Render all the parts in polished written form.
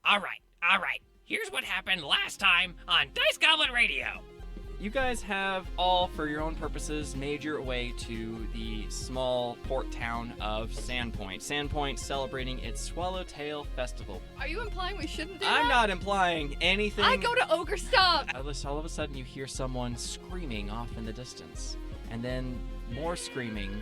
All right. Here's what happened last time on Dice Goblin Radio. You guys have all, for your own purposes, made your way to the small port town of Sandpoint. Sandpoint celebrating its Swallowtail Festival. Are you implying we shouldn't do I'm that? not implying anything. I go to Ogre Stop! All of a sudden, you hear someone screaming off in the distance, and then more screaming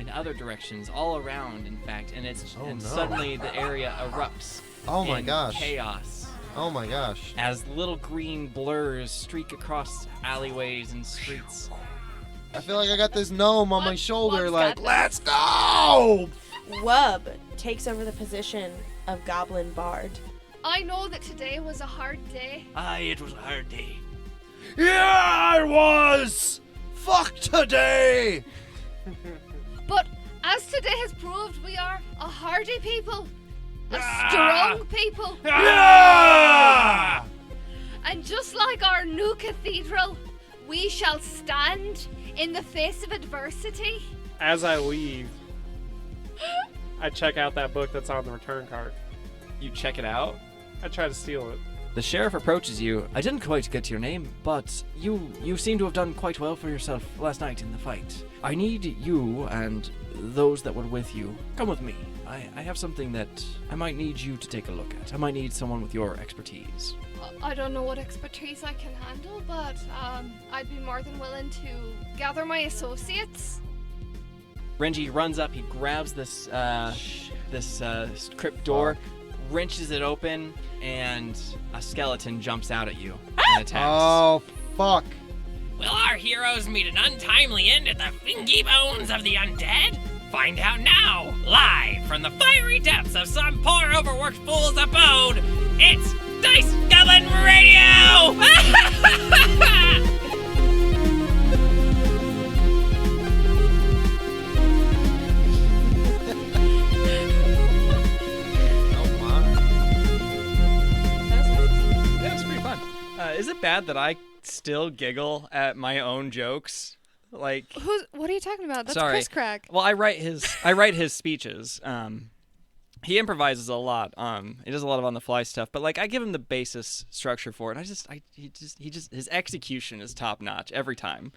in other directions, all around, in fact, and suddenly the area erupts. Oh my in gosh. Chaos. Oh my gosh. As little green blurs streak across alleyways and streets. I feel like I got this gnome on my shoulder, What's like, got let's go! Wub takes over the position of Goblin Bard. I know that today was a hard day. Aye, it was a hard day. Yeah, it was! Fuck today! But as today has proved, we are a hardy people. A strong people. Yeah! And just like our new cathedral, we shall stand in the face of adversity. As I leave, I check out that book that's on the return cart. You check it out. I try to steal it. The sheriff approaches you. I didn't quite get your name, but you seem to have done quite well for yourself last night in the fight. I need you and those that were with you. Come with me. I have something that I might need you to take a look at. I might need someone with your expertise. I don't know what expertise I can handle, but I'd be more than willing to gather my associates. Renji runs up. He grabs this crypt door, wrenches it open, and a skeleton jumps out at you and attacks. Oh, fuck. Will our heroes meet an untimely end at the fingy bones of the undead? Find out now, live from the fiery depths of some poor overworked fool's abode. It's Dice Goblin Radio! Oh my. That was pretty fun. Is it bad that I still giggle at my own jokes? Like, What are you talking about? That's sorry. Chris Crack. Well, I write his speeches. He improvises a lot. He does a lot of on the fly stuff, but like I give him the basis structure for it. He just his execution is top notch every time.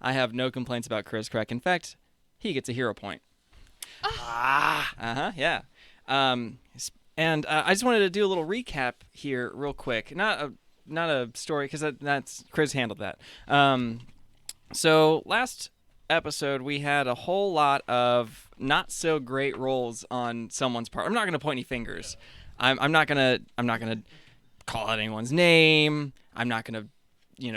I have no complaints about Chris Crack. In fact, he gets a hero point. Yeah. And I just wanted to do a little recap here, real quick. Not a story, because that's Chris handled that. So last episode we had a whole lot of not so great rolls on someone's part. I'm not gonna point any fingers. I'm not gonna call out anyone's name. I'm not gonna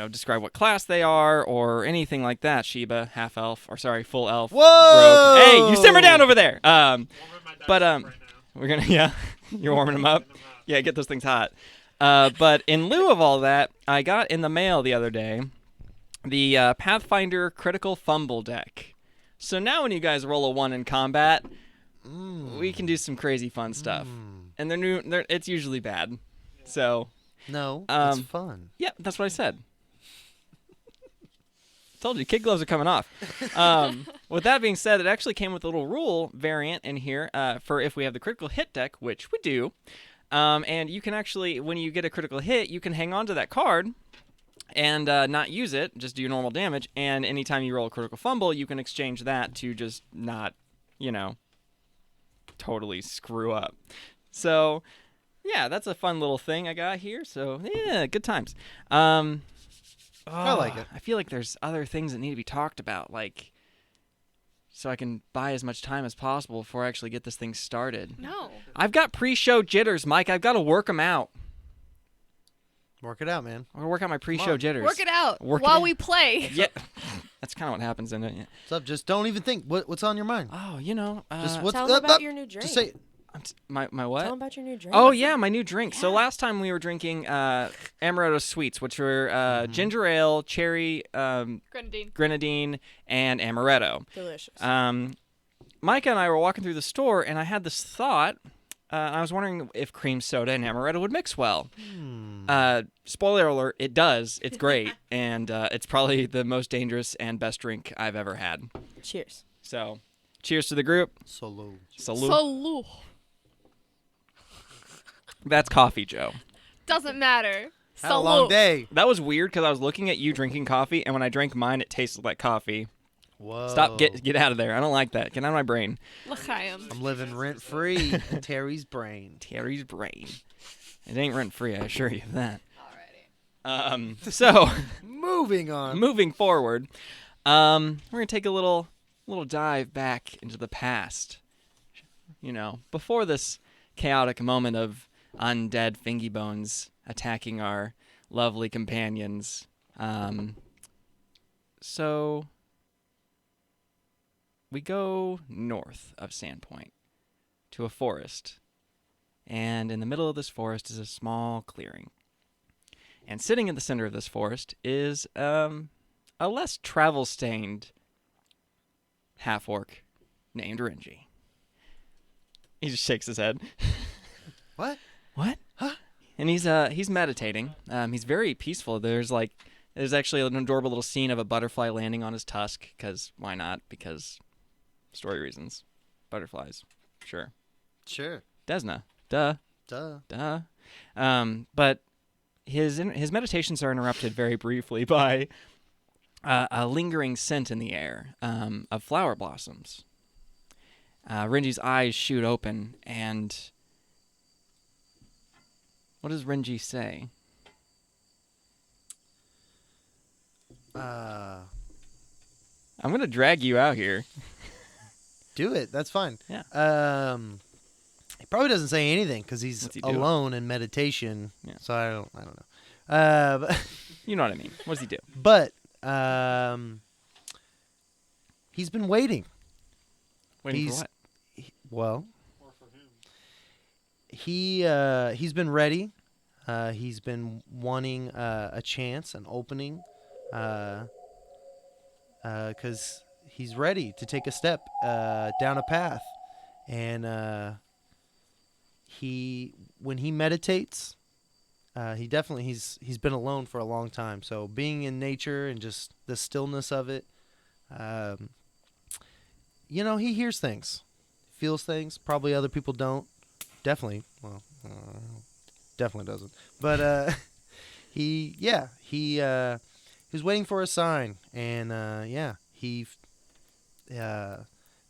describe what class they are or anything like that. Sheba, half elf, or sorry, full elf. Whoa! Rogue. Hey, you simmer down over there. We're gonna you're warming them up. Yeah, get those things hot. But in lieu of all that, I got in the mail the other day the Pathfinder Critical Fumble deck. So now when you guys roll a 1 in combat, we can do some crazy fun stuff. And it's usually bad. So No, it's fun. yeah, that's what I said. Told you, kid gloves are coming off. With that being said, it actually came with a little rule variant in here for if we have the critical hit deck, which we do. And you can actually, when you get a critical hit, you can hang on to that card and not use it, just do your normal damage. And anytime you roll a critical fumble, you can exchange that to just not, totally screw up. So, yeah, that's a fun little thing I got here. So, yeah, good times. I like it. I feel like there's other things that need to be talked about, like, so I can buy as much time as possible before I actually get this thing started. No. I've got pre-show jitters, Mike. I've got to work them out. Work it out, man. I'm going to work out my pre-show jitters. Work it out Work it while out. we play. Yeah. That's kind of what happens, isn't it? Yeah. What's up? Just don't even think. What's on your mind? Oh, Just what's Tell them about your new drink. Just say. my what? Tell them about your new drink. Oh, yeah, my new drink. So last time we were drinking Amaretto Sweets, which were ginger ale, cherry, grenadine, and amaretto. Delicious. Micah and I were walking through the store, and I had this thought. I was wondering if cream soda and amaretto would mix well. Spoiler alert, it does. It's great, and it's probably the most dangerous and best drink I've ever had. Cheers. So, cheers to the group. Solo. Salute. Salud. That's coffee, Joe. Doesn't matter. Had a long day. That was weird because I was looking at you drinking coffee, and when I drank mine, it tasted like coffee. Whoa. Stop, get out of there. I don't like that. Get out of my brain. L'chaim. I'm living rent free in Terry's brain. Terry's brain. It ain't rent free, I assure you of that. Alrighty. So, Moving on. moving forward, we're gonna take a little dive back into the past. You know, before this chaotic moment of undead fingy bones attacking our lovely companions. So we go north of Sandpoint to a forest, and in the middle of this forest is a small clearing. And sitting in the center of this forest is a less travel-stained half-orc named Renji. He just shakes his head. What? What? Huh? And he's meditating. He's very peaceful. There's actually an adorable little scene of a butterfly landing on his tusk, because why not? Because story reasons. Butterflies. Sure. Sure. Desna. Duh. Duh. But his meditations are interrupted very briefly by a lingering scent in the air of flower blossoms. Renji's eyes shoot open, and what does Renji say? I'm gonna drag you out here. Do it. That's fine. Yeah. He probably doesn't say anything because he's What's he do? alone in meditation. Yeah. So I don't know. You know what I mean. What does he do? But he's been waiting. Waiting He's- for what? Well, he's been ready. He's been wanting a chance, an opening, because he's ready to take a step down a path. And when he meditates, he's been alone for a long time. So being in nature and just the stillness of it, he hears things, feels things. Probably other people don't. Definitely doesn't. But he was waiting for a sign, and the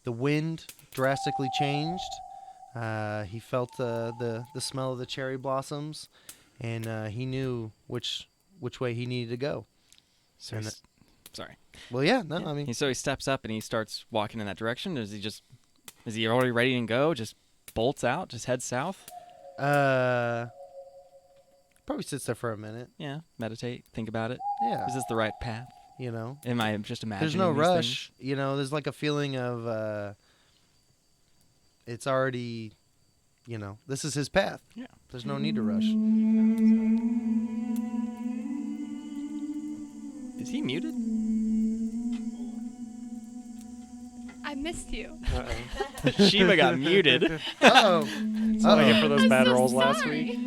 wind drastically changed. He felt the smell of the cherry blossoms, and he knew which way he needed to go. So And he's- sorry. Well, yeah, no, I mean, So he steps up and he starts walking in that direction. Is he already ready to go? Just bolts out, just heads south? probably sits there for a minute. Yeah, meditate, think about it. Yeah, Is this the right path? Am I just imagining there's no these rush. things? There's like a feeling of it's already, this is his path. Yeah. There's no need to rush. Is he muted? I missed you. Uh-oh. Shiva got muted. Uh-oh. That's what I get for those I'm bad so rolls last sorry. week.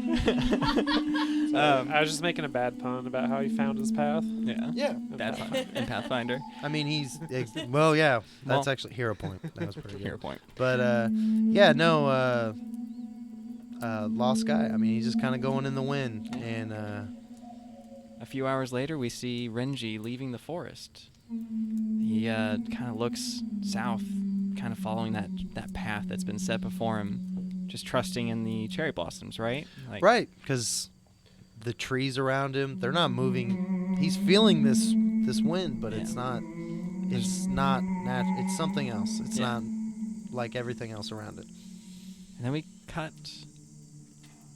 I was just making a bad pun about how he found his path. Yeah. Yeah. Bad fun in Pathfinder. I mean, well, yeah. That's Well- actually hero point. That was pretty good. Hero point. But lost guy. I mean, he's just kind of going in the wind, and A few hours later, we see Renji leaving the forest. He kind of looks south, kind of following that path that's been set before him, just trusting in the cherry blossoms, right? right, because the trees around him, they're not moving. He's feeling this wind, but it's not. It's not it's something else. It's Yeah. not like everything else around it. And then we cut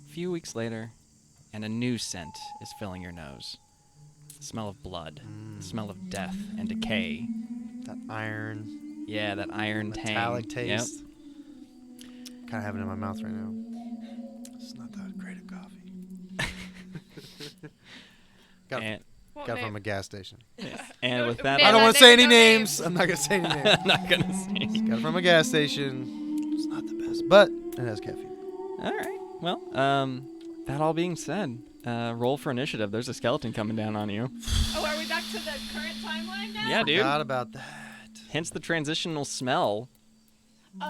a few weeks later, and a new scent is filling your nose. The smell of blood, the smell of death and decay. That iron, Yeah, that iron tang. metallic Yep. taste. Kind of have it in my mouth right now. It's not that great of coffee. Got And, What got it name? from a gas station. and with that, Man, I don't that want to say name any is no name. names. I'm not gonna say any names. I'm not gonna say. Got it from a gas station. It's not the best, but it has caffeine. All right. Well, that all being said, roll for initiative. There's a skeleton coming down on you. Oh, are we back to the current timeline now? Yeah, dude. Forgot about that. Hence the transitional smell. Oh,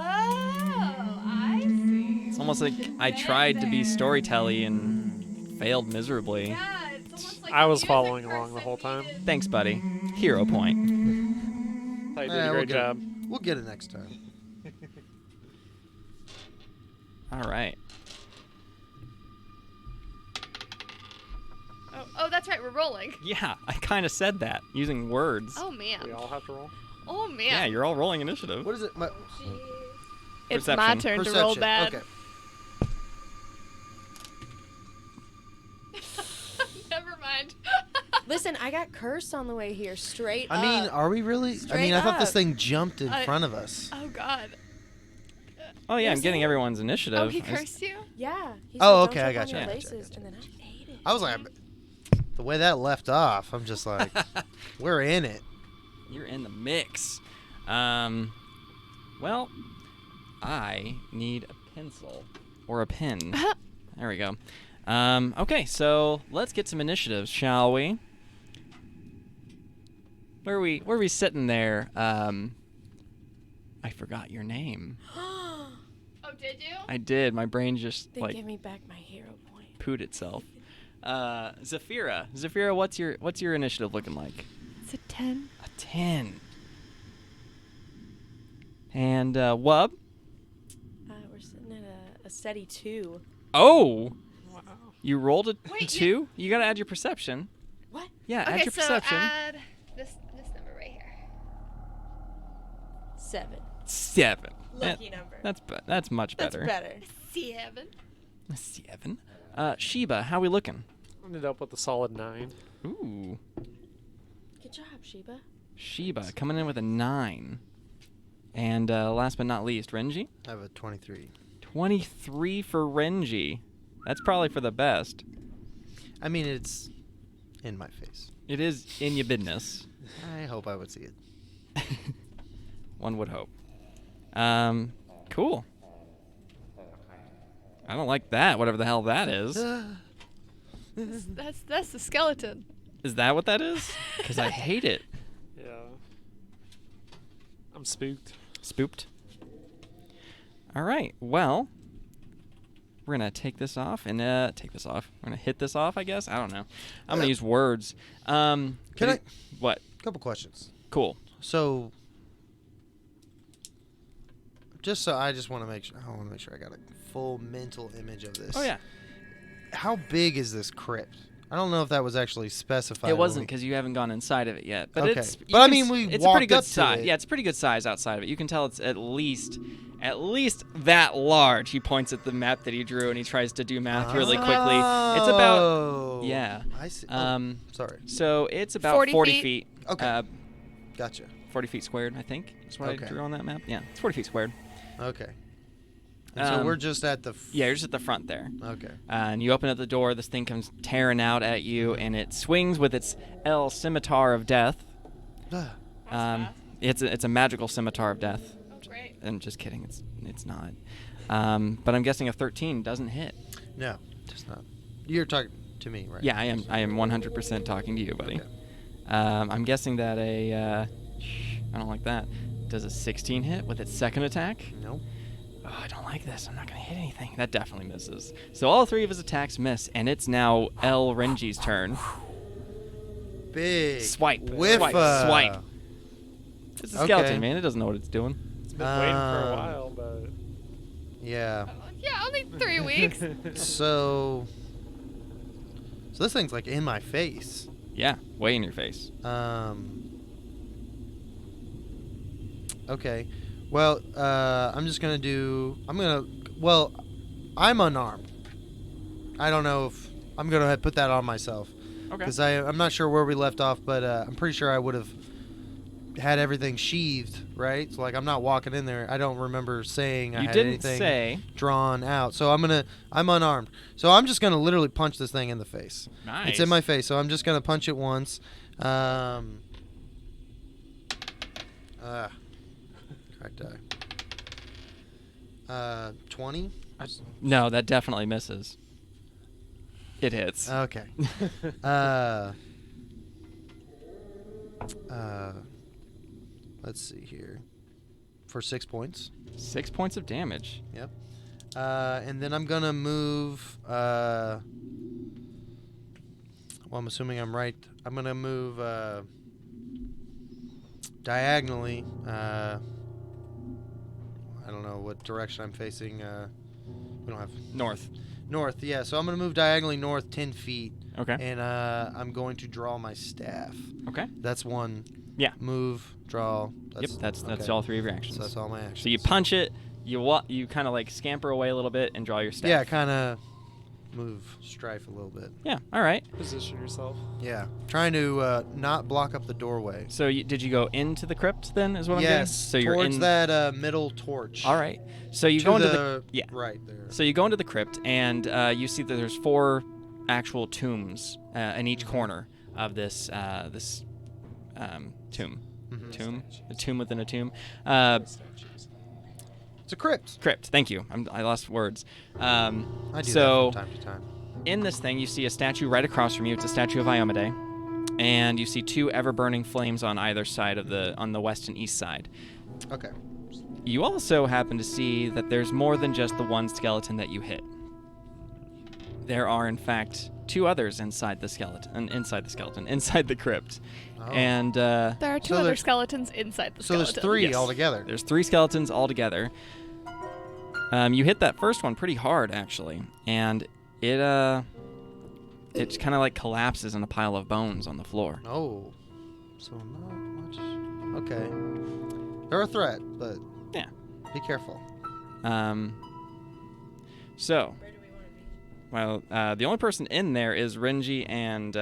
I see. It's almost like I tried to be storytelly and failed miserably. Yeah, it's almost like I the was music following along person the whole time. needed- Thanks, buddy. Hero point. Thought you did Yeah, a we'll great get job. It. We'll get it next time. All right. Oh, that's right. We're rolling. Yeah, I kind of said that using words. Oh We man. all have to roll. Oh man. Yeah, you're all rolling initiative. What is it? It's my Perception. turn to roll Perception. bad. Okay. Never mind. Listen, I got cursed on the way here. Straight I mean, up. are we really? I Straight mean, I thought this up. thing jumped in I- front of us. Oh God. Oh yeah, I'm Yes, getting sir. everyone's initiative. Oh, he I just- cursed you? Yeah. He Oh, said, okay, "Don't I step got on you, your I got you, I laces," got and then I ate it. I was like, the way that left off, I'm just like, we're in it. You're in the mix. Well, I need a pencil or a pen. There we go. Okay, so let's get some initiatives, shall we? Where are we sitting there? I forgot your name. Oh, did you? I did. My brain just Then like give me back my hero point. pooed itself. Zafira. Zafira, what's your initiative looking like? It's a 10. A 10. And Wub? We're sitting at a steady 2. Oh! Wow. You rolled a Wait, 2? You gotta add your perception. What? Yeah, add Okay, your so perception. add this number right here. 7. 7. Lucky number. That's much That's better. better. 7. 7. Sheba, how we looking? Ended up with a solid 9. Ooh. Good job, Sheba. Sheba coming in with a 9. And last but not least, Renji? I have a 23. 23 for Renji. That's probably for the best. I mean, it's in my face. It is in your business. I hope I would see it. One would hope. Cool. I don't like that, whatever the hell that is. That's the skeleton. Is that what that is? Because I hate it. Yeah. I'm spooked. Spooked. All right. Well, we're gonna take this off and take this off. We're gonna hit this off, I guess. I don't know. I'm gonna use words. Can I? What? Couple questions. Cool. So, I just want to make sure. I want to make sure I got a full mental image of this. Oh yeah. How big is this crypt? I don't know if that was actually specified. It when wasn't we- because you haven't gone inside of it yet. But Okay. it's. But you I can mean, s- we it's a pretty walked good up to size. it. Yeah, it's a pretty good size outside of it. You can tell it's at least that large. He points at the map that he drew and he tries to do math really quickly. It's about. Oh. Yeah. I see. Sorry. So it's about 40 40 feet. feet. Okay. Gotcha. 40 feet squared, I think. That's what Okay. I drew on that map. Yeah, it's 40 feet squared. Okay. And so we're just at the. Yeah, you're just at the front there. Okay. And you open up the door, this thing comes tearing out at you, and it swings with its L scimitar of death. It's a magical scimitar of death. Oh, great. I'm just kidding. It's not. But I'm guessing a 13 doesn't hit. No, just not. You're talking to me, right? Yeah, I am 100% talking to you, buddy. Okay. I'm guessing that I don't like that. Does a 16 hit with its second attack? Nope. Oh, I don't like this. I'm not going to hit anything. That definitely misses. So all 3 of his attacks miss, and it's now El Renji's turn. Big. Swipe. Whiffa. Swipe. It's a Okay. skeleton, man. It doesn't know what it's doing. It's been waiting for a while, but Yeah. Yeah, only 3 weeks. So this thing's like in my face. Yeah, way in your face. Okay. Well, I'm unarmed. I don't know if I'm gonna put that on myself Okay. because I'm not sure where we left off, but I'm pretty sure I would have had everything sheathed, right? So like I'm not walking in there. I don't remember saying I You had didn't anything say. drawn out. So I'm unarmed. So I'm just gonna literally punch this thing in the face. Nice. It's in my face, so I'm just gonna punch it once. Cracked eye. 20. No, that definitely misses. It hits. Okay. Let's see here. For 6 points. 6 points of damage. Yep. And then I'm gonna move. Well, I'm assuming I'm right. I'm gonna move diagonally. I don't know what direction I'm facing. We don't have North. north. Yeah, so I'm gonna move diagonally north 10 feet. Okay. And I'm going to draw my staff. Okay. That's one. Yeah. Move, draw. Yep. That's okay. all 3 of your actions. So that's all my actions. So you punch it. You kind of like scamper away a little bit and draw your staff. Yeah, kind of move strife a little bit. Yeah. All right. Position yourself. Yeah, trying to not block up the doorway. So did you go into the crypt then? Is what I'm getting? Yes, So you're towards in that middle torch. All right. So you go into the right there. So you go into the crypt and you see that there's 4 actual tombs in each corner of this tomb. Mhm. Tomb. A tomb within a tomb. It's a crypt. Crypt. Thank you. I lost words. I do so that from time to time. in this thing, you see a statue right across from you. It's a statue of Iomade, and you see 2 ever-burning flames on either side of on the west and east side. Okay. You also happen to see that there's more than just the one skeleton that you hit. There are, in fact, 2 others inside the crypt. Oh. And There are 2 So other there's- skeletons inside the So skeleton. there's 3 Yes. altogether. there's 3 skeletons altogether. You hit that first one pretty hard, actually, and it kind of like collapses in a pile of bones on the floor. Oh. So not much. Okay. They're a threat, but Yeah. be careful. So, well, the only person in there is Renji and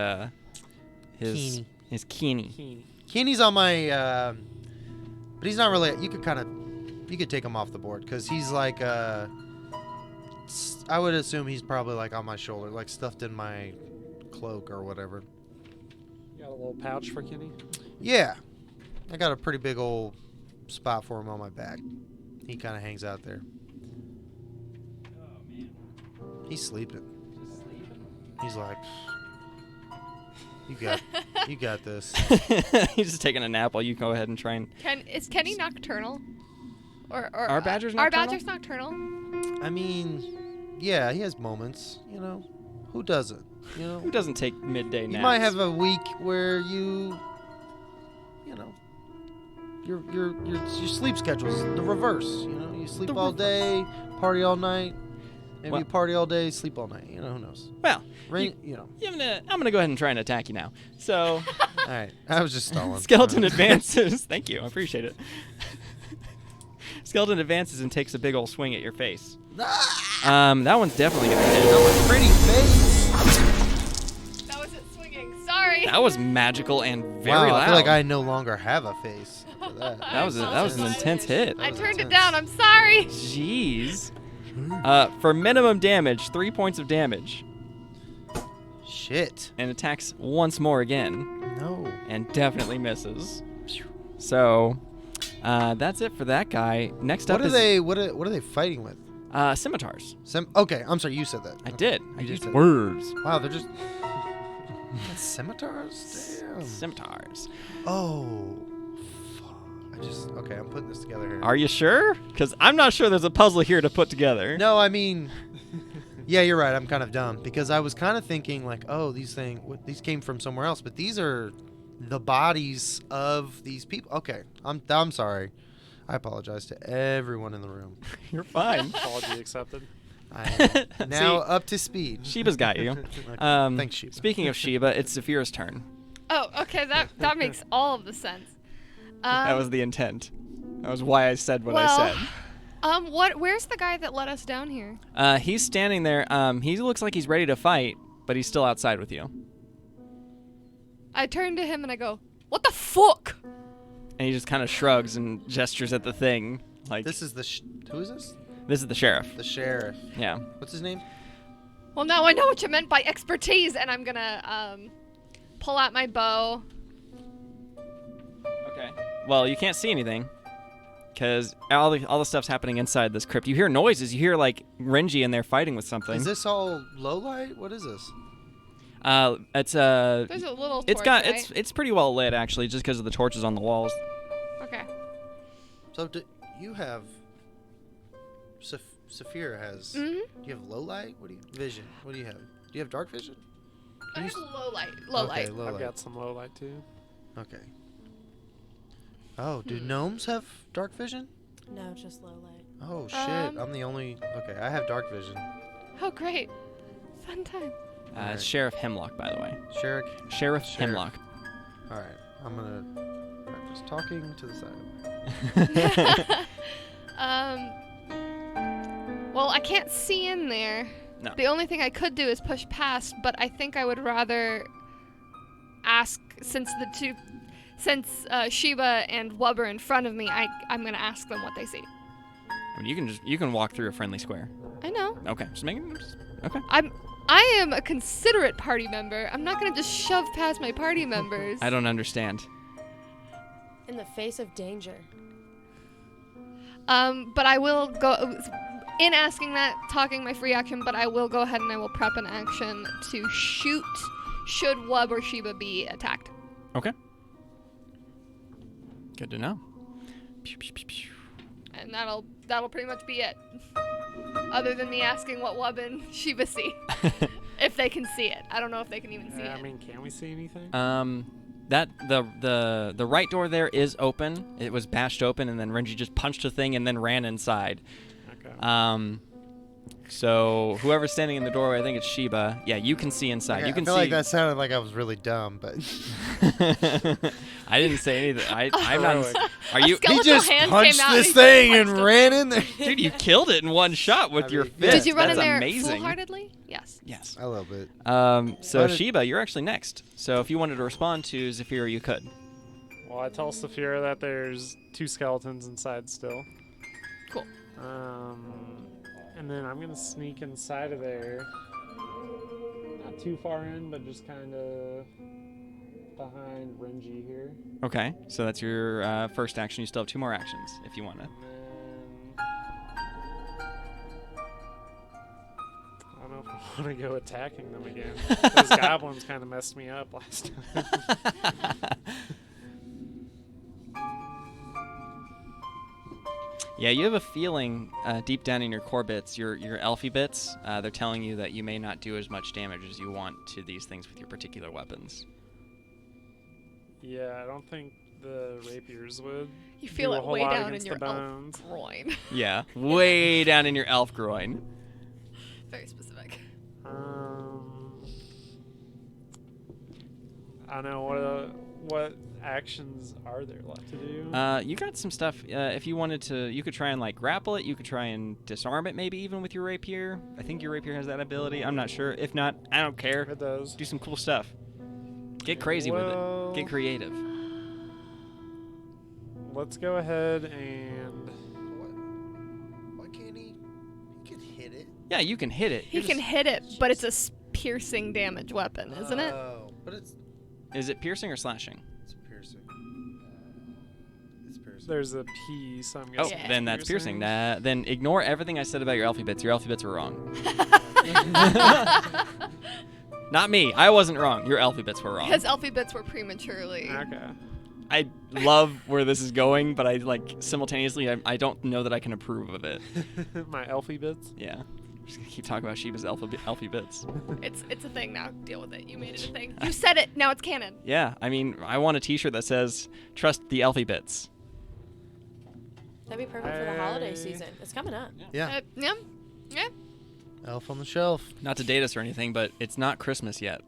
his Keeney. Keeney's on my, but he's not really. You could take him off the board because he's like, I would assume he's probably like on my shoulder, like stuffed in my cloak or whatever. You got a little pouch for Kenny? Yeah, I got a pretty big old spot for him on my back. He kind of hangs out there. He's sleeping. He's like, you got this. He's just taking a nap while you go ahead and try and. Is Kenny nocturnal? Or Are badgers Are nocturnal? badgers nocturnal? I mean, yeah, he has moments. You know, who doesn't? You know, Who doesn't take midday naps? you might have a week where you know, your sleep schedule's the reverse. You know, you sleep all day, party all night. Maybe Well- you party all day, sleep all night. You know, who knows? Well, You know. I'm gonna go ahead and try and attack you now. So, All right, I was just stalling. skeleton advances. Thank you, I appreciate it. Skeleton advances and takes a big old swing at your face. That one's definitely gonna hit. Pretty face. That was it swinging. Sorry. That was magical and very Wow, loud. I feel like I no longer have a face for that. That was an intense hit. I was turned it intense. down. I'm sorry. Jeez. For minimum damage, 3 points of damage, Shit. and attacks once more again, No. and definitely misses. So, that's it for that guy. Next up What are is they? What are they fighting with? scimitars. Okay, I'm sorry. You said that. I Okay. did. I You used did. words. Wow, they're just scimitars. Damn. Scimitars. Oh. Fuck. Okay. I'm putting this together here. Are you sure? Because I'm not sure there's a puzzle here to put together. No, I mean, yeah, you're right. I'm kind of dumb because I was kind of thinking like, oh, these came from somewhere else, but these are the bodies of these people. Okay, I'm sorry. I apologize to everyone in the room. You're fine. Apology accepted. I am now See, up to speed. Sheba's got you. Okay, thanks, Sheba. Speaking of Sheba, it's Saphira's turn. Oh, okay. That makes all of the sense. That was the intent. That was why I said what I said. Where's the guy that let us down here? He's standing there. He looks like he's ready to fight, but he's still outside with you. I turn to him and I go, "What the fuck?" And he just kind of shrugs and gestures at the thing. Like This is who is this? this is the sheriff. The sheriff. Yeah. What's his name? Well, now I know what you meant by expertise, and I'm gonna pull out my bow. Okay. Well, you can't see anything because all the stuff's happening inside this crypt. You hear noises. You hear like Renji in there fighting with something. Is this all low light? What is this? It's There's a little. it's torch, got right? it's pretty well lit actually, just because of the torches on the walls. Okay. So do you have Saphira has. Mhm. Do you have low light? What do you vision? What do you have? Do you have dark vision? I have low light. Okay, low I've light. got some low light too. Okay. Oh, do gnomes have dark vision? No, just low light. Oh shit! I'm the only. Okay, I have dark vision. Oh, great. Fun time. It's Sheriff Hemlock, by the way. Sheriff. Sheriff Hemlock. All right, I'm gonna practice talking to the side. Well, I can't see in there. No. The only thing I could do is push past, but I think I would rather ask, since Sheba and Wub are in front of me, I'm gonna ask them what they see. I mean, you can walk through a friendly square. I know. Okay, just making. Okay. I am a considerate party member. I'm not gonna just shove past my party members. I don't understand. In the face of danger. But I will go in asking that, talking my free action. But I will go ahead and I will prep an action to shoot should Wub or Sheba be attacked. Okay. Good to know. Pew, pew, pew, pew. And that'll pretty much be it. Other than me asking what Wub and Sheba see, if they can see it. I don't know if they can even see it. I mean, can we see anything? That the right door there is open. It was bashed open, and then Renji just punched the thing and then ran inside. Okay. So whoever's standing in the doorway, I think it's Sheba. Yeah, you can see inside. Okay, You can I feel see. like that sounded like I was really dumb, but I didn't say anything. I'm not. Are you? A skeletal just hand punched came out this he thing just and punched ran in there. Dude, you killed it in one shot with your mean, fist. Did you run That's in there amazing. full-heartedly? Yes. Yes. A little bit. So Why did- Sheba, you're actually next. So if you wanted to respond to Zafira, you could. Well, I tell Saphira that there's 2 skeletons inside still. Cool. And then I'm gonna sneak inside of there. Not too far in, but just kind of behind Renji here. Okay. So that's your first action. You still have 2 more actions if you want to. And then I don't know if I want to go attacking them again. Those goblins kind of messed me up last time. Yeah, you have a feeling deep down in your core bits, your elfie bits, they're telling you that you may not do as much damage as you want to these things with your particular weapons. Yeah, I don't think the rapiers would. You feel do a it whole way lot down in against your the elf bones. groin. Yeah, way down in your elf groin. Very specific. I don't know what actions are there left to do. You got some stuff. If you wanted to, you could try and like grapple it. You could try and disarm it, maybe even with your rapier. I think your rapier has that ability. I'm not sure. If not, I don't care. It does. Do some cool stuff. Get crazy with Well- it. Get creative. Let's go ahead and Why can't he? He can hit it. Yeah, you can hit it. He can hit it, but it's a piercing damage weapon, isn't it? Oh, but it's Is it piercing or slashing? piercing. It's piercing. there's a P, so I'm Oh, guessing. Yeah. then that's piercing. Then ignore everything I said about your elfie bits. Your elfie bits were wrong. Not me. I wasn't wrong. Your elfie bits were wrong. His elfie bits were prematurely. Okay. I love where this is going, but I like simultaneously I don't know that I can approve of it. My elfie bits. Yeah. Just gonna keep talking about Sheba's elfie bits. It's a thing now. Deal with it. You made it a thing. You said it. Now it's canon. Yeah, I mean, I want a T-shirt that says "Trust the elfie bits." That'd be perfect for the holiday season. It's coming up. Yeah. Yeah. Yeah. Elf on the shelf. Not to date us or anything, but it's not Christmas yet.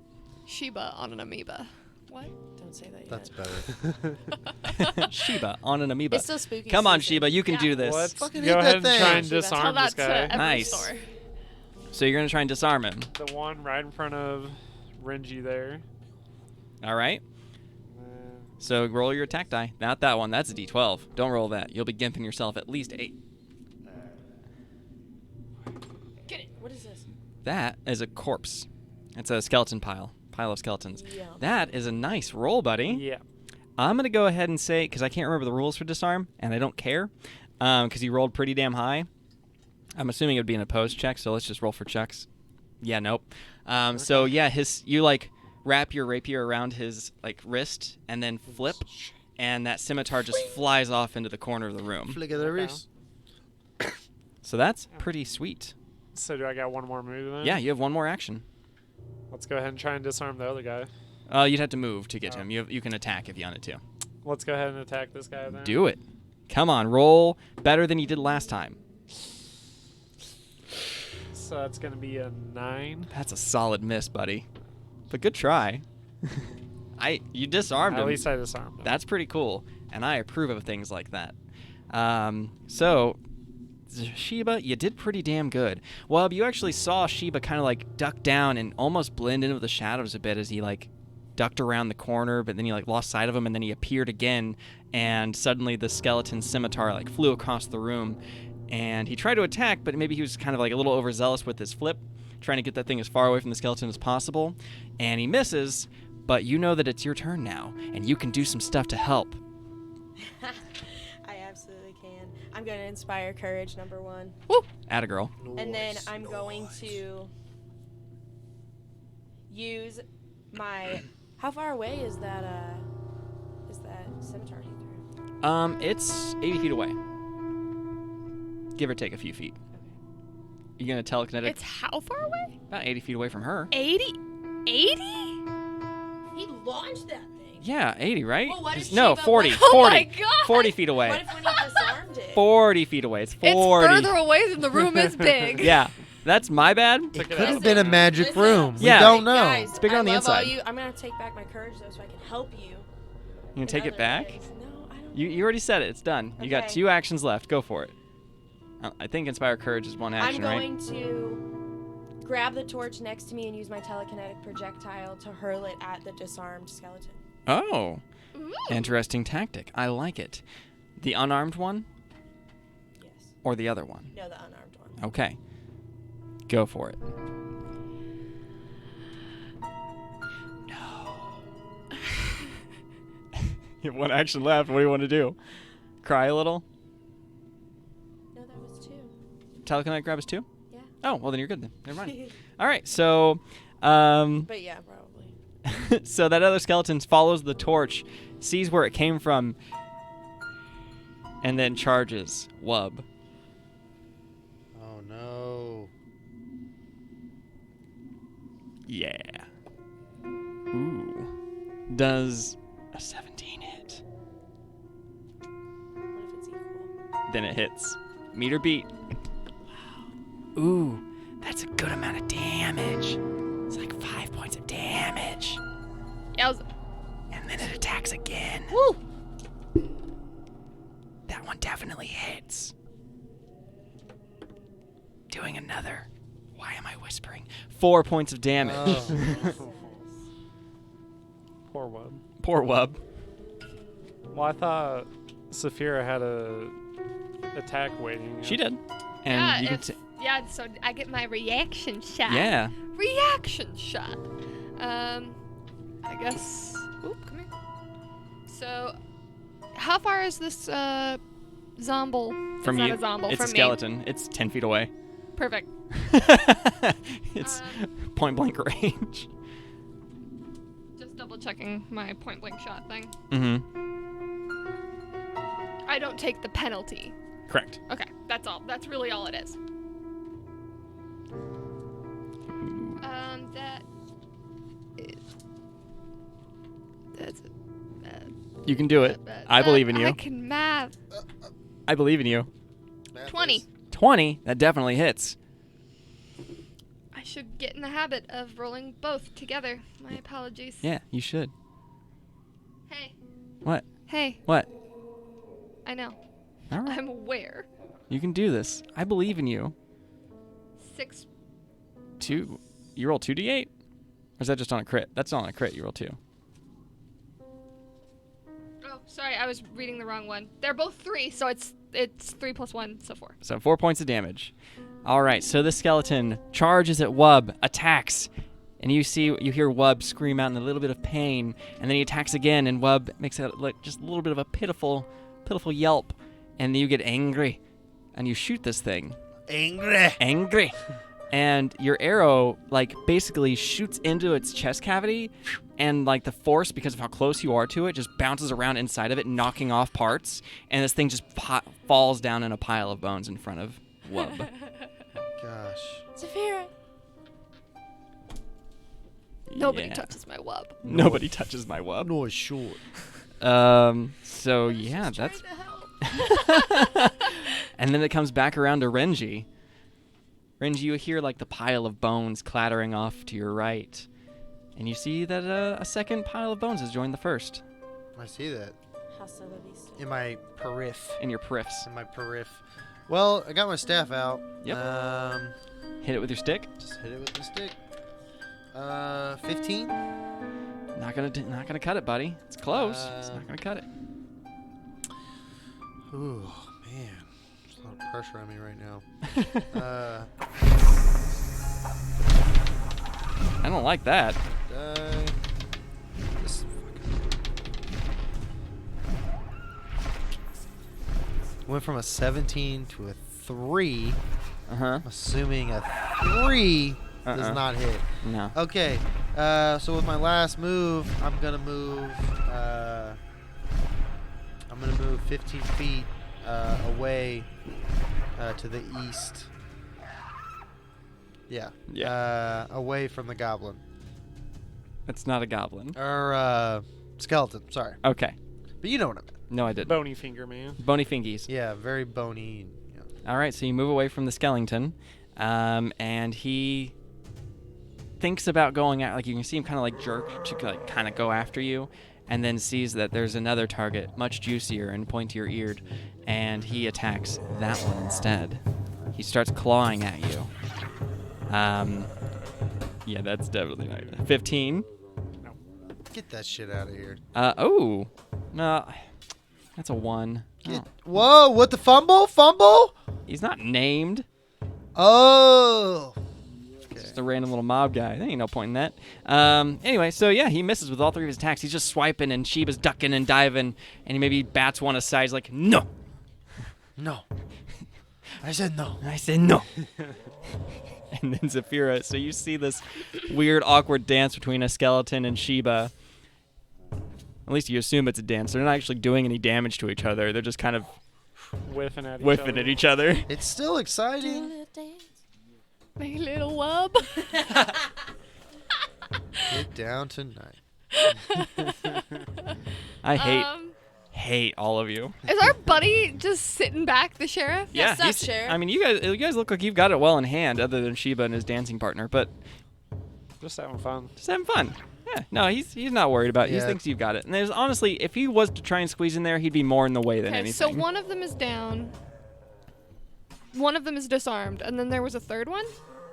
Sheba on an amoeba. What? Don't say that yet. That's better. Sheba on an amoeba. It's still spooky. Come on, season. Sheba, you can Yeah. do this. Let's Fucking go hit ahead that and try thing. and Tell Tell disarm that this to guy. every Nice. store. So you're gonna try and disarm him. The one right in front of Renji there. All right. Uh, So roll your attack die. Not that one. That's a D12. Don't roll that. You'll be gimping yourself at least 8. Get it. What is this? That is a corpse. It's a skeleton pile of skeletons. Yeah. That is a nice roll, buddy. yeah. I'm going to go ahead and say, because I can't remember the rules for disarm, and I don't care, because he rolled pretty damn high. I'm assuming it would be an opposed check, so let's just roll for checks. Yeah, nope. So, yeah, you, like, wrap your rapier around his, like, wrist, and then flip, and that scimitar just flies off into the corner of the room. Flick of the wrist. So that's pretty sweet. So do I got one more move then? Yeah, you have one more action. Let's go ahead and try and disarm the other guy. You'd have to move to get to him. You can attack if you wanted to. Let's go ahead and attack this guy then. Do it. Come on, roll better than you did last time. So that's going to be a 9. That's a solid miss, buddy. But good try. You disarmed him. At least I disarmed him. That's pretty cool, and I approve of things like that. So, Sheba, you did pretty damn good. Well, you actually saw Sheba kind of like duck down and almost blend into the shadows a bit as he like ducked around the corner, but then he like lost sight of him, and then he appeared again, and suddenly the skeleton scimitar like flew across the room, and he tried to attack, but maybe he was kind of like a little overzealous with his flip, trying to get that thing as far away from the skeleton as possible, and he misses, but you know that it's your turn now, and you can do some stuff to help. I absolutely can. I'm going to inspire courage, number 1. Atta girl. And then I'm going to use my... How far away is that scimitar he threw? It's 80 feet away. Give or take a few feet. You gonna telekinetic? It's how far away? About 80 feet away from her. 80? 80? He launched that thing. Yeah, 80, right? Well, what if No, Sheba 40. went- 40. Oh my God. 40 feet away. What if when he disarmed it? 40 feet away. It's 40. It's further away than the room is big. Yeah, that's my bad. It Look at could have that. been a magic Listen, room. Yeah. We don't know. Guys, It's bigger I on the love all inside. you. I'm going to take back my courage, though, so I can help you. You can take it back? No, I don't. You already said it. It's done. You got Okay. 2 actions left. Go for it. I think Inspire Courage is one action, I'm right? going to grab the torch next to me and use my telekinetic projectile to hurl it at the disarmed skeleton. Oh, Ooh. interesting tactic. I like it. The unarmed one Yes. or the other one? No, the unarmed one. Okay. Go for it. No. You have 1 action left. What do you want to do? Cry a little? No, that was 2. Telekinetic grab is 2? Yeah. Oh, well then you're good then. Never mind. All right, so But yeah, probably. so that other skeleton follows the torch, sees where it came from, and then charges Wub. Oh no. Yeah. Ooh. Does a 17 hit? What if it's equal? Then it hits. Meter beat. Ooh, that's a good amount of damage. It's like 5 points of damage. Yowza. And then it attacks again. Woo! That one definitely hits. Doing another. Why am I whispering? 4 points of damage. Oh. Poor Wub. Poor Wub. Well, I thought Saphira had a attack waiting. She did. And Yeah, you can it's, yeah, so I get my reaction shot. yeah. Reaction shot. I guess. Oop, come here. So, how far is this zomble? From it's you. Not a zomble. It's from a skeleton. It's 10 feet away. Me. Perfect. It's point blank range. Just double checking my point blank shot thing. Mm-hmm. I don't take the penalty. Correct. Okay, that's all. That's really all it is. That is. That's. You can do it. I believe in you. I can math. I believe in you. 20. 20. That definitely hits. I should get in the habit of rolling both together. My apologies. Yeah, you should. Hey. What? Hey. What? I know. All right. I'm aware. You can do this. I believe in you. 6. 2. You roll 2d8? Or is that just on a crit? That's not on a crit. You roll 2. Oh, sorry. I was reading the wrong one. They're both 3, so it's 3 plus 1, so 4. So 4 points of damage. All right. So the skeleton charges at Wub, attacks, and you hear Wub scream out in a little bit of pain, and then he attacks again, and Wub makes it look just a little bit of a pitiful yelp, and then you get angry, and you shoot this thing. Angry. And your arrow, like, basically shoots into its chest cavity, and, like, the force, because of how close you are to it, just bounces around inside of it, knocking off parts, and this thing just falls down in a pile of bones in front of Wub. Gosh. Saphira. Nobody Yeah. touches my wub. Nobody touches my wub. No, short. So yeah, Just that's. trying to help. And then it comes back around to Renji. Renji, you hear like the pile of bones clattering off to your right, and you see that a second pile of bones has joined the first I see that Hasta la vista. in my periph. in your periffs. In my periph. Well, I got my staff out. Yep. Hit it with your stick. Just hit it with the stick. 15. Not gonna cut it, buddy. It's close. It's not gonna cut it. Ooh, man. There's a lot of pressure on me right now. I don't like that. This went from a 17 to a 3. Uh-huh. Assuming a 3 does not hit. No. Okay. So with my last move, I'm gonna move 15 feet away to the east. Yeah. Yeah. Away from the goblin. It's not a goblin. Or skeleton. Sorry. Okay. But you know what I meant. No, I didn't. Bony finger, man. Bony fingies. Yeah, very bony. Yeah. All right, so you move away from the skeleton, and he thinks about going out. Like you can see him kind of like jerk to like kind of go after you, and then sees that there's another target, much juicier and pointier eared, and he attacks that one instead. He starts clawing at you. Yeah, that's definitely not 15. Get that shit out of here. Oh, no, that's a 1. Oh, Whoa! What the fumble? Fumble? he's not named. Oh. Just a random little mob guy. There ain't no point in that. Anyway, so yeah, he misses with all 3 of his attacks. He's just swiping, and Sheba's ducking and diving, and he maybe bats one aside. He's like, no. No. I said no. I said no. And then Zafira. So you see this weird, awkward dance between a skeleton and Sheba. At least you assume it's a dance. They're not actually doing any damage to each other. They're just kind of Whiffing at whiffing at each other. It's still exciting. My little wub. Get down tonight. I hate all of you. Is our buddy just sitting back, the sheriff? Yeah, sup, Sheriff? I mean, you guys look like you've got it well in hand, other than Sheba and his dancing partner. But Just having fun. just having fun. Yeah, no, he's not worried about it. He Yeah. thinks you've got it. And there's honestly, if he was to try and squeeze in there, he'd be more in the way than Okay, anything. so one of them is down. One of them is disarmed, and then there was a third one,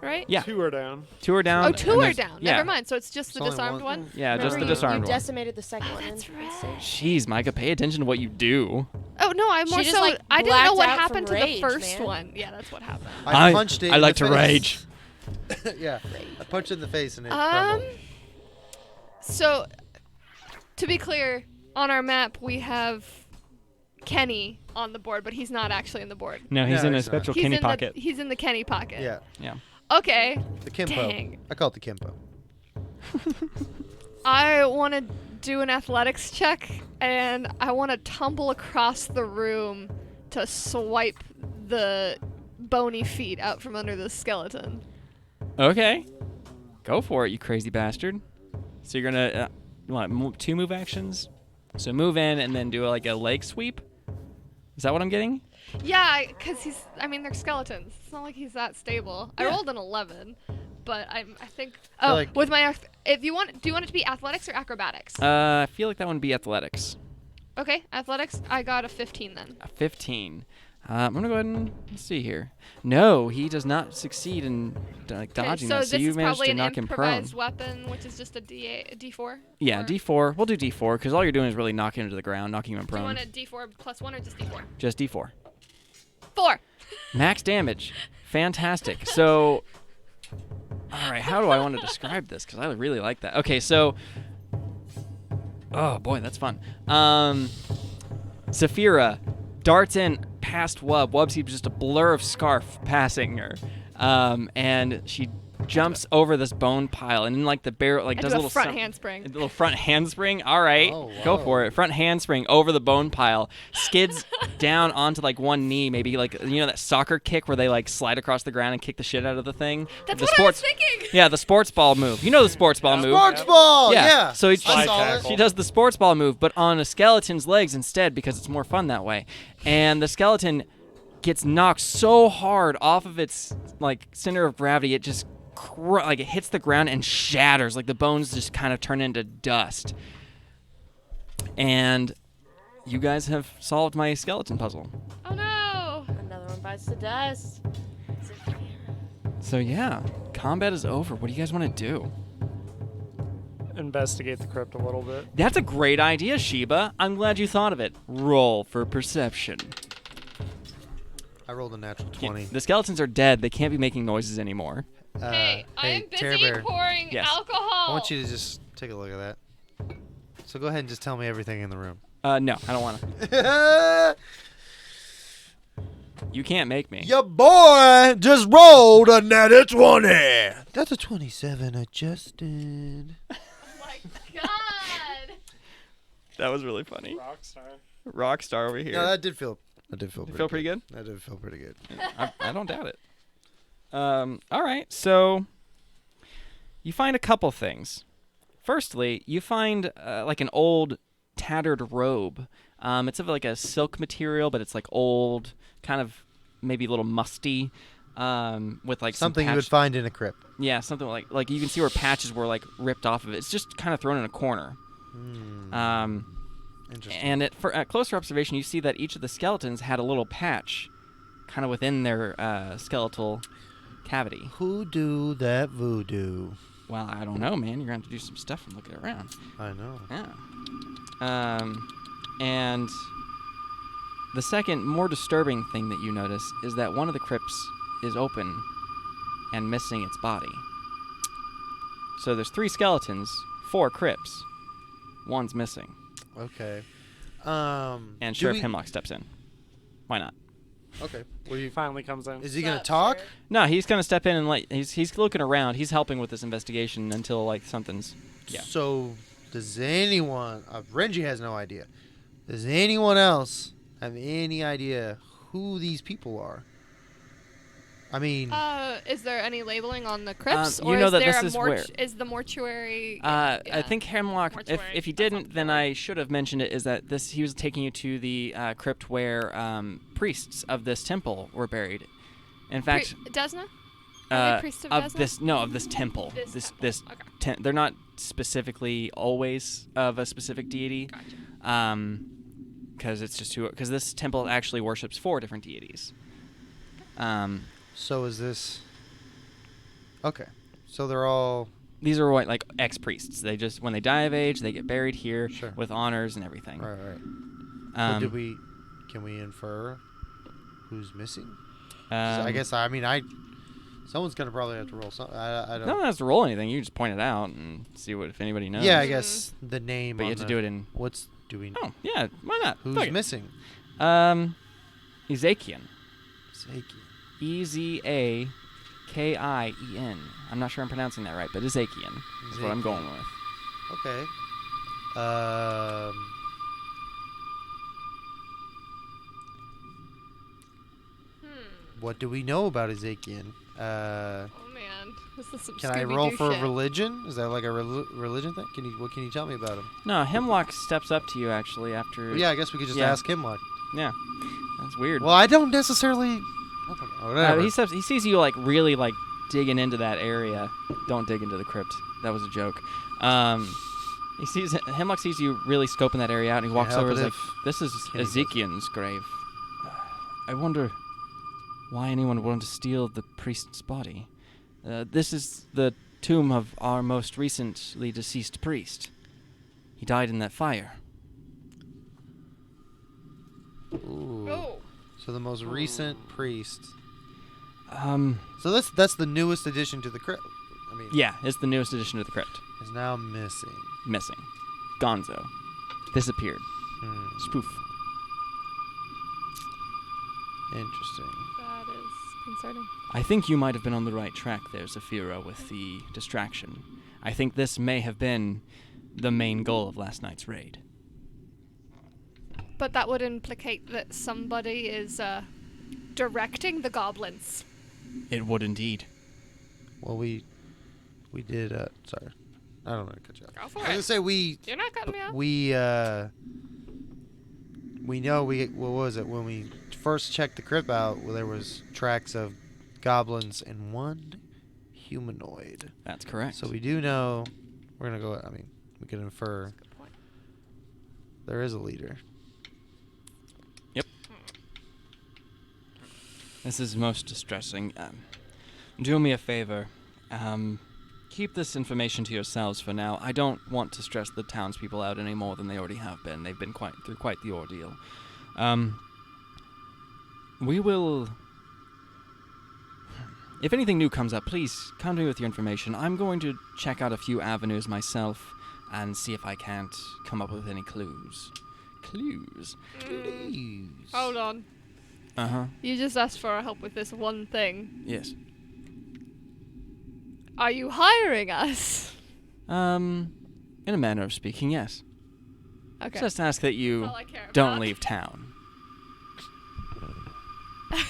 right? Yeah. 2 are down. 2 are down. Oh, and 2 are there's- down. Yeah. Never mind. So it's just It's the only disarmed one. one. Yeah, just the Remember, disarmed you one. decimated the second one. that's right. Jeez, Micah, pay attention to what you do. Oh no, I'm She more just, so. like, I didn't know blacked what out happened to from the rage, first man. one. Yeah, that's what happened. I punched it. I in like the to face. rage. Yeah. I punched it in the face and it crumbled. So, to be clear, on our map we have Kenny on the board, but he's not actually in the board. No, he's No, in a he's not. special He's Kenny in pocket. he's in the Kenny pocket. Yeah. Yeah. Okay. The Kimpo. Dang. I call it the Kimpo. I want to do an athletics check, and I want to tumble across the room to swipe the bony feet out from under the skeleton. Okay. Go for it, you crazy bastard. So you're gonna you want 2 move actions? So move in and then do like a leg sweep. Is that what I'm getting? Yeah, because they're skeletons. It's not like he's that stable. I Yeah. rolled an 11, but I think. feel Oh, like- with my. Do you want it to be athletics or acrobatics? I feel like that one would be athletics. Okay, athletics. I got a 15 then. A 15. I'm gonna go ahead and let's see here. No, he does not succeed in dodging so that. So this you is managed probably to an knock him prone. improvised weapon, which is just a D4. Yeah, Or- D4. We'll do D4 because all you're doing is really knocking him to the ground, knocking him Do you prone. want a D4 plus 1 or just D4? Just D4. 4. Max damage. Fantastic. So, all right, how do I want to describe this? Because I really like that. Okay, so, oh boy, that's fun. Saphira darts in past Wub. Wub seems just a blur of scarf passing her, and she jumps over this bone pile and then like the barrel like I does do a a little front sum- handspring. a little front handspring. All right, Oh, go whoa. for it. Front handspring over the bone pile, skids down onto like one knee, maybe like that soccer kick where they like slide across the ground and kick the shit out of the thing. That's the what sports, I was thinking. Yeah, the sports ball move. You know the sports ball move. Sports ball. Yeah. So he, Slide she, tackle. she does the sports ball move, but on a skeleton's legs instead because it's more fun that way. And the skeleton gets knocked so hard off of its like center of gravity, it just like it hits the ground and shatters. Like the bones just kind of turn into dust. And you guys have solved my skeleton puzzle. Oh no. Another one bites the dust. So yeah, combat is over. What do you guys want to do? Investigate the crypt a little bit. That's a great idea, Sheba. I'm glad you thought of it. Roll for perception. I rolled a natural 20. The skeletons are dead. They can't be making noises anymore. Hey, I am Terror busy Bear, pouring Yes. alcohol. I want you to just take a look at that. So go ahead and just tell me everything in the room. No, I don't want to. You can't make me. Your boy just rolled a natty 20. That's a 27 adjusted. Oh my god. That was really funny. Rockstar. Rockstar over here. No, that did feel. That did feel. You feel pretty good? That did feel pretty good. I don't doubt it. All right, so you find a couple things. Firstly, you find like an old tattered robe. It's of like a silk material, but it's like old, kind of maybe a little musty, with like some Something you would patch- find in a crypt. Yeah, something like you can see where patches were like ripped off of it. It's just kind of thrown in a corner. Interesting. And at closer observation, you see that each of the skeletons had a little patch, kind of within their skeletal cavity. Who do that voodoo? Well, I don't know, man. You're gonna have to do some stuff and look it around. I know. Yeah. And the second, more disturbing thing that you notice is that one of the crypts is open and missing its body. So there's 3 skeletons, 4 crypts, 1's missing. Okay. And do Sheriff we- Hemlock steps in. Why not? Okay. He finally comes in. Is he gonna Sup, talk? Sheriff? No, he's gonna step in and like he's looking around. He's helping with this investigation until like something's. Yeah. So, does anyone? Renji has no idea. Does anyone else have any idea who these people are? I mean, Is there any labeling on the crypts, you or know is that there this a is where- is the mortuary? I yeah. think Hemlock. Mortuary, If he that's didn't, then I should have mentioned it. Is that he was taking you to the crypt where priests of this temple were buried. In fact, Desna? Are they priests of Desna? of this temple. This This temple, okay. they're not specifically always of a specific deity. Gotcha. Because it's just because this temple actually worships 4 different deities. so is this? Okay. So they're all. These are what, like ex-priests. They just when they die of age, they get buried here Sure. with honors and everything. Right. So can we infer who's missing? I guess. Someone's gonna probably have to roll something. I don't. No one has to roll anything. You just point it out and see if anybody knows. Yeah, I guess the name. But you on have to do it in. What's do we? Oh yeah, why not? Who's Fuck it. missing? Ezekian. Zaki. Ezakiien. I'm not sure I'm pronouncing that right, but Ezekian is what I'm Ezekian. going with. Okay. What do we know about Ezekian? Oh man, this is some Can I Scooby-Doo roll for shit. religion? Is that like a religion thing? What can you tell me about him? No, Hemlock steps up to you actually after. Well, yeah, I guess we could just Yeah. ask him what. Yeah. That's weird. Well, I don't necessarily. Whatever. He sees you like really like digging into that area. Don't dig into the crypt. That was a joke. Hemlock sees you really scoping that area out, and he walks help over. it And is if like, "This is Kenny does it." Ezekiel's grave. I wonder why anyone would want to steal the priest's body. This is the tomb of our most recently deceased priest. He died in that fire." Ooh. Oh. So the most recent priest. Um. So that's the newest addition to the crypt. I mean, Yeah, it's the newest addition to the crypt. is now missing. Missing. Gonzo. Disappeared. Hmm. Spoof. Interesting. That is concerning. I think you might have been on the right track there, Zafira, with the distraction. I think this may have been the main goal of last night's raid. But that would implicate that somebody is directing the goblins. It would indeed. Well, we did. Sorry, I don't want to cut you off. Go for I was gonna say You're not cutting me off. we know what was it when we first checked the crypt out? Well, there was tracks of goblins and one humanoid. That's correct. So we do know. We're gonna go. I mean, we can infer Good point. there is a leader. This is most distressing. Do me a favor. Keep this information to yourselves for now. I don't want to stress the townspeople out any more than they already have been. They've been through quite the ordeal. We will... If anything new comes up, please come to me with your information. I'm going to check out a few avenues myself and see if I can't come up with any clues. Clues? Please. Hold on. Uh-huh. You just asked for our help with this one thing. Yes. Are you hiring us? In a manner of speaking, yes. Okay. Just ask that you That's all I care don't about. leave town.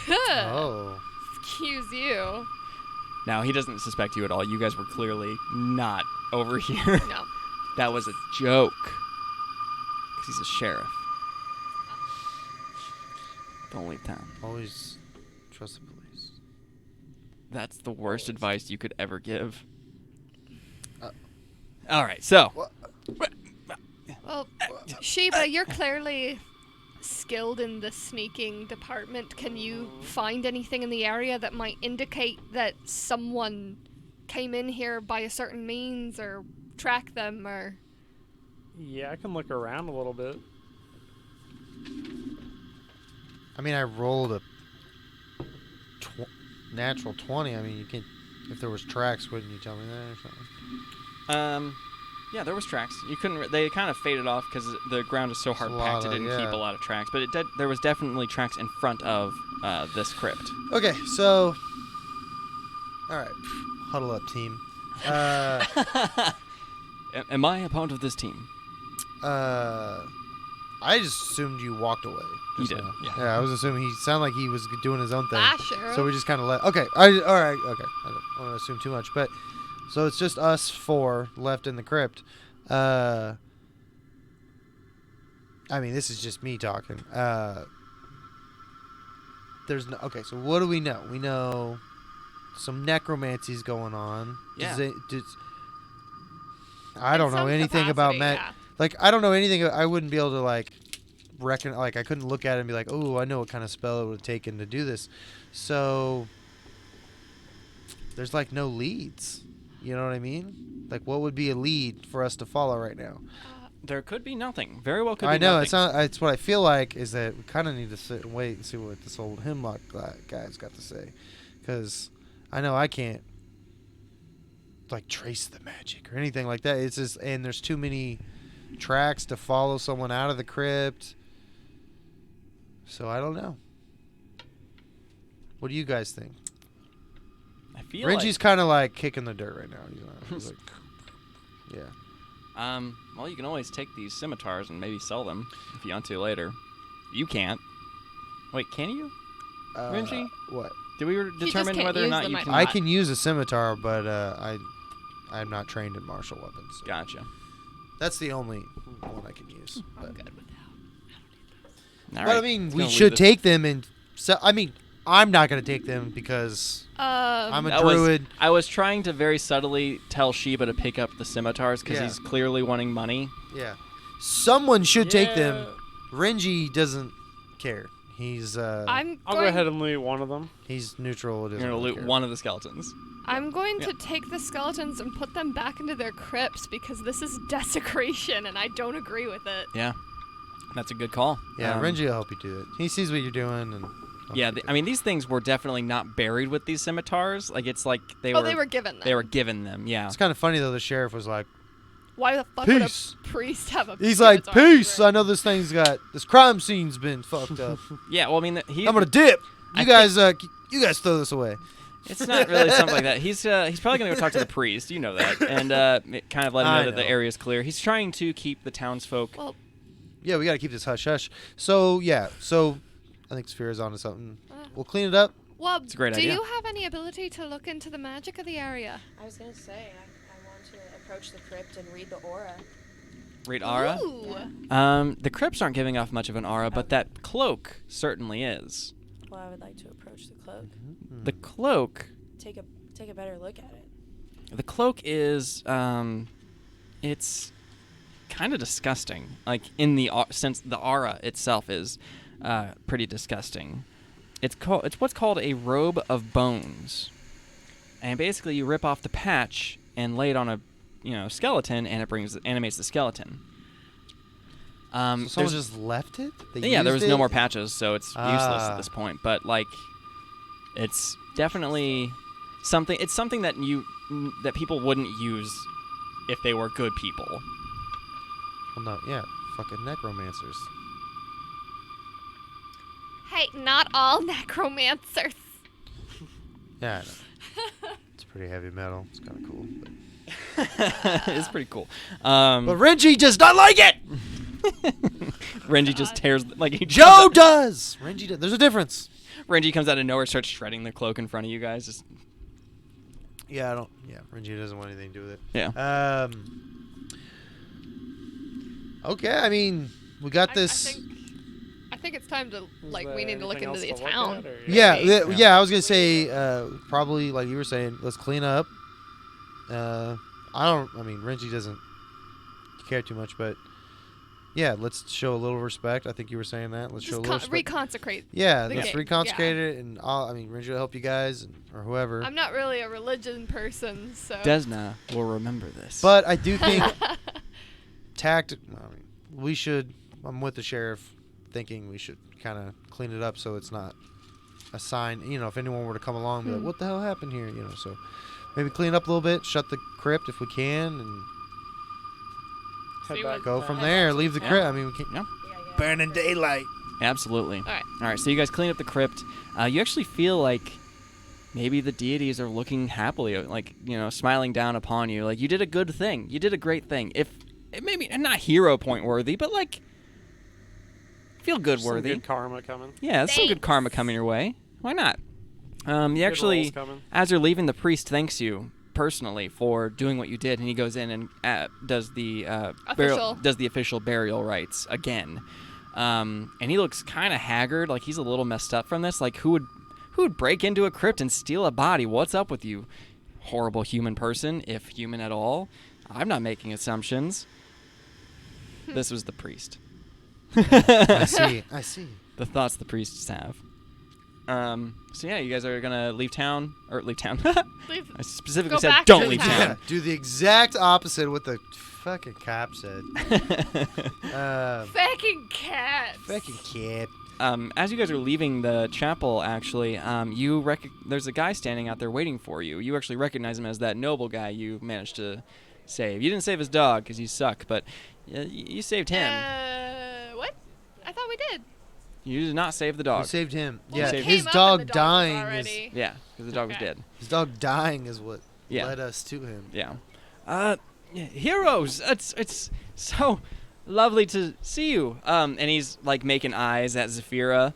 Oh. Excuse you. Now, he doesn't suspect you at all. You guys were clearly not over here. No. That was a joke. Because he's a sheriff. Don't leave town. Always trust the police. That's the worst advice you could ever give. Uh, all right, so. Well, Sheba, you're clearly skilled in the sneaking department. Can you find anything in the area that might indicate that someone came in here by a certain means or track them or... Yeah, I can look around a little bit. I mean, I rolled a natural 20. I mean, you can. If there was tracks, wouldn't you tell me that or something? Yeah, there was tracks. You couldn't. They kind of faded off because the ground is so hard packed. It didn't keep a lot of tracks, but there was definitely tracks in front of this crypt. Okay, so. All right, huddle up, team. Am I a part of this team? I just assumed you walked away. You just did, now. yeah. I was assuming he sounded like he was doing his own thing. Sheriff. So we just kind of let. Okay, all right, okay. I don't want to assume too much, but so it's just us four left in the crypt. I mean, this is just me talking. There's no. Okay, so what do we know? We know some necromancy's going on. Yeah. I don't know anything about yeah. Like, I don't know anything. I wouldn't be able to, like, I couldn't look at it and be like, oh, I know what kind of spell it would have taken to do this. So, there's, like, no leads. You know what I mean? Like, what would be a lead for us to follow right now? There could be nothing. Very well could I be know. nothing. It's what I feel like is that we kind of need to sit and wait and see what this old Hemlock guy's got to say. Because I know I can't, like, trace the magic or anything like that. It's just, and there's too many tracks to follow someone out of the crypt. So I don't know. What do you guys think? I feel Renji's kind of like kicking the dirt right now. He's like, yeah. Well, you can always take these scimitars and maybe sell them if you want to later. You can't. Wait, can you? Renji? What? Did we just determine can't whether or use not them, you I can? I can use a scimitar, but I'm not trained in martial weapons. So. Gotcha. That's the only one I can use. I'm But, good with that. All but I right. mean, Let's we go should leave take them and sell. I mean, I'm not going to take them because I'm a That was- druid. I was trying to very subtly tell Sheba to pick up the scimitars because Yeah. he's clearly wanting money. Yeah. Someone should take Yeah. them. Renji doesn't care. He's I'm I'll go going, ahead and loot one of them. he's neutral. You're Doesn't gonna really loot care. one of the skeletons. I'm going Yeah. to take the skeletons and put them back into their crypts because this is desecration and I don't agree with it. Yeah, that's a good call. Yeah, Renji will help you do it. He sees what you're doing and. Yeah, I mean these things were definitely not buried with these scimitars. Like it's like they Oh, were. they were given them. They were given them. Yeah. It's kind of funny though. The sheriff was like, Why the fuck Peace. would a priest have a He's like, skeleton? peace. I know this thing's got this crime scene's been fucked up. Yeah, well, I mean, he. I'm gonna dip. I You guys throw this away. It's not really something like that. He's probably gonna go talk to the priest. You know that, and kind of let him know I that the know. area's clear. He's trying to keep the townsfolk. Well, Yeah, we gotta keep this hush hush. So yeah, I think Sphera's onto something. We'll clean it up. well, It's a great do idea. you have any ability to look into the magic of the area? I was gonna say, I want to approach the crypt and read the aura. Read aura. Ooh. The crypts aren't giving off much of an aura, but that cloak certainly is. Well, I would like to approach the cloak, The cloak. take a better look at it. The cloak is it's kind of disgusting. Like in the since the aura itself is pretty disgusting. It's what's called a robe of bones, and basically you rip off the patch and lay it on a skeleton, and it animates the skeleton. So someone there's- just left it? yeah, there was used no it? more patches, so it's useless Ah. at this point. But like, it's definitely something. It's something that that people wouldn't use if they were good people. Well, no, yeah, fucking necromancers. Hey, not all necromancers. Yeah, I know. It's pretty heavy metal. It's kind of cool. It's pretty cool. But Renji does not like it. Renji just tears like he Joe does. Renji does. There's a difference. Renji comes out of nowhere, starts shredding the cloak in front of you guys. Just Yeah, I don't. Yeah, Renji doesn't want anything to do with it. yeah. Okay, I mean, we got this. I think it's time to Is we need to look there into the anything else town. to look at, or- Yeah, Maybe. yeah. I was gonna say probably like you were saying. Let's clean up. I mean, Renji doesn't care too much, but yeah, let's show a little respect. I think you were saying that. Let's show a Just little respect. reconsecrate. Yeah, the let's game, reconsecrate it, and I mean, Renji will help you guys or whoever. I'm not really a religion person, so. Desna will remember this. But I do think I mean, we should. I'm with the sheriff, thinking we should kind of clean it up so it's not a sign. If anyone were to come along, and be like, "What the hell happened here?" So maybe clean it up a little bit, shut the crypt if we can, and Head See back what- go to from town. there. Leave the Yeah. crypt. I mean, we can't. Yeah. Yeah. Burning daylight. Absolutely. All right. All right. So you guys clean up the crypt. You actually feel like maybe the deities are looking happily, like smiling down upon you. Like you did a good thing. You did a great thing. If it maybe not hero point worthy, but like feel good Some worthy. good karma coming. Yeah, there's some good Thanks. karma coming your way. Why not? You Good actually, rolls coming. as you're leaving, the priest thanks you personally for doing what you did, and he goes in and does the official burial rites again. And he looks kind of haggard, like he's a little messed up from this. Like who would break into a crypt and steal a body? What's up with you, horrible human person, if human at all? I'm not making assumptions. This was the priest. I see. The thoughts the priests have. So yeah, you guys are gonna leave town. Leave- I specifically Go said back don't to leave town. town. Yeah, do the exact opposite of what the fucking cop said. Fucking cats. Fucking kid. As you guys are leaving the chapel, actually, there's a guy standing out there waiting for you. You actually recognize him as that noble guy you managed to save. You didn't save his dog because you suck, but you saved him. What? I thought we did. You did not save the We dog. saved him. Well, Yeah, we saved came his up dog and the dying was is already. Yeah, because the dog was Okay. dead. his dog dying is what Yeah. led us to him. Yeah. Heroes, it's so lovely to see you. And he's like making eyes at Zafira.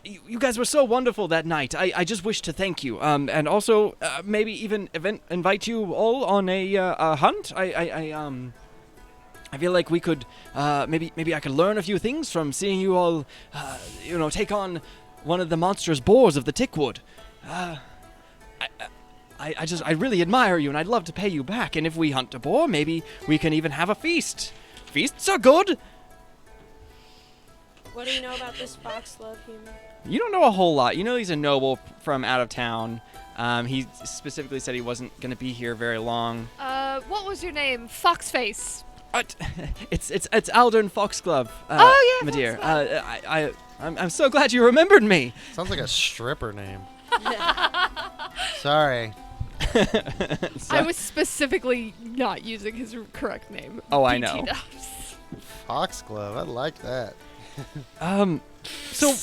You guys were so wonderful that night. I just wish to thank you. And also maybe even invite you all on a hunt. I feel like we could maybe I could learn a few things from seeing you all take on one of the monstrous boars of the Tickwood. I really admire you, and I'd love to pay you back. And if we hunt a boar, maybe we can even have a feast. Feasts are good. What do you know about this foxglove human? You don't know a whole lot. You know he's a noble from out of town. He specifically said he wasn't going to be here very long. What was your name? Foxface. It's Aldern Foxglove. Oh, yeah, my dear. Foxglove. I'm so glad you remembered me. Sounds like a stripper name. Sorry. I was specifically not using his correct name. Oh, I BT know. Dubs. Foxglove. I like that. So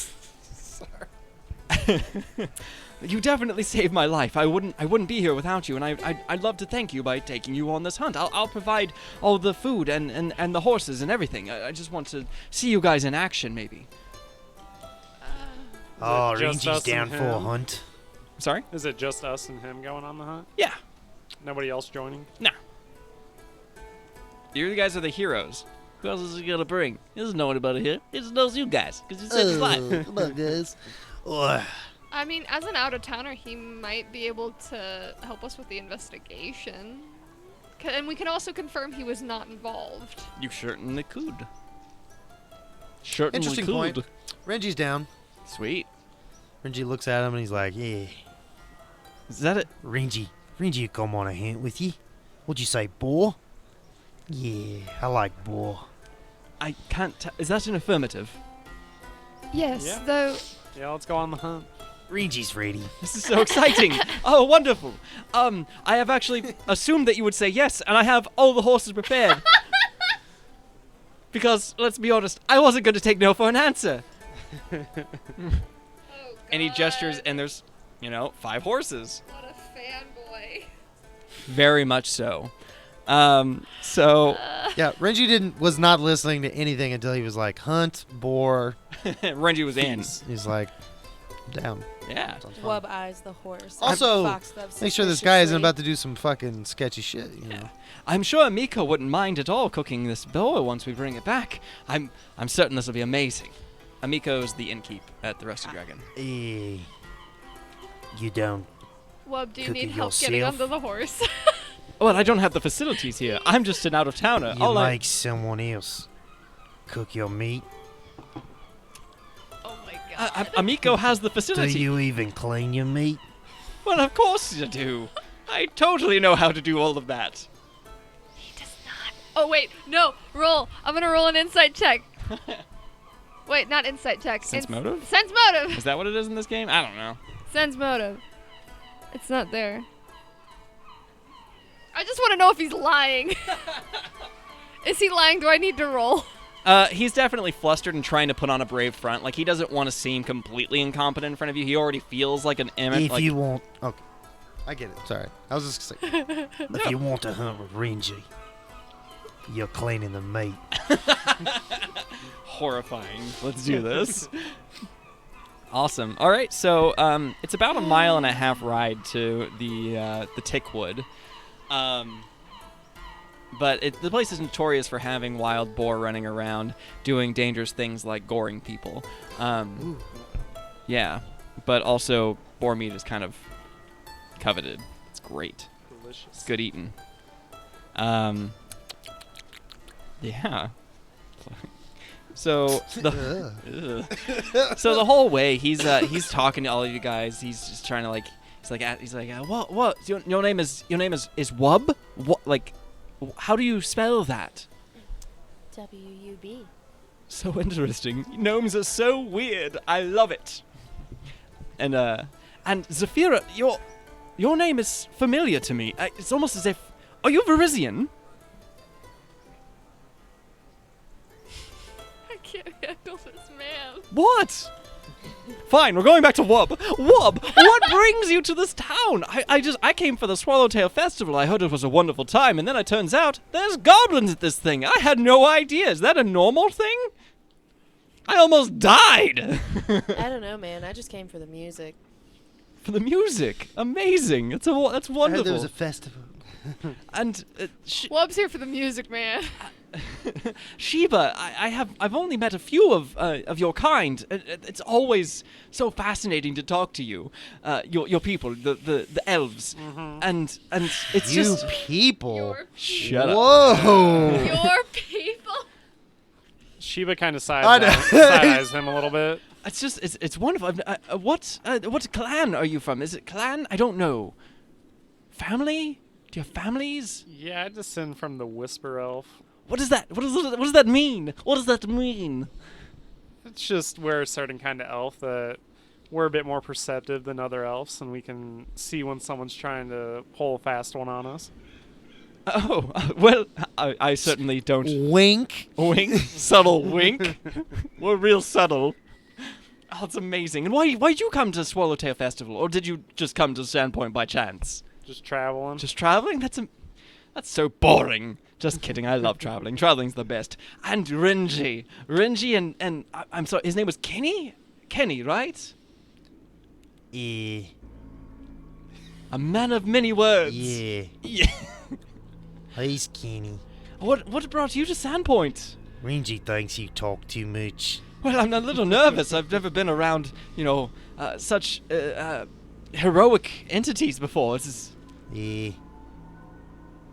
you definitely saved my life. I wouldn't be here without you, and I'd love to thank you by taking you on this hunt. I'll provide all the food and the horses and everything. I just want to see you guys in action, maybe. Oh, just Rangy's us down and for a him? hunt. Sorry? Is it just us and him going on the hunt? Yeah. Nobody else joining? Nah. You guys are the heroes. Who else is he gonna bring? He doesn't know anybody here. He just knows you guys, because you saved his life. Come on, guys. Ugh. I mean, as an out-of-towner, he might be able to help us with the investigation. And we can also confirm he was not involved. You certainly could. Certainly Interesting could. point. Renji's down. Sweet. Renji looks at him and he's like, yeah. Is that it? Renji, you come on a hunt with you? What'd you say, Boar? Yeah, I like Boar. I can't. Is that an affirmative? Yes, Yeah. though. Yeah, let's go on the hunt. Renji's ready. This is so exciting. Oh, wonderful. I have actually assumed that you would say yes, and I have all the horses prepared. Because, let's be honest, I wasn't going to take no for an answer. And he gestures, and there's, 5 horses. What a fanboy. Very much so. Yeah, Renji was not listening to anything until he was like, hunt, boar. Renji was in. He's like, down. Yeah. Wub eyes the horse. Also, Foxglove make sure this guy isn't suspiciously. about to do some fucking sketchy shit, you know. I'm sure Miko wouldn't mind at all cooking this boar once we bring it back. I'm certain this will be amazing. Amiko's the innkeep at the Rusty Dragon. Eh, you don't. Wub, do you Cook need it help getting yourself? under the horse? Well, I don't have the facilities here. I'm just an out-of-towner. You make someone else cook your meat. Oh my god. Amiko has the Do facility. you even clean your meat? Well, of course you do. I totally know how to do all of that. Oh wait, no, roll. I'm gonna roll an insight check. Wait, not insight check. Sense motive? Sense motive. Is that what it is in this game? I don't know. Sense motive. It's not there. I just want to know if he's lying. Is he lying? Do I need to roll? He's definitely flustered and trying to put on a brave front. Like, he doesn't want to seem completely incompetent in front of you. He already feels like an image. If you want... Okay. I get it. Sorry. I was just saying. If you want to hunt with Renji, you're cleaning the meat. Horrifying. Let's do this. Awesome. All right, so it's about a 1.5 mile ride to the Tickwood. But the place is notorious for having wild boar running around, doing dangerous things like goring people. Yeah, but also boar meat is kind of coveted. It's great. Delicious. It's good eating. Yeah. So the so the whole way he's talking to all of you guys. He's just trying to he's like what your name is Wub? What, like, how do you spell that? W-U-B. So interesting. Gnomes are so weird. I love it. And Zafira, your name is familiar to me. It's almost as if, are you Verizian? I can't handle this man. What? Fine, we're going back to Wub. Wub, what brings you to this town? I came for the Swallowtail Festival. I heard it was a wonderful time, and then it turns out there's goblins at this thing. I had no idea. Is that a normal thing? I almost died. I don't know, man. I just came for the music. For the music. Amazing. That's wonderful. I heard there was a festival. And Wub's here for the music, man. Sheba, I've only met a few of your kind. It's always so fascinating to talk to you, your people, the elves, and it's You just people. shut up. Whoa. Your people. Sheba kind of side I know. eyes him a little bit. It's just it's wonderful. What clan are you from? Is it clan? I don't know. Family? Do you have families? Yeah, I descend from the Whisper Elf. What is that? What does that mean? What does that mean? It's just we're a certain kind of elf that we're a bit more perceptive than other elves, and we can see when someone's trying to pull a fast one on us. Oh, well, I certainly don't. Wink. Wink, subtle wink. We're real subtle. Oh, it's amazing. And why'd you come to Swallowtail Festival, or did you just come to Sandpoint by chance? Just traveling. Just traveling? That's so boring. Just kidding. I love traveling. Traveling's the best. And Renji, and I'm sorry. His name was Kenny. Kenny, right? Yeah. A man of many words. Yeah. Yeah. He's Kenny. What brought you to Sandpoint? Renji thinks you talk too much. Well, I'm a little nervous. I've never been around, such heroic entities before. This is... Yeah.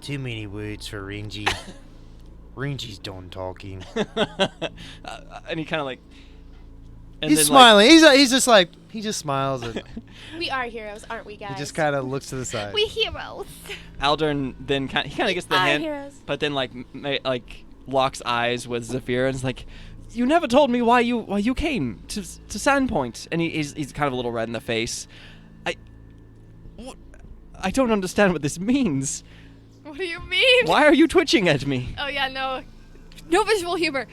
Too many words for Renji. Renji's done talking. And he kind of like... And He's then, smiling. He's just like, he just smiles and We are heroes, aren't we, guys? he just kind of looks to the side. We heroes. Aldern then kind of gets the Are hint, heroes. but then locks eyes with Zafira and is like, "You never told me why you came to Sandpoint." And he's kind of a little red in the face. I don't understand what this means. What do you mean? Why are you twitching at me? Oh yeah, no visual humor.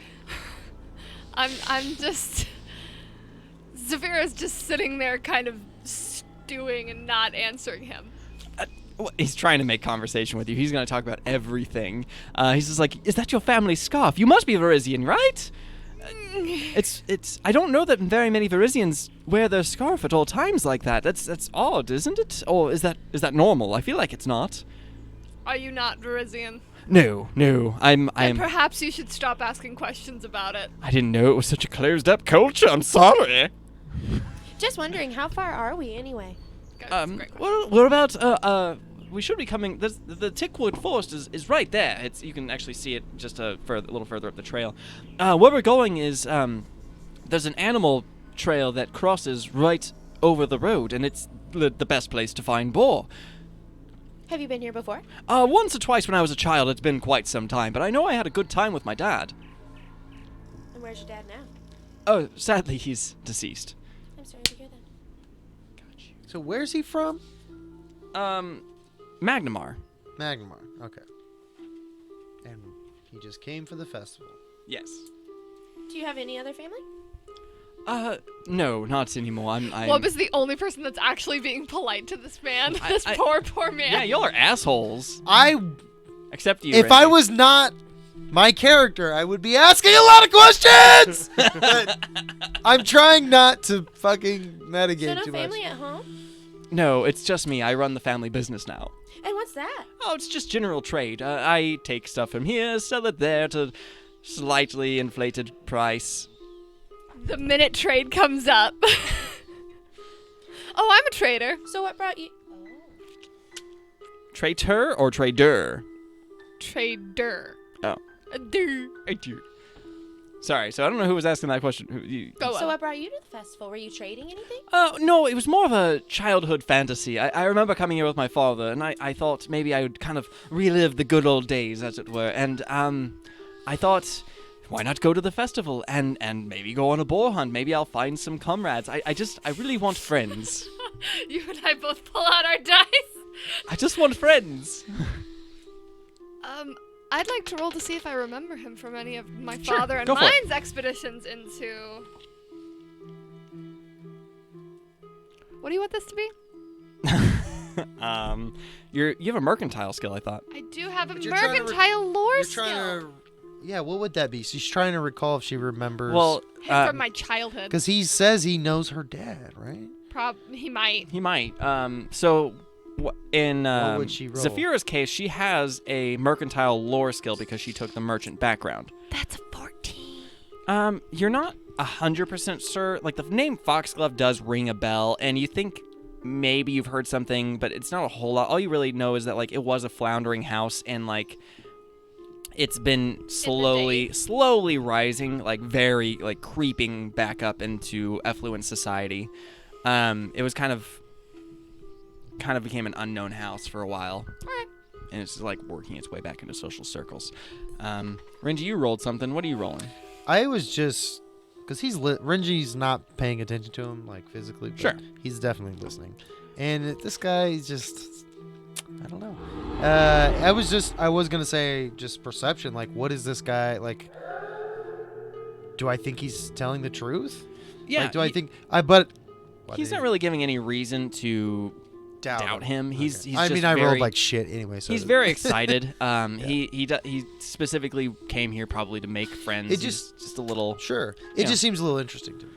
I'm just. Zafira's just sitting there, kind of stewing and not answering him. He's trying to make conversation with you. He's going to talk about everything. He's just like, "Is that your family scarf? You must be Verizian, right?" It's. I don't know that very many Verizians wear their scarf at all times like that. That's odd, isn't it? Or is that normal? I feel like it's not. Are you not Verizian? No. Then I'm. perhaps you should stop asking questions about it. I didn't know it was such a closed-up culture. I'm sorry. Just wondering, how far are we anyway? That's a great question. Well, we're about. We should be coming. The Tickwood Forest is right there. You can actually see it just a little further up the trail. Where we're going is there's an animal trail that crosses right over the road, and it's the best place to find boar. Have you been here before? Once or twice when I was a child. It's been quite some time, but I know I had a good time with my dad. And where's your dad now? Oh, sadly, he's deceased. I'm sorry to hear that. So where's he from? Magnamar. Magnamar. Okay. And he just came for the festival. Yes. Do you have any other family? No, not anymore. I'm Wub is the only person that's actually being polite to this man. This poor man. Yeah, y'all are assholes. Except you. If I Randy. was not my character, I would be asking a lot of questions. But I'm trying not to fucking So metagame no too family much. at home? No, it's just me. I run the family business now. And what's that? Oh, it's just general trade. I take stuff from here, sell it there to slightly inflated price. The minute trade comes up. Oh, I'm a trader. So what brought you... Traitor or trader? Trader. Oh. A dur. Sorry, so I don't know who was asking that question. Go on. So what brought you to the festival? Were you trading anything? No, it was more of a childhood fantasy. I remember coming here with my father, and I thought maybe I would kind of relive the good old days, as it were. And I thought, why not go to the festival and maybe go on a boar hunt? Maybe I'll find some comrades. I really want friends. You and I both pull out our dice. I just want friends. I'd like to roll to see if I remember him from any of my Sure, father and go for it. mine's expeditions into. What do you want this to be? You have a mercantile skill, I thought. I do have a But you're trying to mercantile lore You're skill. trying to. Yeah, what would that be? She's trying to recall if she remembers. Well, From my childhood. because he says he knows her dad, right? He might. he might. So in What would she roll? Zafira's case, she has a mercantile lore skill because she took the merchant background. That's a 14. You're not 100% sure. Like, the name Foxglove does ring a bell, and you think maybe you've heard something, but it's not a whole lot. All you really know is that, like, it was a floundering house, and, like, it's been slowly rising, like, very, like, creeping back up into affluent society. It was kind of became an unknown house for a while. Alright. And it's, like, working its way back into social circles. Renji, you rolled something. What are you rolling? I was just because Renji's not paying attention to him like physically. But Sure. he's definitely listening, and this guy is just. I don't know. I was gonna say just perception. Like, what is this guy like? Do I think he's telling the truth? Yeah. Like, do I think but he's not really giving any reason to doubt him. He's I just mean, I very, rolled like shit anyway. So he's very excited. He specifically came here probably to make friends. It He's just a little. sure. It Yeah. just seems a little interesting to me.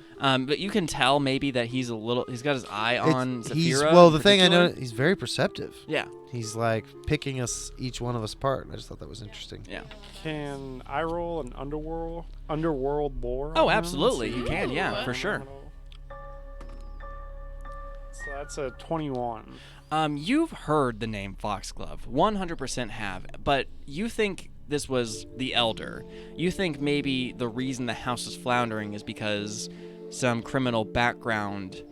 But you can tell maybe that he's got his eye on Zafira. Well, in the thing I know, particular. he's very perceptive. Yeah. He's like picking each one of us apart. I just thought that was interesting. Yeah. Can I roll an underworld boar? Oh, on him? absolutely. You can. Yeah, Ooh. for sure. So that's a 21. You've heard the name Foxglove, 100% have, but you think this was the Elder. You think maybe the reason the house is floundering is because some criminal background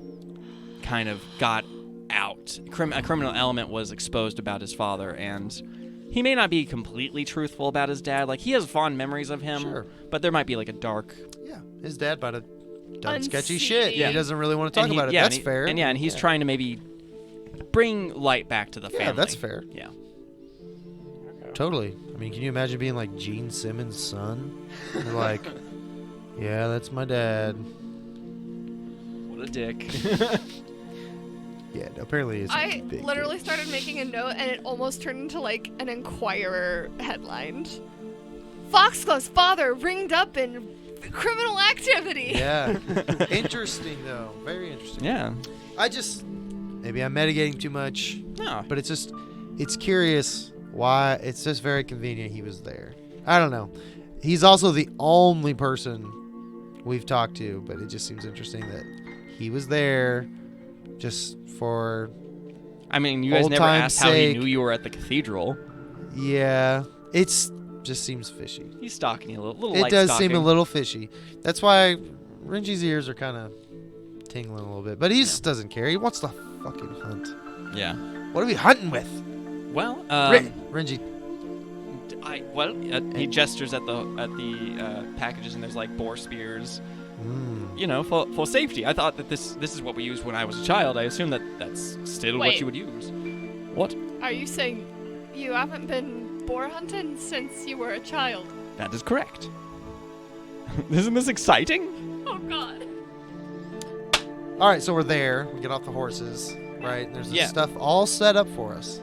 kind of got out. A criminal element was exposed about his father, and he may not be completely truthful about his dad. Like, he has fond memories of him, Sure. but there might be like a dark... Yeah, his dad might have done sketchy Unseating. shit. Yeah. He doesn't really want to talk and he- about it. yeah, That's and he- fair. And he's trying to maybe bring light back to the family. Yeah, that's fair. Yeah. Totally. I mean, can you imagine being like Gene Simmons' son? You're like, yeah, that's my dad. What a dick. Yeah, no, apparently it's I big. literally started making a note, and it almost turned into like an Enquirer headline. Foxglove's father ringed up in criminal activity. Yeah. Interesting though. Very interesting. Yeah. Maybe I'm mitigating too much, No. but it's curious why. It's just very convenient he was there. I don't know. He's also the only person we've talked to, but it just seems interesting that he was there just for. I mean, you guys Old never time's asked how he sake. knew you were at the cathedral. Yeah, it's just seems fishy. He's stalking you a little It light does stalking. seem a little fishy. That's why Renji's ears are kind of tingling a little bit, but he just doesn't care. He wants to fucking hunt. Yeah. What are we hunting with? Well, Renji. he gestures at the packages, and there's like boar spears. Mm. You know, for safety. I thought that this is what we used when I was a child. I assume that's still what Wait. you would use. What? Are you saying you haven't been boar hunting since you were a child? That is correct. Isn't this exciting? Oh God. All right, so we're there. We get off the horses, right? There's this Yeah. stuff all set up for us.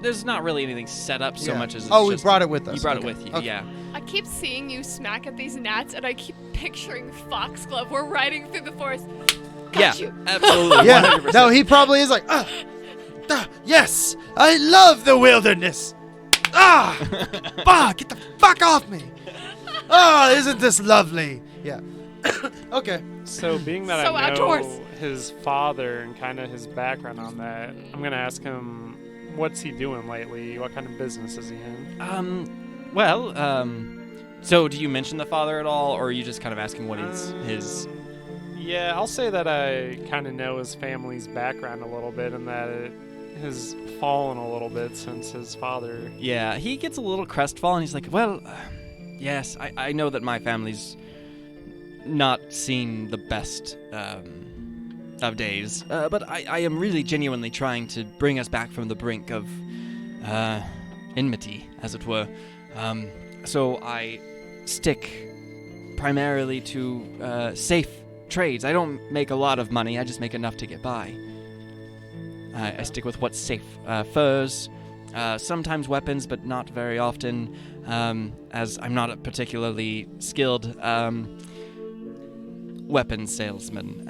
There's not really anything set up so Yeah. much as it's Oh, we just- brought it with us. You brought Okay. it with you, Okay. yeah. I keep seeing you smack at these gnats, and I keep picturing Foxglove. We're riding through the forest. Got you. Absolutely. Yeah. 100%. No, he probably is like, yes, I love the wilderness. Get the fuck off me. Isn't this lovely? Yeah. Okay. So being that So I know outdoors. his father and kind of his background on that, I'm going to ask him, what's he doing lately? What kind of business is he in? So do you mention the father at all, or are you just kind of asking what his... Yeah, I'll say that I kind of know his family's background a little bit, and that it has fallen a little bit since his father. Yeah, he gets a little crestfallen. He's like, well, yes, I know that my family's not seen the best of days, but I am really genuinely trying to bring us back from the brink of enmity, as it were. So I stick primarily to safe trades. I don't make a lot of money. I just make enough to get by. I stick with what's safe. Furs, sometimes weapons, but not very often, as I'm not a particularly skilled weapons salesman.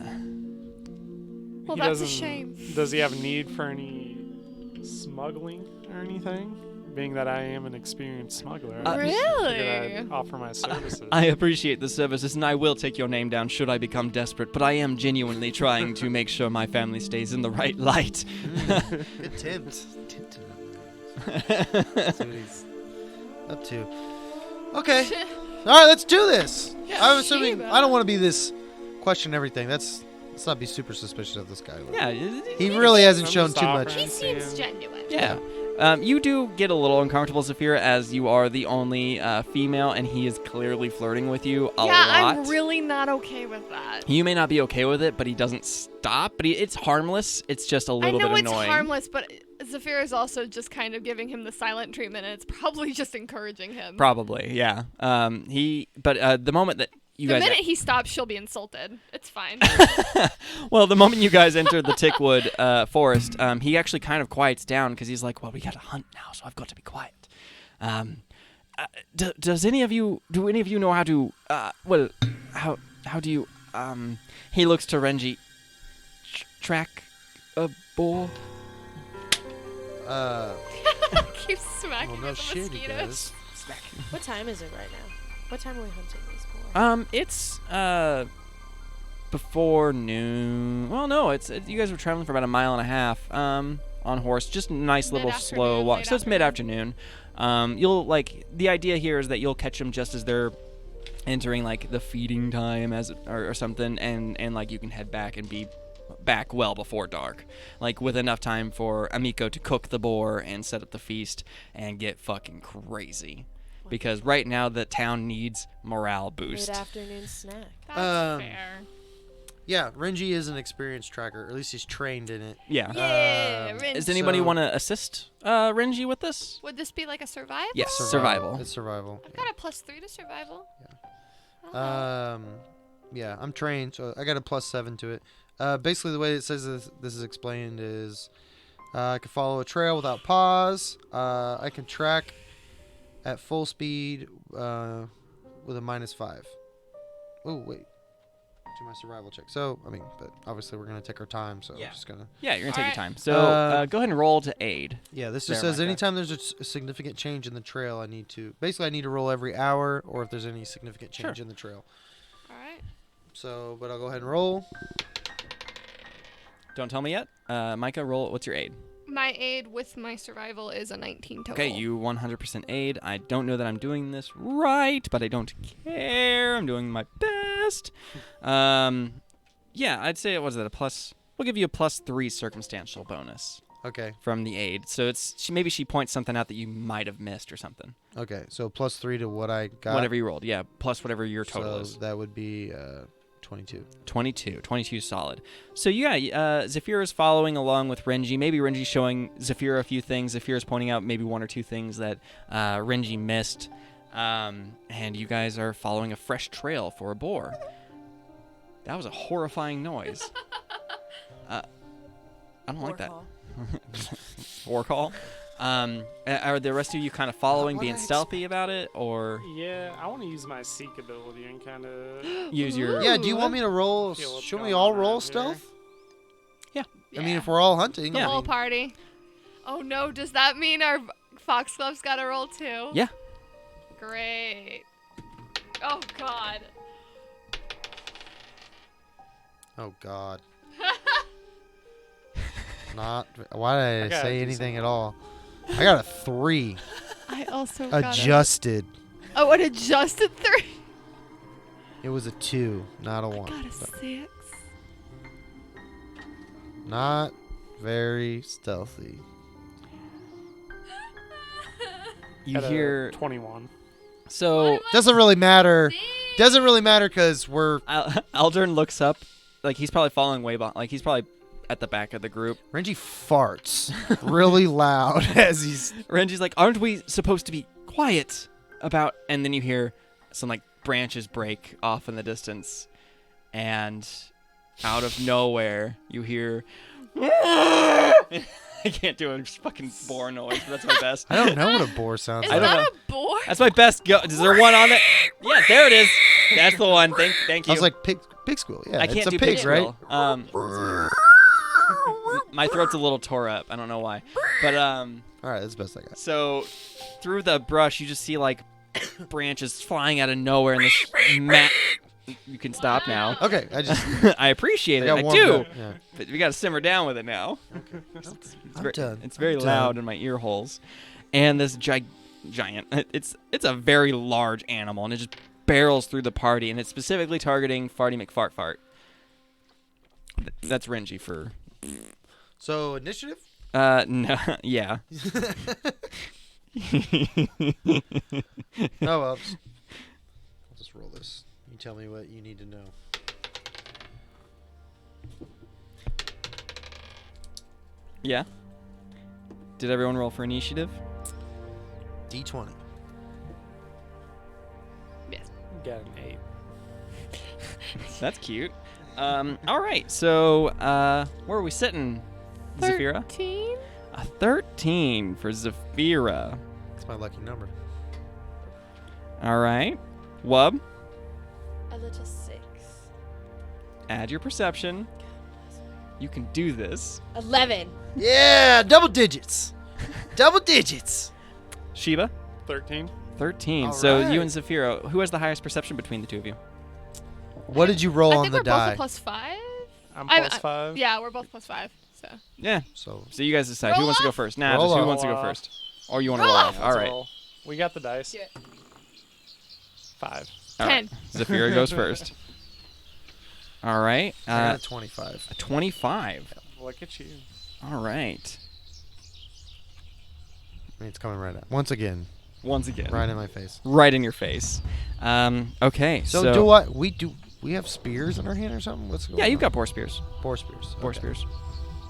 Well, He that's a doesn't- shame. Does he have a need for any smuggling or anything? Being that I am an experienced smuggler, I just figured Really? I'd offer my services. I appreciate the services, and I will take your name down should I become desperate, but I am genuinely trying to make sure my family stays in the right light. Good tempt. That's what he's up to. Okay. All right, let's do this. I'm assuming Sheba. I don't want to be this question everything. Let's not be super suspicious of this guy. Yeah, He really hasn't I'm shown just too much. offering. He seems genuine. yeah. You do get a little uncomfortable, Zafira, as you are the only female, and he is clearly flirting with you a lot. I'm really not okay with that. You may not be okay with it, but he doesn't stop. But it's harmless. It's just a little bit annoying. I know it's harmless, but Zafira is also just kind of giving him the silent treatment, and it's probably just encouraging him. Probably, yeah. The moment that the minute he stops, she'll be insulted. It's fine. Well, the moment you guys enter the Tickwood forest, he actually kind of quiets down because he's like, well, we got to hunt now, so I've got to be quiet. Do any of you know how to, how do you, he looks to Renji, track a boar? Keep smacking Well, no the shit, he mosquitoes. does. What time is it right now? What time are we hunting these boar? It's before noon. Well, no, you guys were traveling for about a mile and a half on horse, just a nice little slow walk. So it's mid-afternoon. The idea here is that you'll catch them just as they're entering like the feeding time or something, and like you can head back and be back well before dark, like with enough time for Amiko to cook the boar and set up the feast and get fucking crazy. Because right now the town needs morale boost. Mid-afternoon snack. That's fair. Yeah, Renji is an experienced tracker, or at least he's trained in it. Yeah. Yeah, Um, Renji. Does anybody want to assist Renji with this? Would this be like a survival? Yes, survival. It's survival. I've got a +3 to survival. Yeah, I'm trained, so I got a +7 to it. Basically, the way it says this is explained is I can follow a trail without pause. I can track at full speed with a -5. Oh, wait. Do my survival check. So, but obviously we're going to take our time, so I'm just going to... Yeah, you're going to take your Alright. time. So go ahead and roll to aid. Yeah, this There, just says Micah. anytime there's a significant change in the trail, I need to roll every hour, or if there's any significant change Sure. in the trail. All right. So, but I'll go ahead and roll. Don't tell me yet. Micah, roll. What's your aid? My aid with my survival is a 19 total. Okay, you 100% aid. I don't know that I'm doing this right, but I don't care. I'm doing my best. Yeah, I'd say it was a plus. We'll give you a +3 circumstantial bonus Okay. from the aid. So maybe she points something out that you might have missed or something. Okay. So +3 to what I got. Whatever you rolled, yeah, plus whatever your total So is. that would be 22. 22 solid. So yeah, Zafira's following along with Renji. Maybe Renji's showing Zafira a few things. Zafira's pointing out maybe one or two things that Renji missed. And you guys are following a fresh trail for a boar. That was a horrifying noise. I don't like that. Boar call. Are the rest of you kind of following, being stealthy about it, or Yeah, I want to use my seek ability and kind of. use your... Yeah, do you want me to roll? Feel what's Should we going all on roll around stealth? Yeah. I mean, if we're all hunting. The Yeah. whole party. Oh no, does that mean our Foxglove's got to roll too? Yeah. Great. Oh god. Oh, God. Not. Why did I gotta say do anything something. at all? I got a 3. I also got Adjusted. an adjusted 3. It was a 2, not a 1. Got a 6. Not very stealthy. You Got a hear... 21. So Doesn't really matter. Doesn't really matter because we're... Aldern looks up. Like, he's probably following way behind. Like, he's probably at the back of the group. Renji farts really loud as he's... Renji's like, aren't we supposed to be quiet about... And then you hear some, like, branches break off in the distance. And out of nowhere, you hear... I can't do a fucking boar noise, but that's my best. I don't know what a boar sounds Is I like. don't that know. a boar? That's my best go. Is there one on it? Yeah, there it is. That's the one. Thank you. I was like, pig squeal. Yeah, I can't it's a do pig, right? squeal. My throat's a little tore up. I don't know why. But All right, that's the best I got. so through the brush, you just see like branches flying out of nowhere, and this You can stop now. Okay, I just... I appreciate it. got I warmed do. up, yeah. But we got to simmer down with it now. I'm done. It's very I'm loud done. in my ear holes. And this giant, it's a very large animal, and it just barrels through the party, and it's specifically targeting Farty McFartfart. That's Renji for... So, initiative? No, yeah. Oh well. I'll just roll this. You tell me what you need to know. Yeah. Did everyone roll for initiative? D20. Yes. Got an 8. That's cute. All right. So, where are we sitting, Zafira? 13? A 13 for Zafira. That's my lucky number. All right. Wub, A little 6. add your perception. You can do this. 11. Yeah, double digits. Double digits. Sheba, 13. 13. All So right. you and Zafira, who has the highest perception between the two of you? What did you roll I on think the we're die? both a +5. I'm I'm- plus 5. Yeah, we're both +5. So Yeah. So So you guys decide who Roll wants to go off. first. Nah, Roll just who off. wants to go Roll off. first. Or you want to Roll roll off. off. All right. Roll. We got the dice. Do it. 5. All right. 10. Zafira goes first. All right. I got a 25. A 25. Look at you. All right. I mean, it's coming right at. Once again, Once again. right in my face. Right in your face. Okay. So we have spears in our hand or something? What's going on? Yeah, you've got boar spears. boar spears. Boar Okay. spears.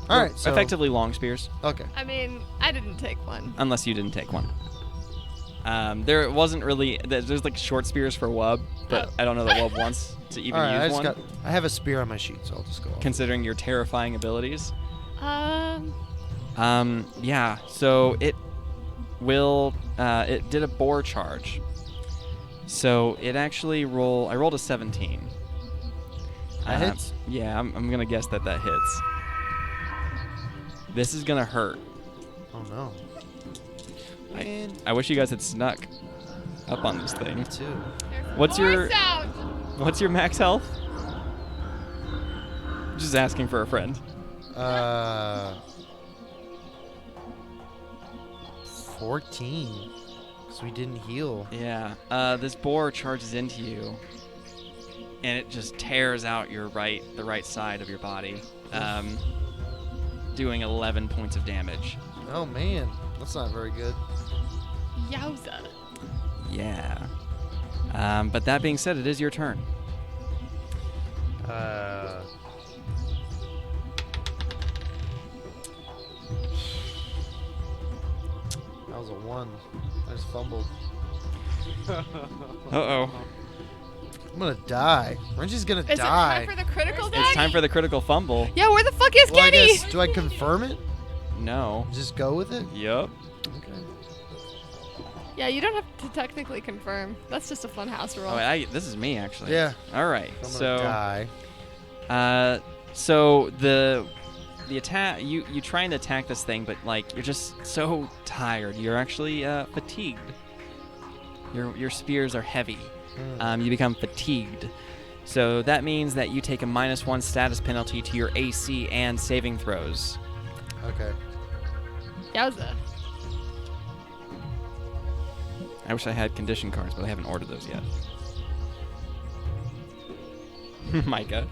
All right. So, Effectively long spears, Okay. I mean, I didn't take one. unless you didn't take one. There wasn't really. There's like short spears for Wub, but Oh. I don't know that Wub wants to even All right. use one, I have a spear on my sheet, so I'll just go off. considering your terrifying abilities. Um, Yeah. So it will. It did a boar charge. So it actually I rolled a 17. That hits? Yeah, I'm gonna guess that hits. This is gonna hurt. Oh no. Man, I wish you guys had snuck up on this thing. me too. What's your Voice out! What's your max health? Just asking for a friend. 14. Because we didn't heal. Yeah. This boar charges into you, and it just tears out the right side of your body, doing 11 points of damage. Oh man, that's not very good. Yowza. Yeah. But that being said, it is your turn. That was a 1. I just fumbled. Uh-oh. I'm gonna die. Renji's gonna Is die. it time for the critical It's deck? time for the critical fumble. Yeah, where the fuck is Well, I Kenny? guess, do I confirm it? No. Just go with it? Yup. Okay. Yeah, you don't have to technically confirm. That's just a fun house roll. Oh, this is me actually. Yeah. All right. I'm gonna So, die. so the attack you trying to attack this thing, but like you're just so tired. You're actually fatigued. Your spears are heavy. You become fatigued. So that means that you take a -1 status penalty to your AC and saving throws. Okay. Yowza. I wish I had condition cards, but I haven't ordered those yet. Micah.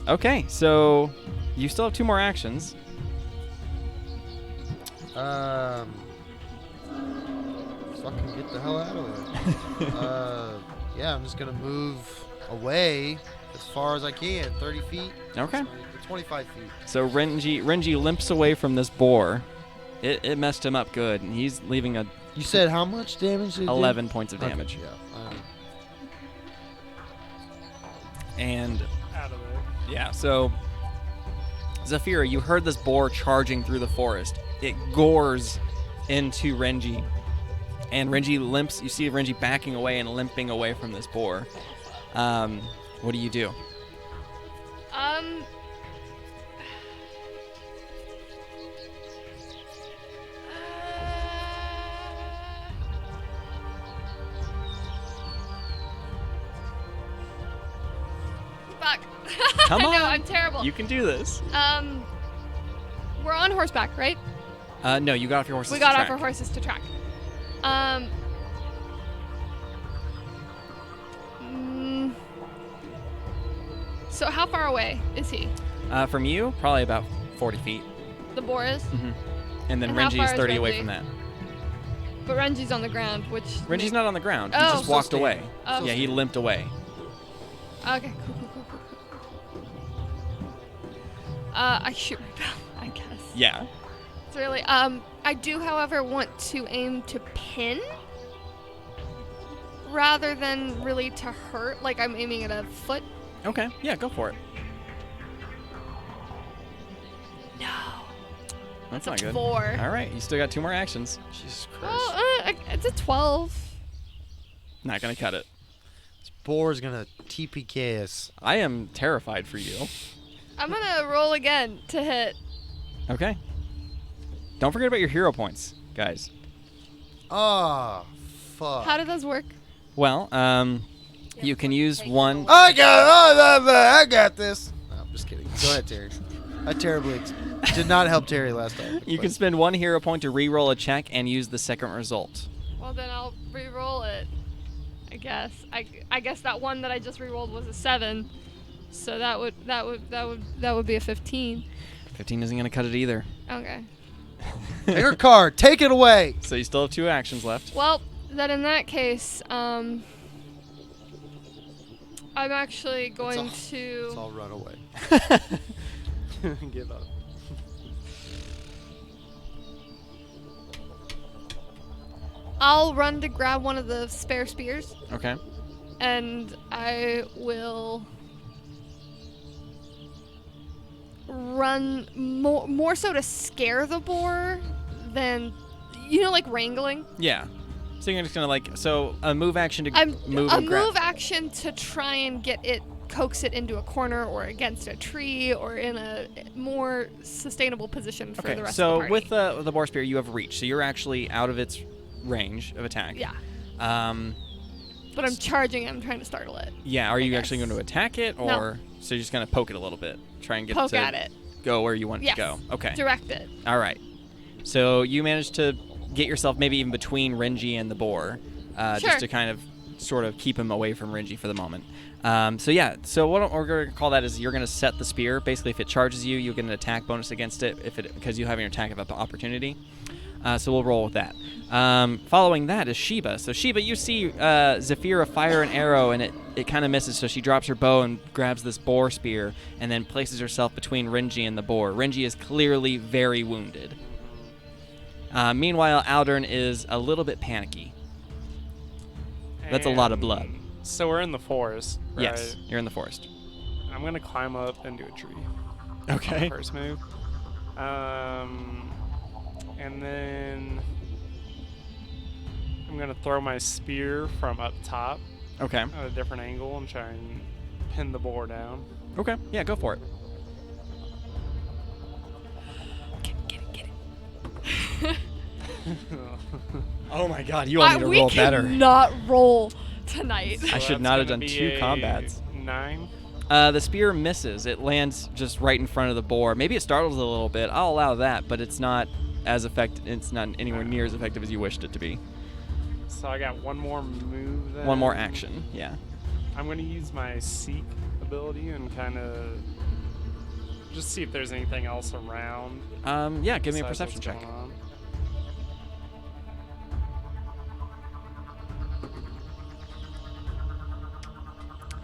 Okay, so you still have 2 more actions. Fucking get the hell out of there. Yeah, I'm just gonna move away as far as I can. 30 feet. Okay. 25 feet. So Renji limps away from this boar. It messed him up good, and he's leaving a You said how much damage did it do? 11 points of Okay, damage. yeah. And Out of there. yeah, so Zafira, you heard this boar charging through the forest. It gores into Renji, and Renji limps. You see Renji backing away and limping away from this boar. What do you do? Fuck. Come I on. know, I'm terrible. You can do this. We're on horseback, right? No, you got off your horse. We got off our horses to track. So how far away is he? From you, probably about 40 feet. The boar is? And then And how Renji far is is 30 away Renji? from that. But Renji's on the ground, which... Renji's not on the ground. He Oh. just walked Still away. standing. Oh. Yeah, he limped away. Okay, cool. I shoot my bow, I guess. Yeah. It's really, I do, however, want to aim to pin rather than really to hurt. Like, I'm aiming at a foot. Okay. Yeah, go for it. No. That's That's not a good. 4. All right, you still got 2 more actions. Jesus Christ. Well, it's a 12. Not gonna cut it. This boar's gonna TPK us. I am terrified for you. I'm gonna roll again to hit. Okay. Don't forget about your hero points, guys. Oh, fuck. How do those work? Well, you can use take one. I got this. No, I'm just kidding. Go ahead, Terry. I terribly did not help Terry last time. You can spend 1 hero point to re-roll a check and use the second result. Well, then I'll re-roll it. I guess. I guess that one that I just re-rolled was a 7. So that would be a 15. 15 isn't gonna cut it either. Okay. Take her card. Take it away. So you still have 2 actions left. Well, then in that case, I'm actually going to. Let's all run away. Give up. I'll run to grab one of the spare spears, Okay. and I will run more so to scare the boar than, like wrangling. Yeah. So you're just gonna so a move action to I'm move a and grab. move action to try and coax it into a corner or against a tree or in a more sustainable position for the Okay. rest So of the with party. the boar spear, you have reach. So you're actually out of its range of attack. Yeah, Um. but I'm charging it. I'm trying to startle it. Yeah. Are you guess. actually going to attack it, No. or so you're just gonna poke it a little bit, try and get Poke it to at it. go where you want it Yes. to go? Okay. Direct it. All right. So you managed to get yourself maybe even between Renji and the boar, Sure. just to kind of sort of keep him away from Renji for the moment. So yeah. So what we're going to call that is you're going to set the spear. Basically, if it charges you, you'll get an attack bonus against it because you have an attack of opportunity. So we'll roll with that. Following that is Sheba. So Sheba, you see Zephyra fire an arrow, and it kind of misses. So she drops her bow and grabs this boar spear, and then places herself between Renji and the boar. Renji is clearly very wounded. Meanwhile, Aldern is a little bit panicky. That's a lot of blood. So we're in the forest, right? Yes, you're in the forest. I'm gonna climb up into a tree. Okay. First move. And then I'm gonna throw my spear from up top Okay. at a different angle and try and pin the boar down. Okay. Yeah, go for it. Get it. Oh my God, you want me to roll We better? cannot roll tonight. I should that's not have gonna done be 2 a combats. 9. The spear misses. It lands just right in front of the boar. Maybe it startles it a little bit. I'll allow that, but it's not as effective. It's not anywhere near as effective as you wished it to be. So I got one more move then. One more action. Yeah. I'm gonna use my seek ability and kind of just see if there's anything else around. Yeah. Give me a besides perception what's check. going on.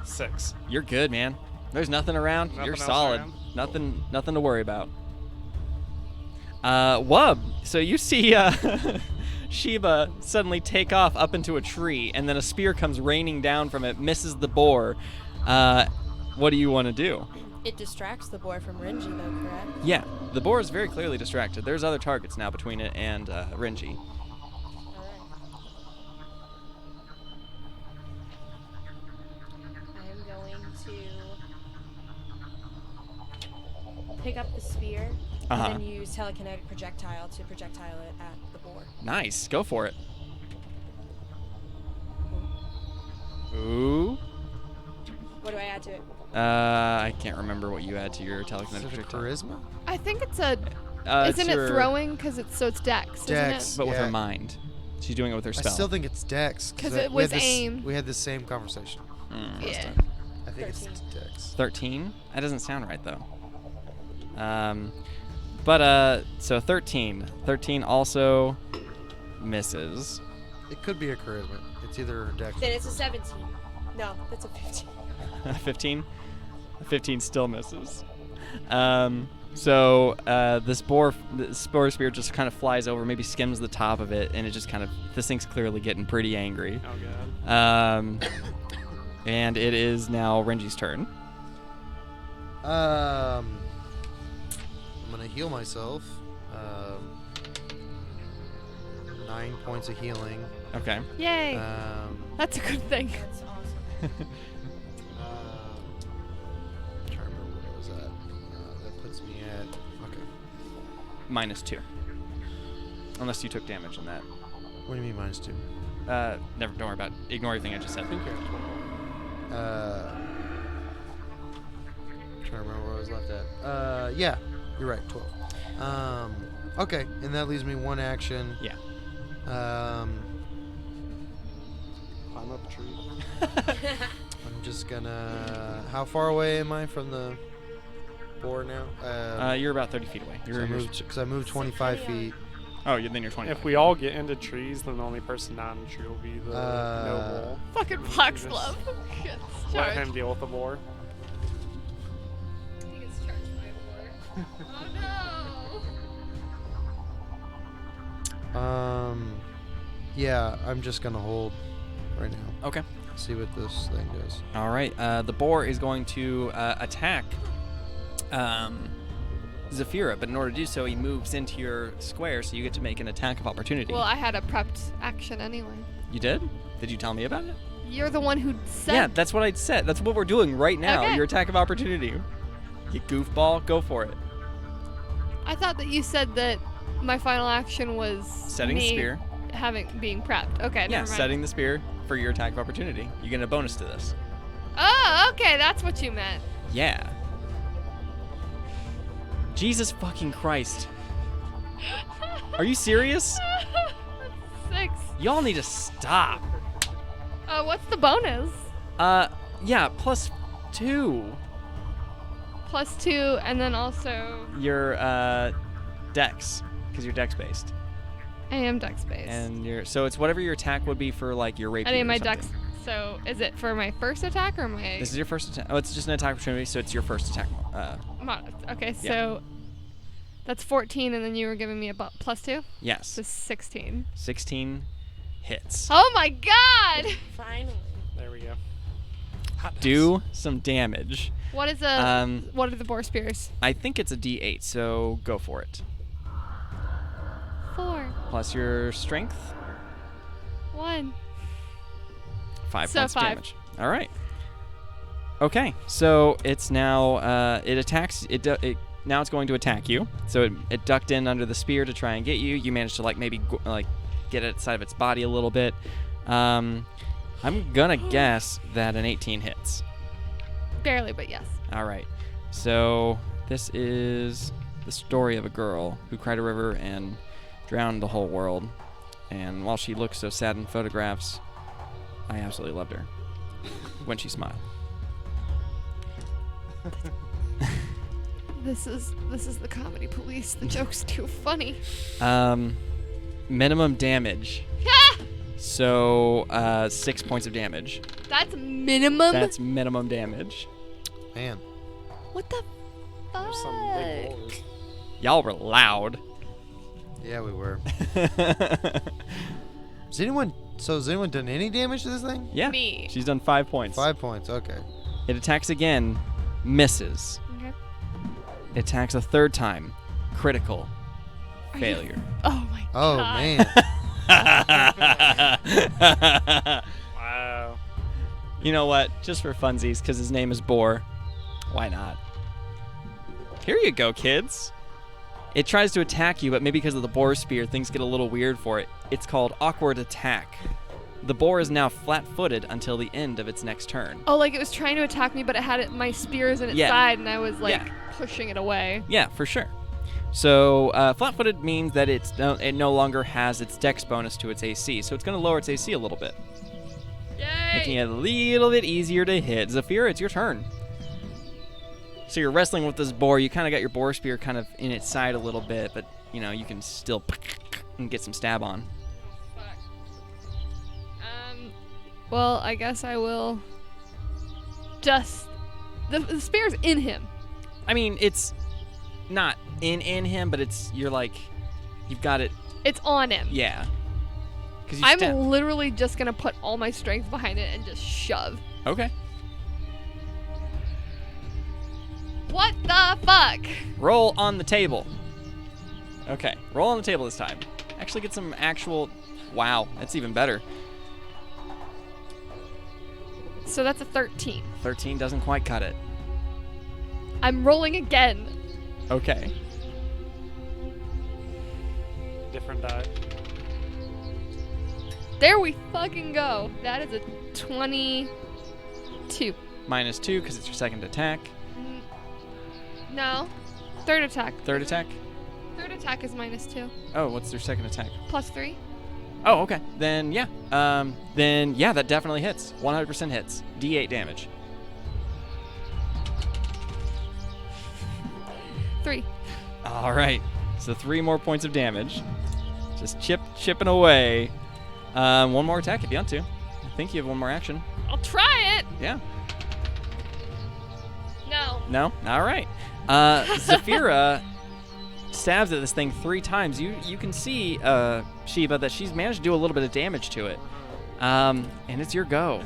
Six. You're good, man. There's nothing around. Nothing You're else solid. around? Nothing to worry about. Wub. So you see Sheba suddenly take off up into a tree, and then a spear comes raining down from it, misses the boar. What do you want to do? It distracts the boar from Renji, though, correct? Yeah, the boar is very clearly distracted. There's other targets now between it and Renji. Alright. I'm going to pick up the spear Uh-huh. and then use telekinetic projectile to projectile it at the boar. Nice. Go for it. Ooh. What do I add to it? I can't remember what you add to your Is telekinetic it a projectile. charisma? I think it's a. It's Isn't it your- throwing? Because it's dex, Dex. isn't But with her Yeah. mind. She's doing it with her I spell. still think it's Dex. 'Cause I- it we was had this- aim. We had the same conversation. Mm. it? Yeah. I think it's 13. Dex. 13? That doesn't sound right, though. But so 13. 13 also misses. It could be a charisma. It's either a dex. Then it's a 17. No, that's a 15. 15. 15 still misses. So the spore spear just kind of flies over, maybe skims the top of it, and it just kind of, this thing's clearly getting pretty angry. Oh god. And it is now Renji's turn. I'm gonna heal myself. 9 points of healing. Okay. Yay. That's a good thing. That's awesome. Trying to remember what it was at. That puts me at -2. Unless you took damage on that. What do you mean -2? Never. Don't worry about it. Ignore everything I just said. I think you're at 12. Trying to remember where I was left at. Yeah, you're right, 12. Okay, and that leaves me one action. Yeah. Climb up a tree. I'm just gonna. How far away am I from the boar now? You're about 30 feet away. Because I moved 25 feet. Oh, then you're 20. If we all get into trees, then the only person not in the tree will be the noble. Fucking Fox Just Glove. Gets Let charged. him deal with the boar. He gets charged by a boar. Oh no. Yeah, I'm just gonna hold right now. Okay. See what this thing does. All right. The boar is going to attack Zafira, but in order to do so, he moves into your square, so you get to make an attack of opportunity. Well, I had a prepped action anyway. You did? Did you tell me about it? You're the one who said. Yeah, that's what I said. That's what we're doing right now. Okay. Your attack of opportunity. You goofball, go for it. I thought that you said that my final action was Setting the me spear. being prepped. Okay, Yeah, never mind. setting the spear for your attack of opportunity. You get a bonus to this. Oh, okay, that's what you meant. Yeah. Jesus fucking Christ. Are you serious? 6. Y'all need to stop. What's the bonus? Yeah, +2. +2, and then also Your dex, because you're dex based, I am dex based. and so it's whatever your attack would be for like your rapier. I need my or something. dex. So is it for my first attack or my? This is your first attack. Oh, it's just an attack opportunity, so it's your first attack. Okay, Yeah. so that's 14, and then you were giving me a +2, Yes. so 16. 16 hits. Oh my God! Finally. There we go. Do some damage. What is a? Um, What are the boar spears? I think it's a D8, so go for it. 4. Plus your strength, 1. 5 So points of 5. damage. All right. Okay, so it's now it attacks. Now it's going to attack you. So it ducked in under the spear to try and get you. You managed to maybe get it outside of its body a little bit. I'm gonna guess that an 18 hits. Barely, but yes. All right. So this is the story of a girl who cried a river and drowned the whole world. And while she looked so sad in photographs, I absolutely loved her when she smiled. This is the comedy police. The joke's too funny. Minimum damage. So 6 points of damage. That's minimum. That's minimum damage. Man. What the fuck? There's some big boars. Y'all were loud. Yeah, we were. Has anyone done any damage to this thing? Yeah. Me. She's done 5 points. 5 points. Okay. It attacks again, misses. Okay. It attacks a third time, critical. Are you- Failure. Oh my Oh God. man. Wow. You know what? Just for funsies, because his name is Boar. Why not? Here you go, kids. It tries to attack you, but maybe because of the boar spear, things get a little weird for it. It's called Awkward Attack. The boar is now flat-footed until the end of its next turn. Oh, like it was trying to attack me, but it had my spears in its Yeah. side, and I was like Yeah. pushing it away. Yeah, for sure. So flat-footed means that it no longer has its dex bonus to its AC, so it's going to lower its AC a little bit, making Yay! it a little bit easier to hit. Zafira, it's your turn. So you're wrestling with this boar. You kind of got your boar spear kind of in its side a little bit, but you can still and get some stab on. Fuck. Well, I guess I will. Just the spear's in him. I mean, it's not in him, but you've got it. It's on him. Yeah. 'Cause you I'm stab- literally just gonna put all my strength behind it and just shove. Okay. What the fuck? Roll on the table. Okay, roll on the table this time. Actually get some actual... Wow, that's even better. So that's a 13. 13 doesn't quite cut it. I'm rolling again. Okay. Different die. There we fucking go. That is a 22. -2 because it's your second attack. No. Third attack. Third attack? Third attack is -2. Oh, what's their second attack? +3. Oh, okay. Then yeah. That definitely hits. 100% hits. D8 damage. 3. All right. So 3 more points of damage. Just chipping away. One more attack if you want to. I think you have one more action. I'll try it. Yeah. No. No? All right. Zafira stabs at this thing 3 times. You can see, Sheba, that she's managed to do a little bit of damage to it. And it's your go.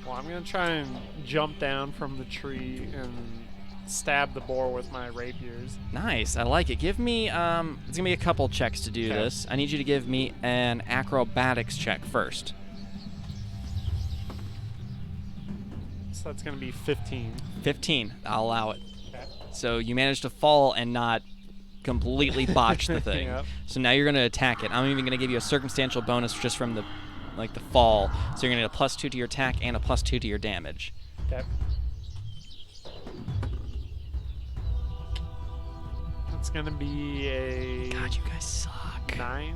Well, I'm going to try and jump down from the tree and stab the boar with my rapiers. Nice. I like it. Give me, it's going to be a couple checks to do this. I need you to give me an acrobatics check first. So that's going to be 15. 15. I'll allow it. Okay. So you managed to fall and not completely botch the thing. Yep. So now you're going to attack it. I'm even going to give you a circumstantial bonus just from the fall. So you're going to get a +2 to your attack and a +2 to your damage. Okay. It's going to be a God, you guys suck. 9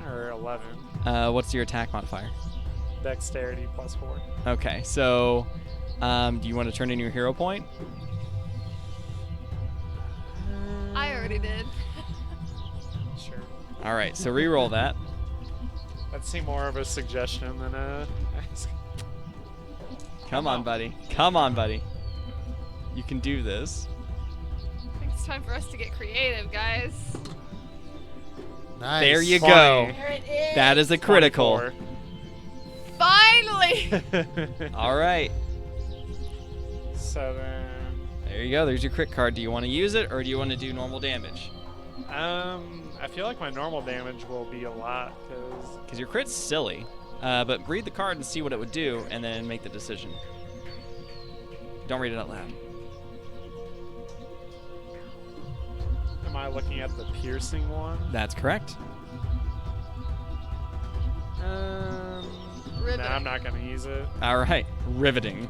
or 11. What's your attack modifier? Dexterity +4. Okay, so do you want to turn in your hero point? I already did. Sure. All right, so re-roll that. That'd seem more of a suggestion than a... Come on, buddy. Come on, buddy. You can do this. I think it's time for us to get creative, guys. Nice. There you 20. go. There it is. That is a critical. 24. Finally! All right. 7. There you go. There's your crit card. Do you want to use it, or do you want to do normal damage? I feel like my normal damage will be a lot, Because your crit's silly. But read the card and see what it would do, and then make the decision. Don't read it out loud. am I looking at the piercing one? That's correct. Riveting. Nah, I'm not gonna use it. All right. Riveting.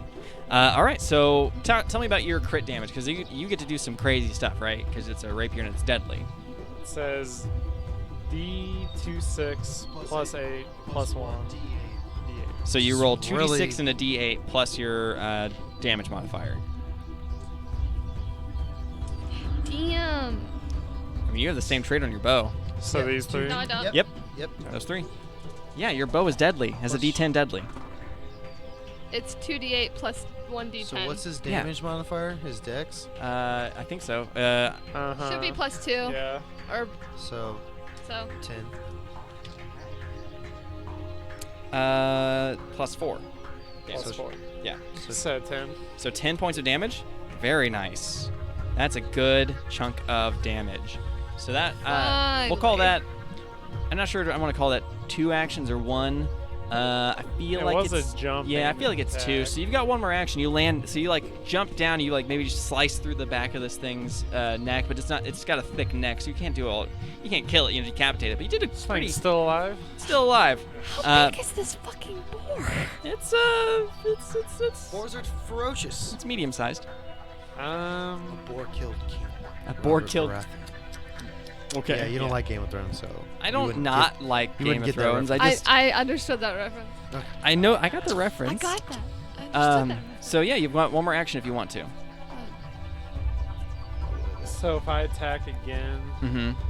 All right, so tell me about your crit damage, because you get to do some crazy stuff, right? Because it's a rapier and it's deadly. It says D26 plus 8 plus 1 D8. So you roll 2d6 Really- and a d8 plus your damage modifier. Damn. I mean, you have the same trait on your bow. So Yeah. these 3. No, I don't. Yep. Yep. Those 3. Yeah, your bow is deadly. Has a d10 deadly. It's 2d8 plus 1d10. So what's his Yeah. damage modifier? His dex? I think so. Uh-huh. Should be plus 2. Yeah. Or So so. 10. plus 4. Plus So- 4. Yeah. So 10. So 10 points of damage. Very nice. That's a good chunk of damage. So that we'll call Finally. that. I'm not sure I want to call that 2 actions or 1. I feel It like was it's a jump. yeah. I and feel like it's 2. attack. So you've got one more action. You land. So you like jump down. And you like maybe just slice through the back of this thing's neck, but it's not. It's got a thick neck, so you can't do all. You can't kill it. You know, decapitate it. But you did a This pretty. thing's still alive? Still alive. How big is this fucking boar? It's Boars are ferocious. it's medium sized. Boar killed king. A boar Robert killed. Baratheon. Okay. Yeah, you don't like Game of Thrones, so I you don't wouldn't not like you Game wouldn't of get that Thrones. I reference. just I understood that reference. I know I got the reference. I got that. I understood that reference. So yeah, you've got one more action if you want to. So if I attack again,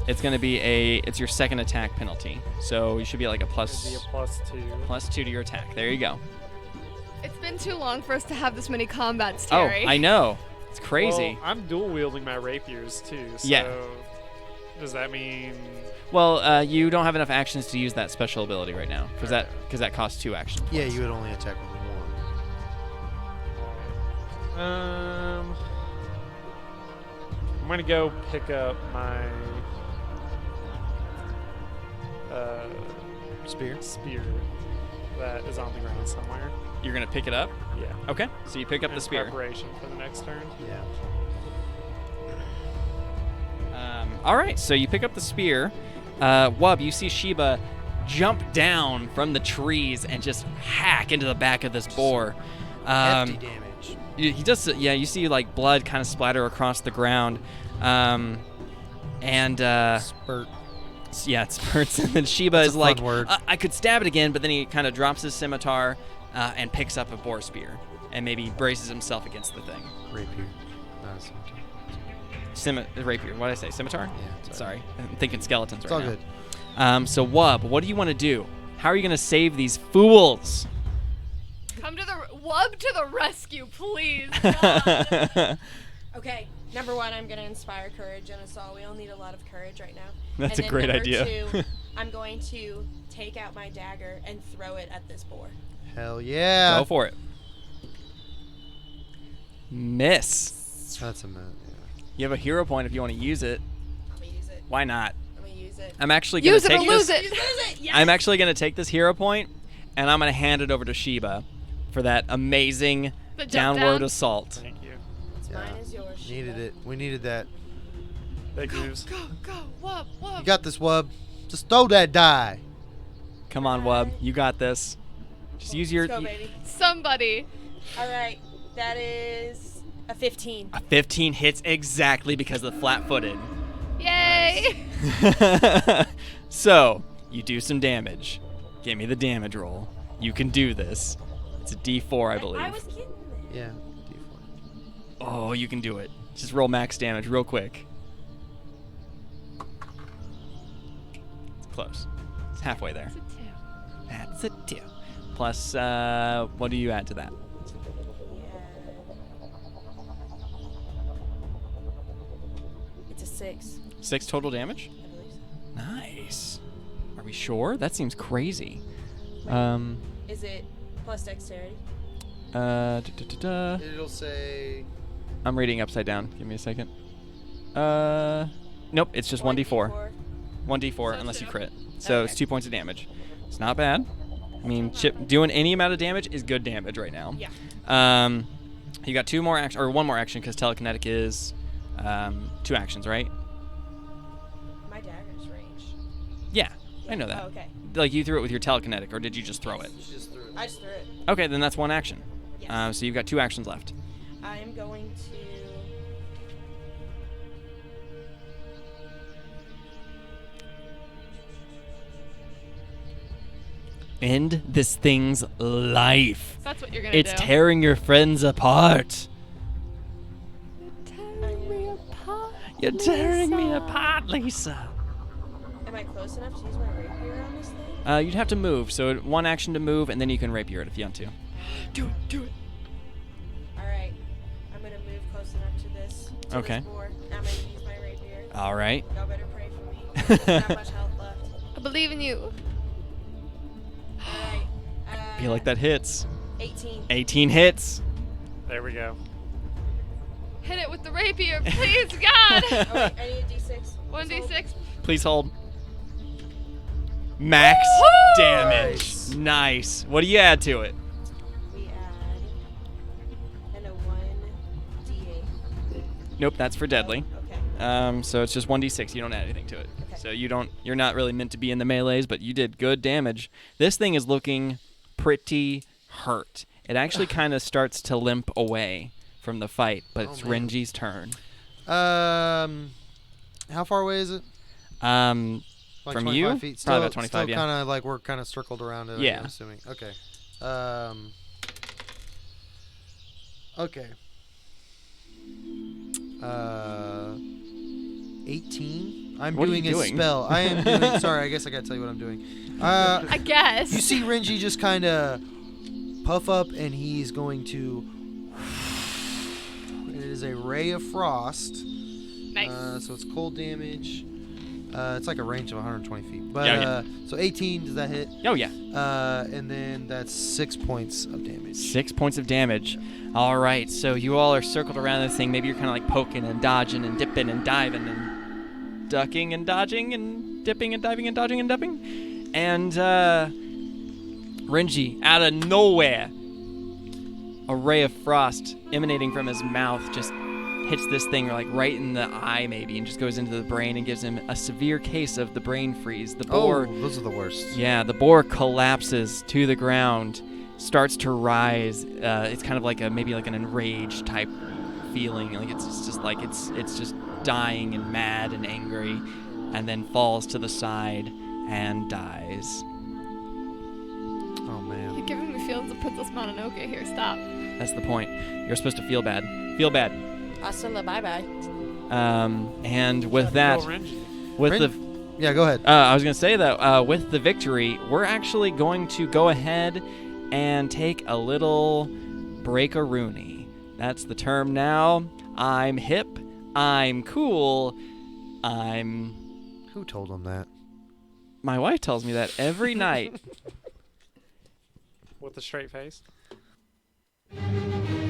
it's going to be it's your second attack penalty. So you should be like a it'd be a +2. +2 to your attack. There you go. It's been too long for us to have this many combats, Oh, Terry. I know. It's crazy. Well, I'm dual wielding my rapiers too. So Yeah. Does that mean? Well, you don't have enough actions to use that special ability right now because that costs 2 actions. Yeah, points. you would only attack with 1. I'm gonna go pick up my Spear? spear that is on the ground somewhere. You're gonna pick it up. Yeah. Okay. So you pick up In the spear. preparation for the next turn. Yeah. All right. So you pick up the spear. Wub, you see Sheba jump down from the trees and just hack into the back of this boar. Hefty damage. He does. Yeah, you see like blood kind of splatter across the ground, and Spurt. yeah, it spurts. And then Sheba That's is a like, fun word. I could stab it again, but then he kind of drops his scimitar and picks up a boar spear and maybe braces himself against the thing. Rapier. Not a scimitar. Rapier. What did I say? Scimitar? Yeah. Sorry, I'm thinking skeletons It's right all now. good. So Wub, what do you want to do? How are you going to save these fools? Come to the Wub to the rescue, please. God. Okay, number 1, I'm going to inspire courage in us all. We all need a lot of courage right now. That's And a then great number idea. 2, I'm going to take out my dagger and throw it at this boar. Hell yeah. Go for it. Miss. That's a minute. You have a hero point if you want to use it. I'm going to use it. Why not? I'm going to use it. I'm actually going Use to it or take lose this. it. Use it! Yes! I'm actually going to take this hero point, and I'm going to hand it over to Sheba for that amazing The jump downward down? assault. Thank you. It's Yeah. mine is yours. Needed Sheba. it. We needed that. Big moves. Go, Wub, Wub. You got this, Wub. Just throw that die. Come on, Wub. You got this. Just use your. Let's go, baby. Somebody. All right, that is a 15. A 15 hits exactly because of the flat-footed. Yay. So you do some damage. Give me the damage roll. You can do this. It's a D4, I believe. I was kidding. Yeah. D4. Oh, you can do it. Just roll max damage real quick. It's close. It's halfway there. It's a 2. That's a 2. Plus, what do you add to that? It's a 6. 6 total damage? I believe so. Nice. Are we sure? That seems crazy. Is it plus dexterity? It'll say. I'm reading upside down. Give me a second. Nope, it's just 1d4. 1d4 So unless you 2. crit. So it's Okay. 2 points of damage. It's not bad. I mean, doing any amount of damage is good damage right now. Yeah. You got 2 more action or 1 more action because telekinetic is 2 actions, right? My dagger's range. Yeah, I know that. Oh, okay. Like you threw it with your telekinetic, or did you just throw it? Just threw it. I just threw it. Okay, then that's 1 action. Yes. So you've got 2 actions left. I am going to. End this thing's life. That's what you're gonna It's do. tearing your friends apart. Tearing me apart. You're tearing me Lisa. apart, Lisa. Am I close enough to use my rapier on this thing? You'd have to move, so 1 action to move, and then you can rapier it if you want to. Do it. All right. I'm gonna move close enough to this. To Okay. This board. I'm gonna use my rapier. All right. Y'all better pray for me. There's not much health left. I believe in you. All right. I feel like that hits. 18. 18 hits. There we go. Hit it with the rapier, please, God. Oh wait, I need a d6. 1d6. Please hold. Max Woo! damage. Nice. What do you add to it? We add and a 1d8. Nope, that's for deadly. Okay. So it's just 1d6. You don't add anything to it. Okay. So you're not really meant to be in the melees, but you did good damage. This thing is looking pretty hurt. It actually kind of starts to limp away from the fight, but it's man. Renji's turn. How far away is it? Like From 25 you? feet. Probably Still, about 25, still yeah. kind of like we're kind of circled around it. Yeah. I'm assuming. Okay. Okay. 18. I'm What are you doing a doing? spell. I am doing. Sorry, I guess I gotta tell you what I'm doing. I guess. You see Renji just kind of puff up, and he's going to. It is a ray of frost. Nice. So it's cold damage. It's like a range of 120 feet. But Yeah. so 18, does that hit? Oh yeah. And then that's 6 points of damage. 6 points of damage. All right, so you all are circled around this thing. Maybe you're kind of like poking and dodging and dipping and diving and ducking and dodging and dipping and diving and dodging and dipping. And Renji, out of nowhere, a ray of frost emanating from his mouth just hits this thing like right in the eye maybe and just goes into the brain and gives him a severe case of the brain freeze. The boar, those are the worst. yeah, the boar collapses to the ground, starts to rise. It's kind of like maybe like an enraged type feeling. Like it's just like it's just dying and mad and angry, and then falls to the side and dies. Oh man. You're giving me feelings of Princess Mononoke here. Stop. That's the point. You're supposed to feel bad. Feel bad. Hasta la bye-bye. And with that, Go Renji. with the Yeah, go ahead. I was going to say that with the victory, we're actually going to go ahead and take a little break-a-rooney. That's the term now. I'm hip. I'm cool. Who told him that? My wife tells me that every night. With a straight face.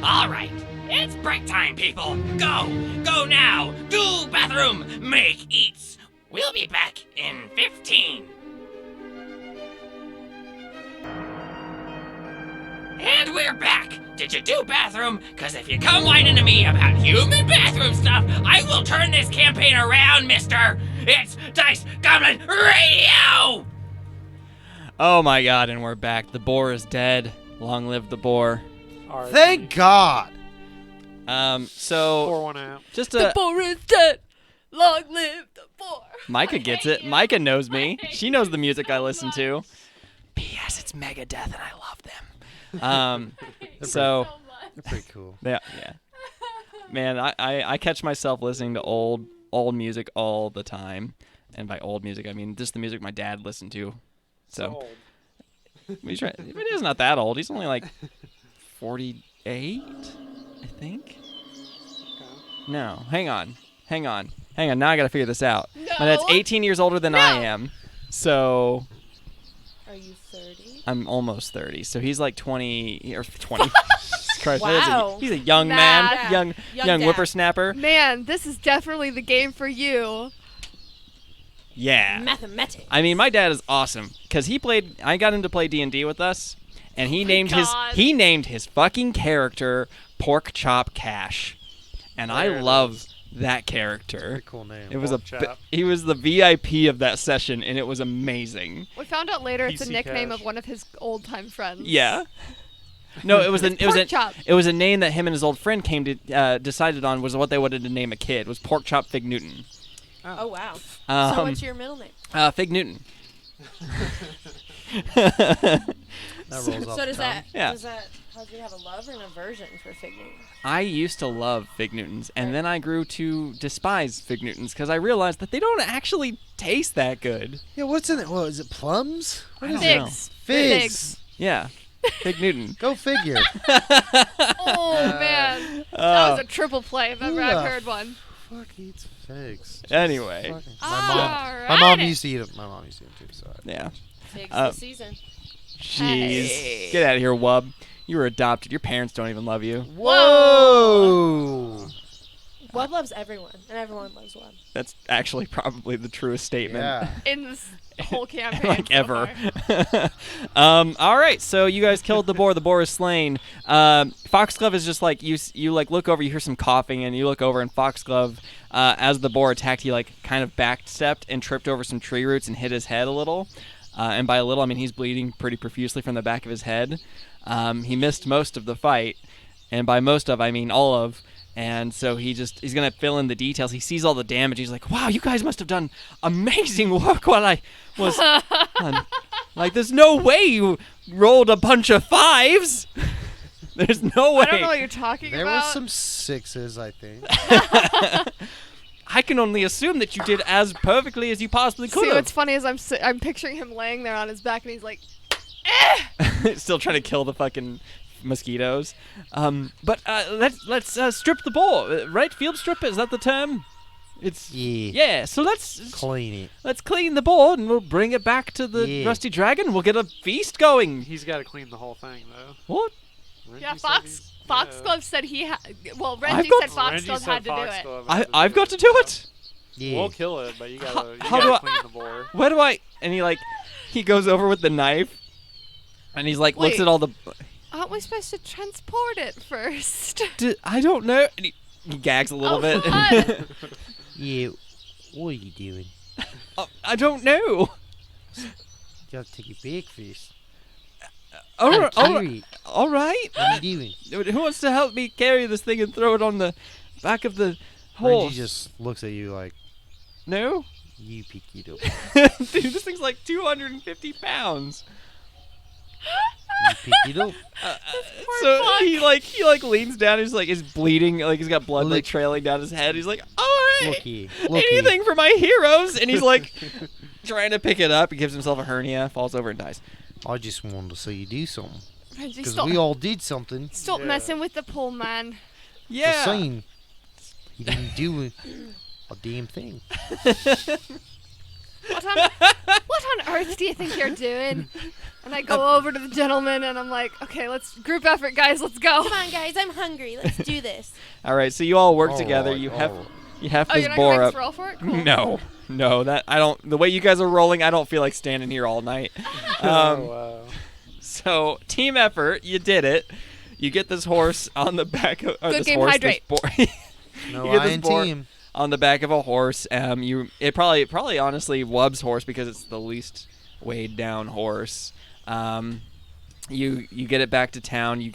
All right, it's break time, people. Go now. Do bathroom, make eats. We'll be back in 15. And we're back. Did you do bathroom? Because if you come whining to me about human bathroom stuff, I will turn this campaign around, mister. It's Dice Goblin Radio! Oh my god, and we're back. The boar is dead. Long live the boar. R.I.P. Thank God. So Pour one out. just The a boar is dead. Long live the boar. Micah gets it. Micah knows me. She knows the music I listen to. P.S. It's Megadeth, and I love them. So They're pretty cool. yeah. Man, I catch myself listening to old music all the time, and by old music I mean just the music my dad listened to. So he's right. But he's not that old. He's only like 48, I think. No, hang on. Now I gotta figure this out. No. My dad's 18 years older than I am, so Are you 30? I'm almost 30. So he's like 20 or 20. Jesus Christ, Wow. he's a young Math. man, young dad. whippersnapper. Man, this is definitely the game for you. Yeah. Mathematics. I mean, my dad is awesome because I got him to play D&D with us, and he named his fucking character Pork Chop Cash, and I There it love that character. Pretty cool name. It was Pork Chop. he was the VIP of that session, and it was amazing. We found out later it's a PC nickname Cash. of one of his old-time friends. Yeah. No, it was Pork Chop. it was a name that him and his old friend came to decided on was what they wanted to name a kid. Was Pork Chop Fig Newton. Oh, wow. So Um, what's your middle name? Fig Newton. That rolls off So the does tongue. that, Yeah. do you have a love or an aversion for Fig Newton? I used to love Fig Newtons, and then I grew to despise Fig Newtons because I realized that they don't actually taste that good. Yeah, what's in it? Well, is it plums? What is it? Figs. Figs. Yeah, Fig Newton. Go figure. Oh man, that was a triple play if ever I've heard one. Fuck eats figs. Anyway. Fucking- Alrighty. my mom used to eat them. My mom used to eat them too. So Yeah. Figs Uh, this season. Jeez. Hey. Get out of here, Wub. You were adopted. Your parents don't even love you. Whoa. Wub loves everyone, and everyone loves Wub. That's actually probably the truest statement. Yeah. In this whole campaign. Like so ever. far. All right, so you guys killed the boar. The boar is slain. Foxglove is just like you like look over, you hear some coughing, and you look over, and Foxglove, as the boar attacked, he like kind of backstepped and tripped over some tree roots and hit his head a little. And by a little, I mean he's bleeding pretty profusely from the back of his head. He missed most of the fight, and by most of, I mean all of. And so he's gonna fill in the details. He sees all the damage. He's like, "Wow, you guys must have done amazing work while I was on. Like, there's no way you rolled a bunch of fives. There's no way. I don't know what you're talking There were about. some sixes, I think. I can only assume that you did as perfectly as you possibly could See, have. what's funny is I'm picturing him laying there on his back, and he's like, Still trying to kill the fucking mosquitoes. But let's strip the boar, right? Field strip, is that the term? It's Yeah. So let's Clean it. let's clean the board and we'll bring it back to the Yeah. Rusty Dragon. We'll get a feast going. He's got to clean the whole thing, though. What? Renji yeah, said Foxglove said he well, I've Renji got- said Foxglove had to do it. Foxglove had I've got to do it. Yeah. We'll kill it, but you gotta, How do I- clean the boar. Where do I? And he goes over with the knife, and he's like looks Wait. at all the. Aren't we supposed to transport it first? I don't know. And he gags a little Oh, bit. God. Yeah. What are you doing? I don't know. You gotta take your big fish. All right. Carry it. All right. What are you doing? Who wants to help me carry this thing and throw it on the back of the Reggie horse? just looks at you like, No? you pick it up. Dude, this thing's like 250 pounds. You pick it up. So he leans down. He's like, is bleeding. Like he's got blood like Look. trailing down his head. He's like, all right, Look here. Look anything for my heroes. And he's like, trying to pick it up. He gives himself a hernia, falls over and dies. I just wanted to see you do something. Renji, Because stop, we all did something. stop Yeah. messing with the poor man. Yeah. Just saying. He didn't do a damn thing. What on earth do you think you're doing? And I go over to the gentleman and I'm like, okay, let's group effort, guys, let's go. Come on, guys, I'm hungry. Let's do this. All right. So you all work All together. right, You all have right. you have Oh, this you're not boar gonna make up. us roll for it? Cool. No, that I don't. The way you guys are rolling, I don't feel like standing here all night. Oh, wow. So team effort, you did it. You get this horse on the back of Good this game, horse. hydrate. This boar, No, You get I this and boar- team. on the back of a horse. It probably honestly Wub's horse because it's the least weighed down horse. You get it back to town. You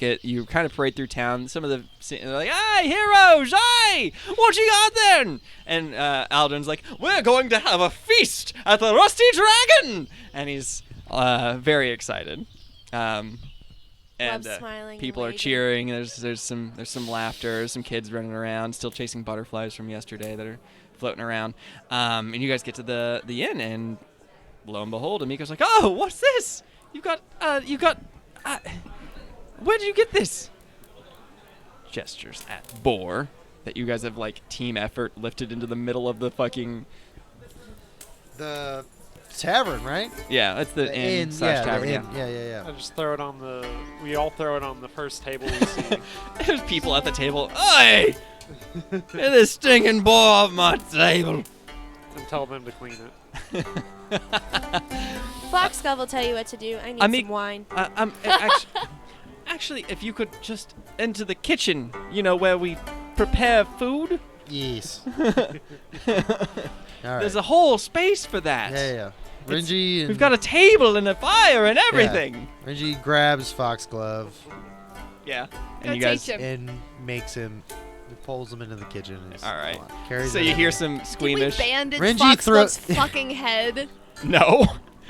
kind of parade through town. Some of the they're like, "Hey, heroes! Hey, what you got then?" And Aldrin's like, "We're going to have a feast at the Rusty Dragon," and he's very excited. And Wub's smiling and people are waving. cheering. There's some laughter. There's some kids running around, still chasing butterflies from yesterday that are floating around. And you guys get to the inn, and lo and behold, Amiko's like, "Oh, what's this? You got. Where did you get this?" Gestures at Boar that you guys have like team effort lifted into the middle of the fucking. The tavern, right? Yeah, that's the inn / yeah, tavern. the Yeah. inn. Yeah. I just throw it on the. We all throw it on the first table we see. There's people at the table. Oi! Get this stinking boar off my table. and tell them to clean it. Foxglove will tell you what to do. I need Ami- some wine. Actually, if you could just enter the kitchen, where we prepare food. Yes. All right. There's a whole space for that. Yeah. Renji and We've got a table and a fire and everything. Renji grabs Foxglove Yeah. Go And you guys. teach him. and makes him, pulls him into the kitchen. And All right. Carries So him you in. hear some Did we squeamish. bandage Renji Foxglove's throw- fucking head? No.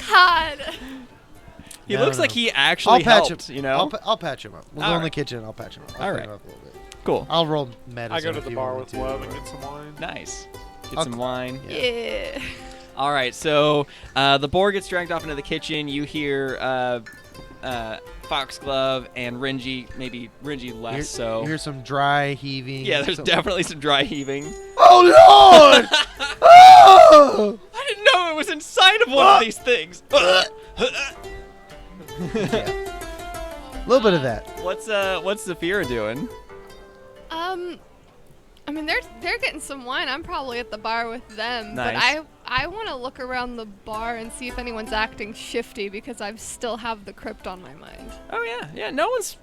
God. He No, looks no. like he actually I'll patch helped. him. I'll patch him up. We'll All go in the right. kitchen. I'll patch him up. I'll All clean right. him up a little bit. Cool. I'll roll medicine. I go to if the you bar want with me to. Wub and get some wine. Nice. Get I'll some cl- wine. Yeah. All right, so the boar gets dragged off into the kitchen. You hear Foxglove and Renji, maybe Renji less You so. hear some dry heaving. Yeah, there's some- definitely some dry heaving. Oh Lord! Oh! I didn't know it was inside of one of these things. A little bit of that. What's Zafira doing? I mean, they're getting some wine. I'm probably at the bar with them. Nice. But I want to look around the bar and see if anyone's acting shifty because I still have the crypt on my mind. Oh yeah. No one's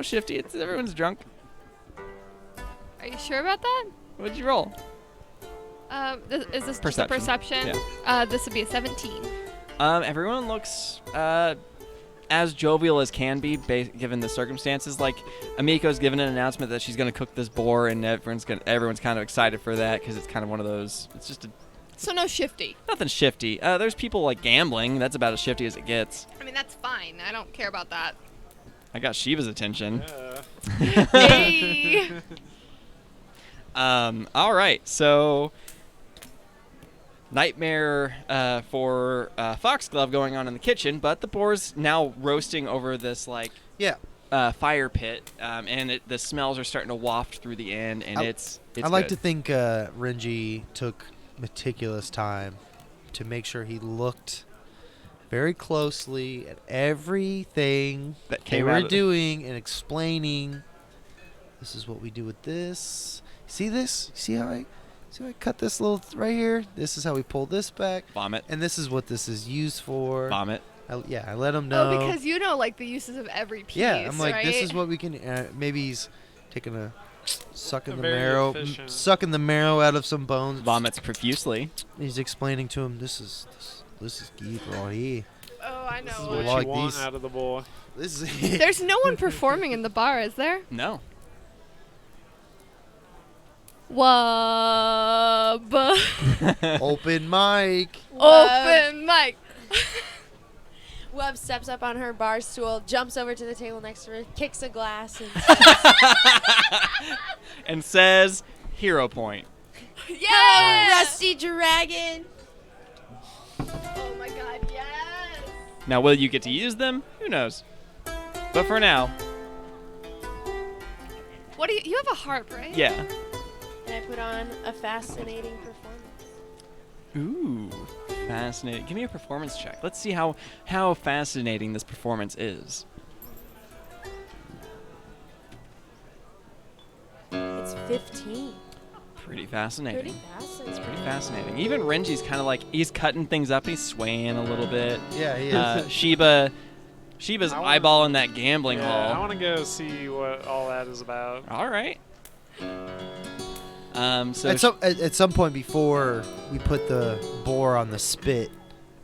shifty. Everyone's drunk. Are you sure about that? What'd you roll? Is this Perception. just a perception? This would be a 17. Everyone looks as jovial as can be, given the circumstances. Like Amiko's given an announcement that she's gonna cook this boar, and everyone's kind of excited for that because it's kind of one of those. It's just So no shifty. nothing shifty. There's people like gambling. That's about as shifty as it gets. I mean, that's fine. I don't care about that. I got Shiva's attention. Yeah. Hey. All right, so nightmare for Foxglove going on in the kitchen, but the boar's now roasting over this like fire pit, and the smells are starting to waft through the end, and it's I like good. to think Renji took meticulous time to make sure he looked very closely at everything That they came were out of- doing and explaining. This is what we do with this. See this? See how I cut this little right here? This is how we pull this back. Vomit. And this is what this is used for. Vomit. I let him know. Oh, because you know, like, the uses of every piece, Yeah, I'm like, right? this is what we can. Maybe he's taking sucking the Very marrow, efficient. sucking the marrow out of some bones. Vomits profusely. He's explaining to him, this is geek right here. Oh, I This is know. what Like you want these. out of the boy. This is There's no one performing in the bar, is there? No. Wub. open mic. Open mic. Wub steps up on her bar stool, jumps over to the table next to her, kicks a glass, and And says, hero point. Yeah! Rusty Dragon. Oh my god, yes! Now, will you get to use them? Who knows? But for now, What do you have a harp, right? yeah. And I put on a fascinating performance. Ooh, fascinating. Give me a performance check. Let's see how fascinating this performance is. It's 15. Pretty fascinating. Pretty fascinating. It's pretty fascinating. Even Renji's kind of like, he's cutting things up. He's swaying a little bit. Yeah, he is. Sheba's I wanna- eyeballing that gambling Yeah, I hall. want to go see what all that is about. All right. So At some point before we put the boar on the spit,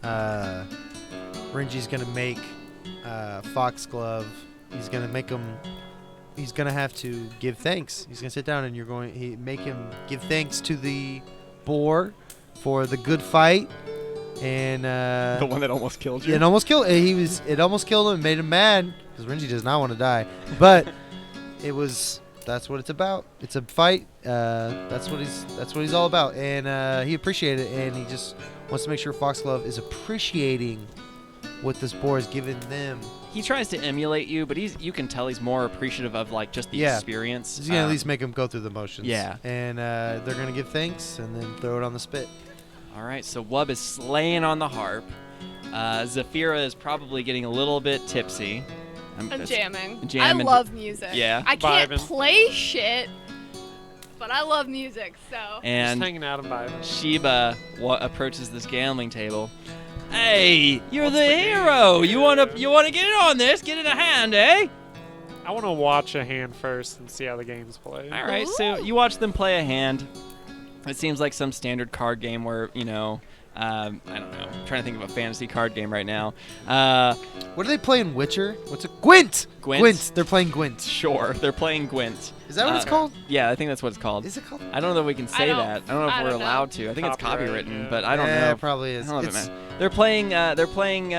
Renji's gonna make Foxglove. He's gonna make him. He's gonna have to give thanks. He's gonna sit down and make him give thanks to the boar for the good fight and the one that almost killed you. it almost killed. It almost killed him and made him mad because Renji does not want to die. But that's what it's about. It's a fight. That's what he's all about, and he appreciated it, and he just wants to make sure Foxglove is appreciating what this boar has given them. He tries to emulate you, but you can tell he's more appreciative of like just the Yeah. experience. He's gonna at least make him go through the motions. Yeah. and they're gonna give thanks and then throw it on the spit. All right, so Wub is slaying on the harp. Zafira is probably getting a little bit tipsy. I'm that's- jamming. jamming. I love music. Yeah. I can't Vibing. play shit, but I love music, so. Just And hanging out and vibing. Sheba approaches this gambling table. Hey, you're What's the the hero. game? You wanna get in on this? Get in a hand, eh? I want to watch a hand first and see how the game's played. All right, so you watch them play a hand. It seems like some standard card game where I don't know. I'm trying to think of a fantasy card game right now. What do they play in Witcher? What's it? Gwent. Gwent. They're playing Gwent. Sure, they're playing Gwent. Is that what it's called? Yeah, I think that's what it's called. Is it called? I don't know that we can say don't- that. I don't know if I we're don't know. allowed to. I think it's Copyright, copywritten, yeah. but I don't Yeah, know. it probably is. I don't know if It's it matters. They're playing.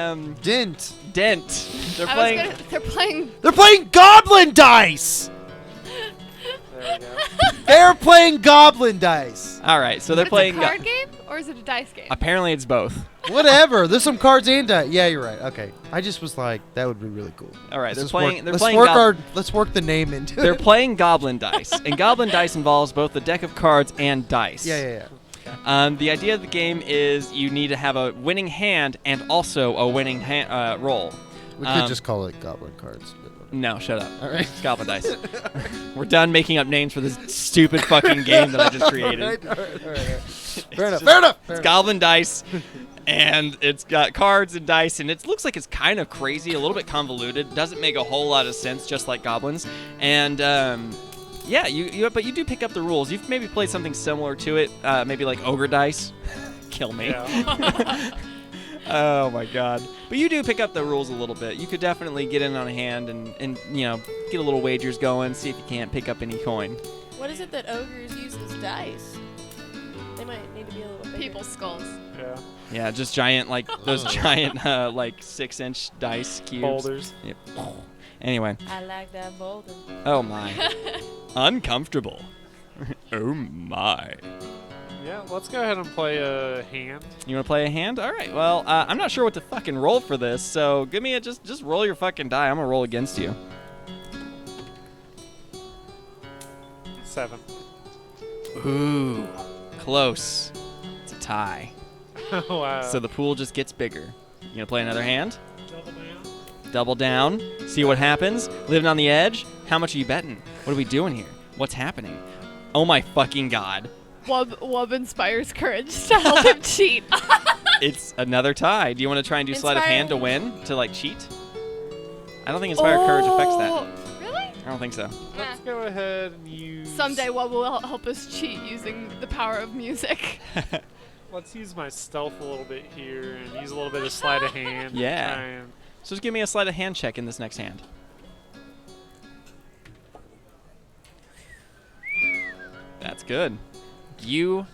Dent. Dent. They're I playing. was gonna, they're playing. They're playing Goblin Dice. There we go. They're playing Goblin Dice. All right, so they're It's playing. a card game or is it a dice game? Apparently, it's both. Whatever. There's some cards and dice. Yeah, you're right. Okay. I just was like, that would be really cool. All right, they're Let's playing. work- They're let's playing. work let's work the name into They're it. playing Goblin Dice, and Goblin Dice involves both the deck of cards and dice. Yeah. The idea of the game is you need to have a winning hand and also a winning roll. We could just call it Goblin cards. No, shut up. All right. It's Goblin Dice. We're done making up names for this stupid fucking game that I just created. All right. Fair enough. It's Goblin Dice, and it's got cards and dice, and it looks like it's kind of crazy, a little bit convoluted. Doesn't make a whole lot of sense, just like goblins. And yeah, but you do pick up the rules. You've maybe played something similar to it, maybe like Ogre Dice. Kill me. Yeah. Oh my god. But you do pick up the rules a little bit. You could definitely get in on a hand and get a little wagers going, see if you can't pick up any coin. What is it that ogres use as dice? They might need to be a little bigger. People's skulls. Yeah. Yeah, just giant, like those giant, like 6-inch dice cubes. Boulders. Yep. Anyway. I like that boulder. Oh my. Uncomfortable. Oh my. Yeah, let's go ahead and play a hand. You want to play a hand? All right. Well, I'm not sure what to fucking roll for this, so give me a just roll your fucking die. I'm gonna roll against you. 7. Ooh, close. It's a tie. Wow. So the pool just gets bigger. You gonna play another hand? Double down. Double down. See what happens. Living on the edge. How much are you betting? What are we doing here? What's happening? Oh my fucking god. Wub inspires courage to help him cheat. It's another tie. Do you want to try and do sleight of hand to win? To like cheat? I don't think Inspire Courage affects that. Really? I don't think so. Let's go ahead and use... Someday Wub will help us cheat using the power of music. Let's use my stealth a little bit here and use a little bit of sleight of hand. to Yeah. try and- So just give me a sleight of hand check in this next hand. That's good. You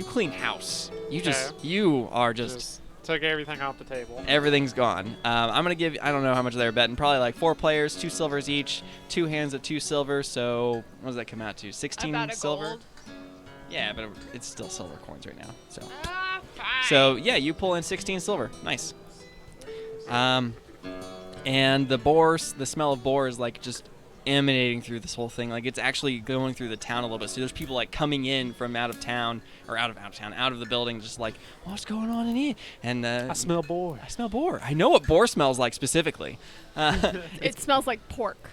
clean house. You are just took everything off the table. everything's gone. I'm gonna give. I don't know how much they're betting. Probably like 4 players, 2 silvers each, 2 hands of 2 silver. So what does that come out to? 16 About a silver. gold. Yeah, but it's still silver coins right now. So. Ah, fine. So yeah, you pull in 16 silver. Nice. And the smell of boar is like just emanating through this whole thing. Like it's actually going through the town a little bit. So there's people like coming in from out of town or out of the building, just like, what's going on in here? And I smell boar. I smell boar. I know what boar smells like specifically. It smells like pork.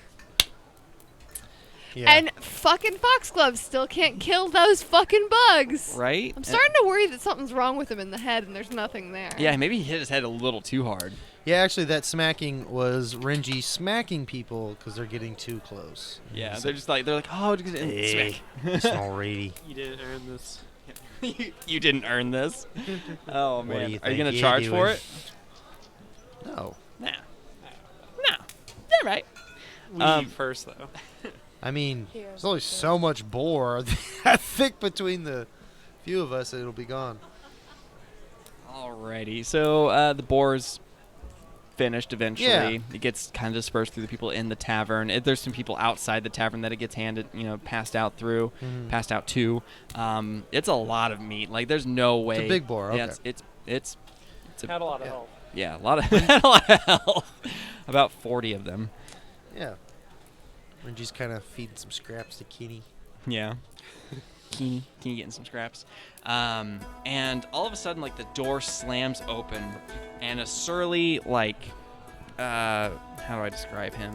Yeah. And fucking foxgloves still can't kill those fucking bugs. Right? I'm starting to worry that something's wrong with him in the head and there's nothing there. Yeah, maybe he hit his head a little too hard. Yeah, actually, that smacking was Renji smacking people because they're getting too close. Yeah, they're like, oh, Hey, smack. alrighty. You didn't earn this. You didn't earn this. Oh What do man, you are you think gonna you're charge for doing? it? No. Nah. They're right. Leave first, though. I mean, Heroes there's only of so much boar. I think between the few of us, it'll be gone. Alrighty, so the boar's finished eventually. Yeah. It gets kind of dispersed through the people in the tavern. There's some people outside the tavern that it gets passed out through, passed out to. It's a lot of meat. Like there's no way. It's a big boar. Yeah, Okay. it's Had a lot of help. yeah, a lot of health. About 40 of them. Yeah. Renji's kind of feeding some scraps to Kenny. Yeah. Keeney getting some scraps. And all of a sudden, like, the door slams open, and a surly, like, how do I describe him?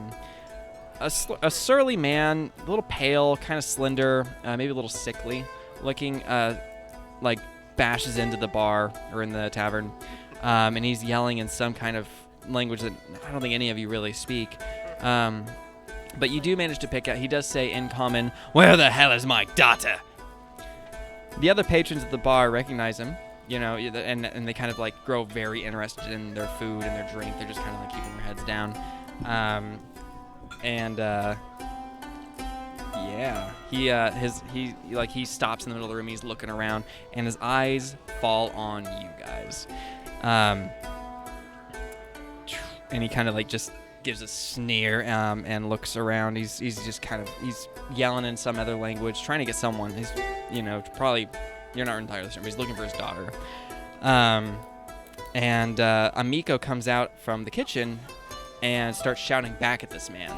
A surly man, a little pale, kind of slender, maybe a little sickly looking, like, bashes into the bar, or in the tavern, and he's yelling in some kind of language that I don't think any of you really speak. But you do manage to pick out, he does say in common, "Where the hell is my daughter?" The other patrons at the bar recognize him, and they kind of like grow very interested in their food and their drink. They're just kind of like keeping their heads down. Yeah, he stops in the middle of the room. He's looking around, and his eyes fall on you guys. And he kind of like just gives a sneer and looks around. He's just kind of yelling in some other language, trying to get someone. He's probably, you're not entirely sure, but he's looking for his daughter. And Amiko comes out from the kitchen and starts shouting back at this man.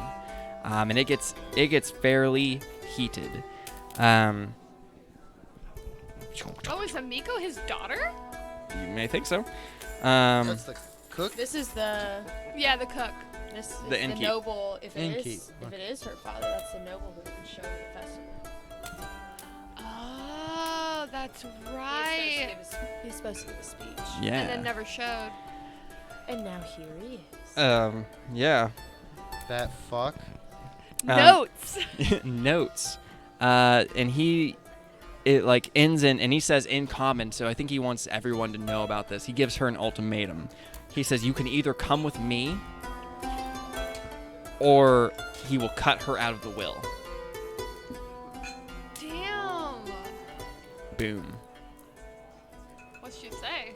And it gets fairly heated. Oh, is Amiko his daughter? You may think so. That's the cook? This is the The cook. this is The the innkeep. noble. If it Innkeep, if it is her father, that's the noble who can show the festival. Oh, that's right. He's supposed to give a speech. Yeah. And then never showed. And now here he is. Yeah. That fuck. Notes. Notes. And it like ends in, and he says in common, so I think he wants everyone to know about this. He gives her an ultimatum. He says, you can either come with me, or he will cut her out of the will. Damn. Boom. What's she say?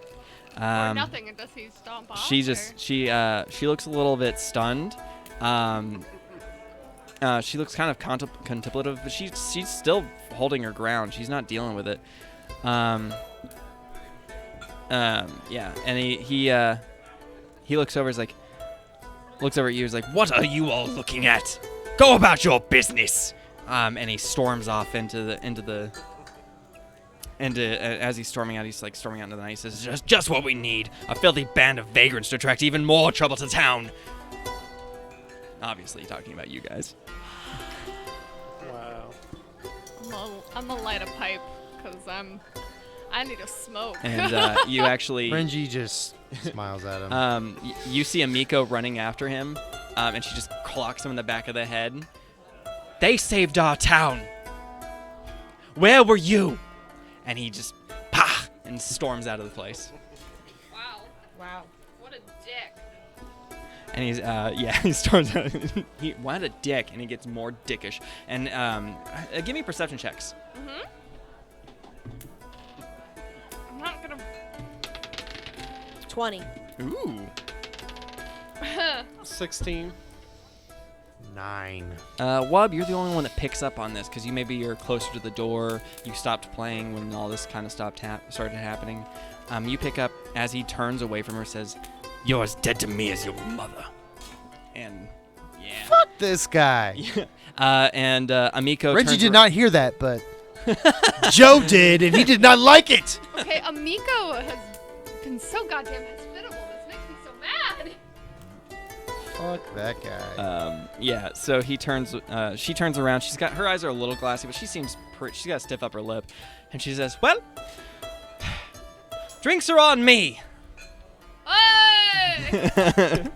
Or Um, nothing, and does he stomp off? she just or- she looks a little bit stunned, She looks kind of contemplative, but she's still holding her ground. She's not dealing with it. Yeah, and he looks over. He's like, looks over at you. He's like, "What are you all looking at? Go about your business." And he storms off as he's storming out, he's like storming out into the night. He says, "Just what we need. A filthy band of vagrants to attract even more trouble to town." Obviously, talking about you guys. Wow. I'm gonna light a pipe because I need a smoke. And you actually, Renji just smiles at him. you see Amiko running after him, and she just clocks him in the back of the head. "They saved our town. Where were you?" And he just and storms out of the place. Wow. Wow. What a dick. And he storms out. What a dick, and he gets more dickish. And give me perception checks. Mm-hmm. I'm not gonna. 20. Ooh. 16. 9. Wub, you're the only one that picks up on this because you're closer to the door. You stopped playing when all this kind of started happening. You pick up as he turns away from her, says, "You're as dead to me as your mother." And yeah. Fuck this guy. And Amiko. Renji did not hear that, but Joe did, and he did not like it. Okay, Amiko has been so goddamn hospitable. This makes me so mad. Fuck that guy. Yeah. So he turns. She turns around. Her eyes are a little glassy, but she seems pretty. She's got a stiff upper lip, and she says, "Well, drinks are on me." Hey!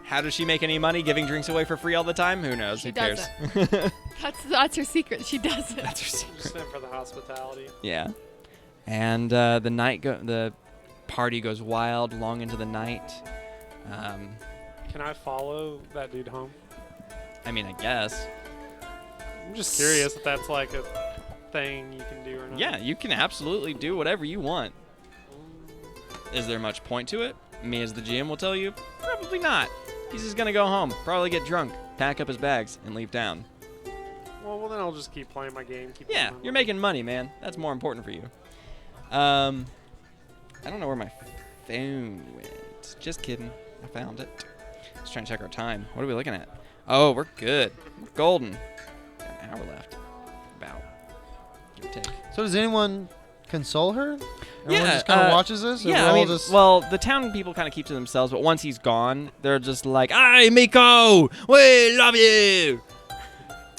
How does she make any money giving drinks away for free all the time? Who knows? She Who cares? That's her secret. She does it. That's her secret. Just in for the hospitality. Yeah. And the party goes wild long into the night. Can I follow that dude home? I mean, I guess. I'm just curious if that's like a thing you can do or not. Yeah, you can absolutely do whatever you want. Is there much point to it? Me as the GM will tell you, probably not. He's just gonna go home, probably get drunk, pack up his bags, and leave town. Well, then I'll just keep playing my game. Yeah, you're making money, man. That's more important for you. I don't know where my phone went. Just kidding. I found it. Just trying to check our time. What are we looking at? Oh, we're good. We're golden. Got an hour left. About. Give or take. So does anyone console her? Everyone Yeah, just kind of watches this? Or Yeah, we're I all mean, just... well, the town people kind of keep to themselves, but once he's gone, they're just like, "Hey, Miko, we love you."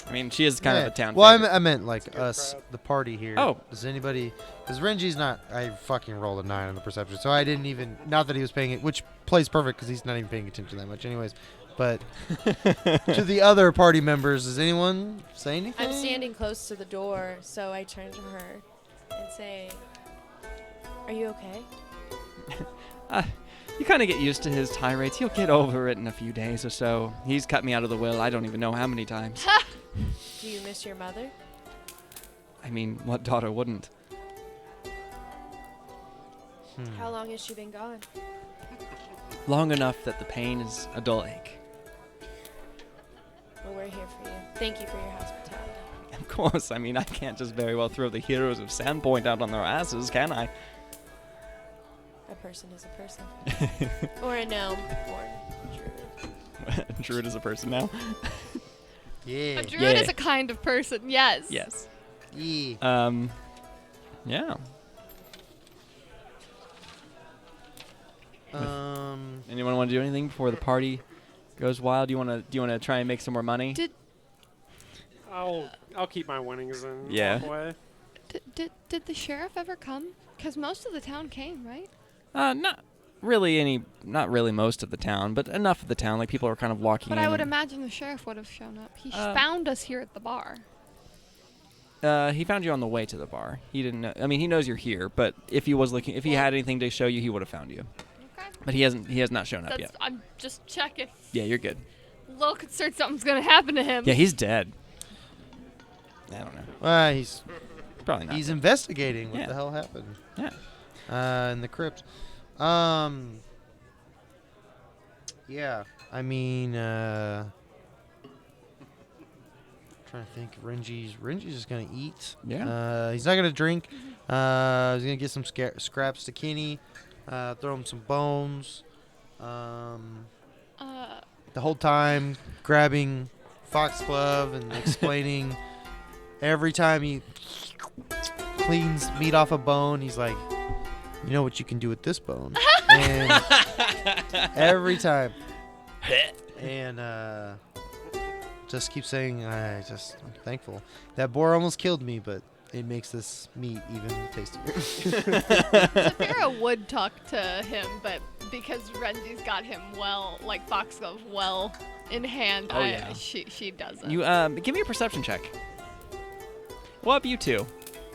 I mean, she is kind of a town Well, favorite. I meant like a good us, crowd. the party here. Oh. Does anybody... Because Renji's not... I fucking rolled a 9 on the perception, so I didn't even... Not that he was paying it, which plays perfect because he's not even paying attention that much anyways. But to the other party members, does anyone say anything? I'm standing close to the door, so I turn to her and say, "Are you okay?" You kind of get used to his tirades. He'll get over it in a few days or so. He's cut me out of the will I don't even know how many times. Do you miss your mother? I mean, what daughter wouldn't? How long has she been gone? Long enough that the pain is a dull ache. Well, we're here for you. Thank you for your hospitality. Of course, I mean, I can't just very well throw the heroes of Sandpoint out on their asses, can I? A person is a person. Or a gnome. Or a druid. Druid is a person now. Yeah. A druid Yeah. is a kind of person. Yes. Yes. Yeah. Yeah. Anyone want to do anything before the party goes wild? Do you want to try and make some more money? I'll keep my winnings and Yeah. walk away. Did the sheriff ever come? Because most of the town came, right? Not really most of the town, but enough of the town. Like, people are kind of walking But in. I would and- imagine the sheriff would have shown up. He Uh, found us here at the bar. He found you on the way to the bar. He didn't know. I mean, he knows you're here, but if he had anything to show you, he would have found you. Okay. But he has not shown up yet. I'm just checking. Yeah, you're good. A little concerned something's gonna happen to him. Yeah, he's dead. I don't know. He's Probably not. investigating what Yeah. the hell happened. Yeah. In the crypt. Yeah. I mean, trying to think. Renji's just gonna eat. Yeah. He's not gonna drink. He's gonna get some scraps to Kenny. Throw him some bones. The whole time grabbing Foxglove and explaining every time he cleans meat off a bone, he's like, you know what you can do with this bone. And every time. And just keep saying, I'm thankful. That boar almost killed me, but it makes this meat even tastier. Saphira would talk to him, but because Renzi's got him like Foxglove well in hand, Oh, yeah. she doesn't. You give me a perception check. Well, up you two.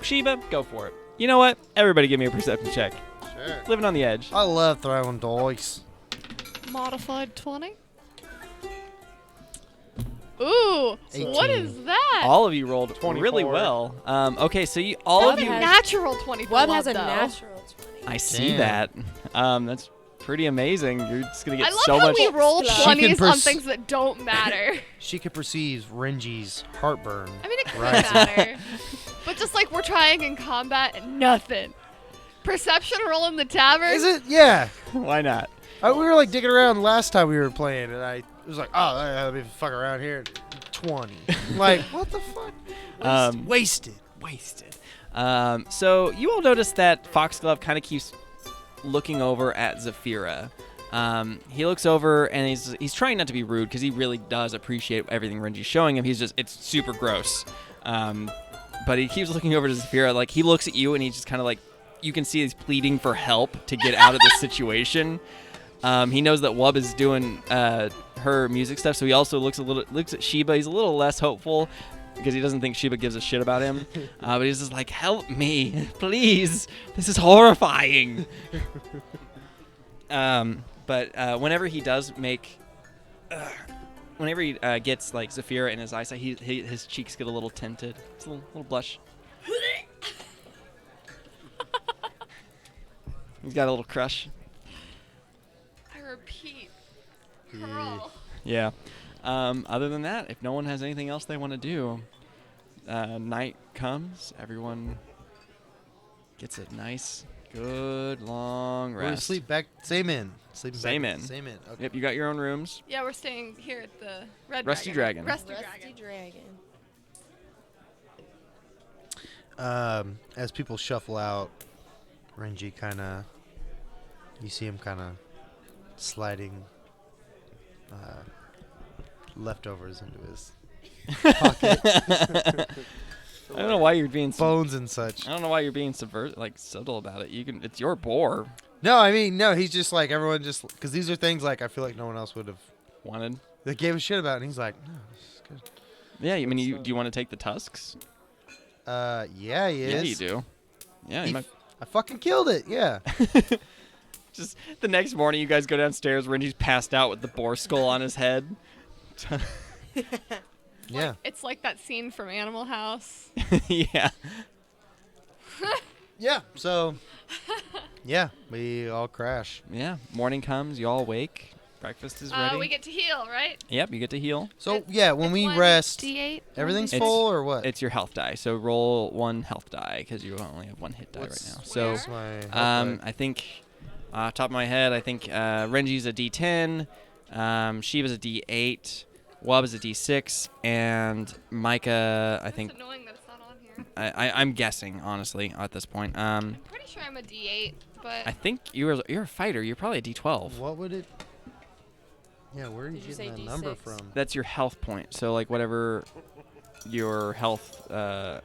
Sheba, go for it. You know what? Everybody give me a perception check. Sure. Living on the edge. I love throwing dice. Modified 20. Ooh, 18. what is that? All of you rolled 24. really well. Okay, so all of That's you. a natural 20. Wub has a though. natural 20. I see Damn. that. That's pretty amazing. You're just gonna get I love so how much. we roll She can 20s on pers- things that don't matter. She could perceive Renji's heartburn. I mean, it could Rising. matter. But just like we're trying in combat and nothing. Perception roll in the tavern. Is it? Yeah. Why not? We were like digging around last time we were playing, and I was like, oh, let me fuck around here. 20. Like, what the fuck? Wasted. So you all notice that Foxglove kind of keeps looking over at Zafira. He looks over and he's trying not to be rude because he really does appreciate everything Renji's showing him. It's super gross. But he keeps looking over to Zafira. Like, he looks at you and he's just kind of like, you can see he's pleading for help to get out of this situation. He knows that Wub is doing her music stuff, so he also looks at Sheba. He's a little less hopeful because he doesn't think Sheba gives a shit about him. But he's just like, help me, please. This is horrifying. But whenever he does make... whenever he gets like Zafira in his eyesight, his cheeks get a little tinted. It's a little blush. He's got a little crush. I repeat. Curl. Yeah. Other than that, if no one has anything else they want to do, night comes. Everyone gets a nice, good, long We're gonna rest. sleep back. Same inn. Sleeping Same back. inn. Same inn. Okay. Yep, you got your own rooms. Yeah, we're staying here at the Red Rusty Dragon. Rusty Rusty Dragon. Dragon. As people shuffle out, Renji kind of, you see him kind of sliding leftovers into his pocket, I don't know why you're being bones and such. I don't know why you're being subtle about it. It's your boar. No, I mean, no, he's just like, everyone just, because these are things like I feel like no one else would have, Wanted. they gave a shit about, and he's like, no, this is good. Yeah, I mean, do you want to take the tusks? Yeah, he is. Yeah, you do. Yeah, you might. I fucking killed it, yeah. Just the next morning, you guys go downstairs. Renji's passed out with the boar skull on his head. Yeah. It's like that scene from Animal House. Yeah. Yeah, so, yeah, we all crash. Yeah. Morning comes. You all wake. Breakfast is ready. We get to heal, right? Yep, you get to heal. So, yeah, when we rest, D8. everything's It's- full or what? It's your health die. So roll one health die because you only have one hit die What's- right now. So what's my health die? I think, top of my head, I think Renji's a D10, Shiva's a D8, Wub is a D6, and Micah, I think, It's annoying that it's not on here. I'm guessing honestly at this point. I'm pretty sure I'm a D8, but I think you're a fighter. You're probably a D12. What would it? Yeah, where are you Did you getting that say number D6? from? That's your health point. So like whatever your health. Yeah.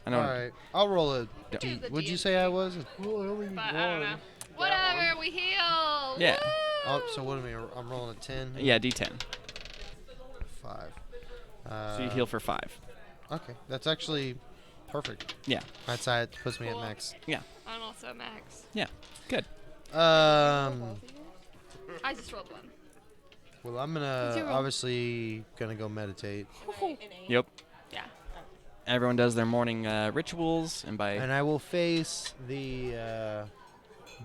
I know. All right, I'll roll a Yeah. D. Here's the Would you D. say I was? but I don't know. Whatever, we heal. Yeah. Oh, so what am I? I'm rolling a 10. Yeah, D10. 5. So you heal for 5. Okay, that's actually perfect. Yeah. That's how it puts me at Cool. max. I'm also max. Good. I just rolled one. Well, I'm What's your gonna roll? obviously gonna go meditate, Yep. Yeah. Everyone does their morning rituals, and by and I will face the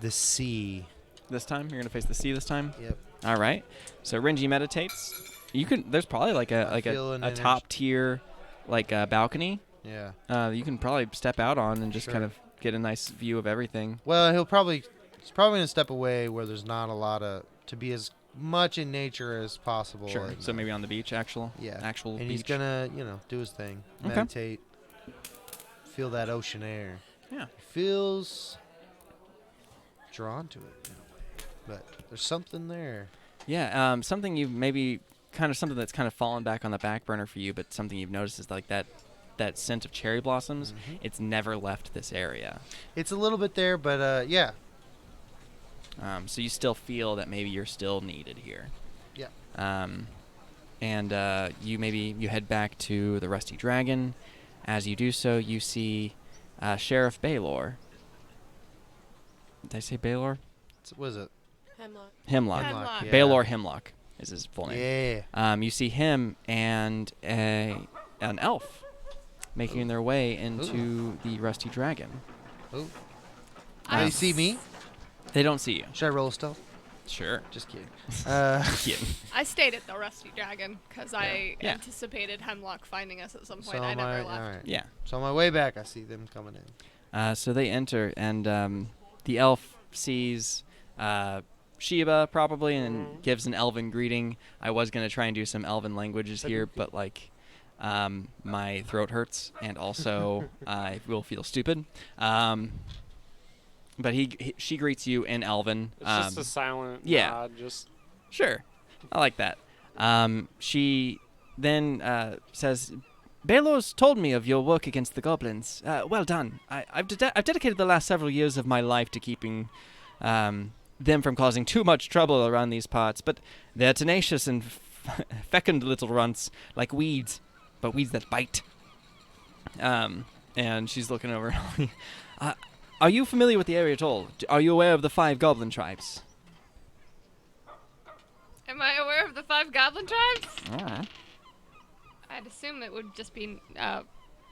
sea. this time, you're gonna face the sea this time. Yep. All right. So Renji meditates. You can. There's probably like I feel a an energy. top tier, like balcony. Yeah. You can probably step out on and just Sure. kind of get a nice view of everything. Well, he's probably gonna step away where there's not a lot of to be as much in nature as possible. Sure. and, So maybe on the beach, actual and beach. he's gonna do his thing, Okay. meditate, feel that ocean air. Yeah. Feels drawn to it in a way, but there's something there. Yeah. Something you maybe something that's kind of fallen back on the back burner for you, but something you've noticed is like that scent of cherry blossoms. Mhm. It's never left this area. It's a little bit there, but yeah. So you still feel that maybe you're still needed here. Yeah. And you head back to the Rusty Dragon. As you do so, you see Sheriff Baylor. Did I say Baylor? What is it? Hemlock. Hemlock. Hemlock. Yeah. Baylor Hemlock is his full name. Yeah. You see him and an elf making their way into the Rusty Dragon. Oh. I They see me? They don't see you. Should I roll a stealth? Sure. Just kidding. Kidding. I stayed at the Rusty Dragon because I Yeah. anticipated Hemlock finding us at some So point. I on never my, left. all right. Yeah. So on my way back, I see them coming in. So they enter, and the elf sees Sheba probably and gives an elven greeting. I was going to try and do some elven languages here, but like my throat hurts, and also I will feel stupid. But she greets you in elven. It's just a silent yeah. nod. Just Sure. I like that. She then says, Baylor's told me of your work against the goblins. Well done. I've dedicated the last several years of my life to keeping them from causing too much trouble around these parts, but they're tenacious and fecund little runts, like weeds, but weeds that bite. And she's looking over. Are you familiar with the area at all? Are you aware of the 5 goblin tribes? Am I aware of the 5 goblin tribes? Alright. I'd assume it would just be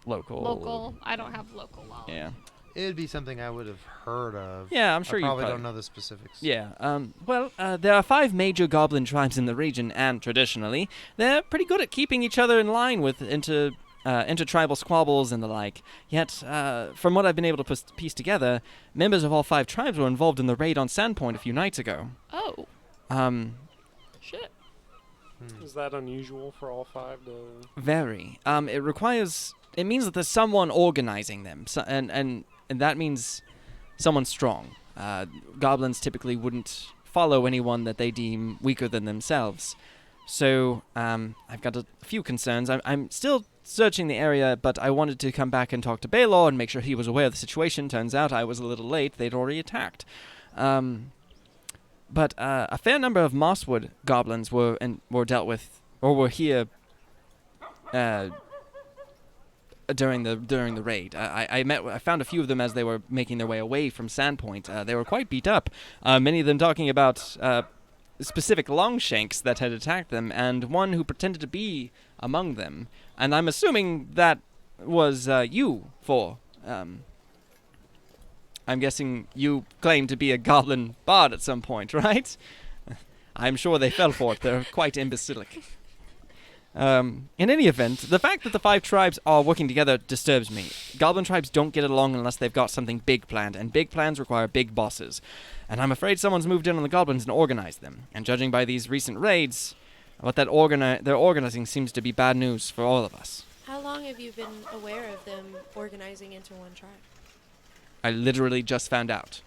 Local. local. I don't have local knowledge. Yeah. It'd be something I would have heard of. Yeah, I'm sure I you probably don't know the specifics. Yeah. There are 5 major goblin tribes in the region, and traditionally, they're pretty good at keeping each other in line with intertribal squabbles and the like. Yet, from what I've been able to piece together, members of all 5 tribes were involved in the raid on Sandpoint a few nights ago. Oh, shit. is that unusual for all 5 to? Very. It means that there's someone organizing them, and that means someone strong. Goblins typically wouldn't follow anyone that they deem weaker than themselves. So, I've got a few concerns. I'm still searching the area, but I wanted to come back and talk to Baylor and make sure he was aware of the situation. Turns out I was a little late. They'd already attacked. But a fair number of Mosswood goblins were dealt with, or were here during the raid. I found a few of them as they were making their way away from Sandpoint. They were quite beat up. Many of them talking about specific longshanks that had attacked them, and one who pretended to be among them. And I'm assuming that was you, for. I'm guessing you claim to be a goblin bard at some point, right? I'm sure they fell for it. They're quite imbecilic. In any event, the fact that the 5 tribes are working together disturbs me. Goblin tribes don't get along unless they've got something big planned, and big plans require big bosses. And I'm afraid someone's moved in on the goblins and organized them. And judging by these recent raids, what they're organizing seems to be bad news for all of us. How long have you been aware of them organizing into one tribe? I literally just found out.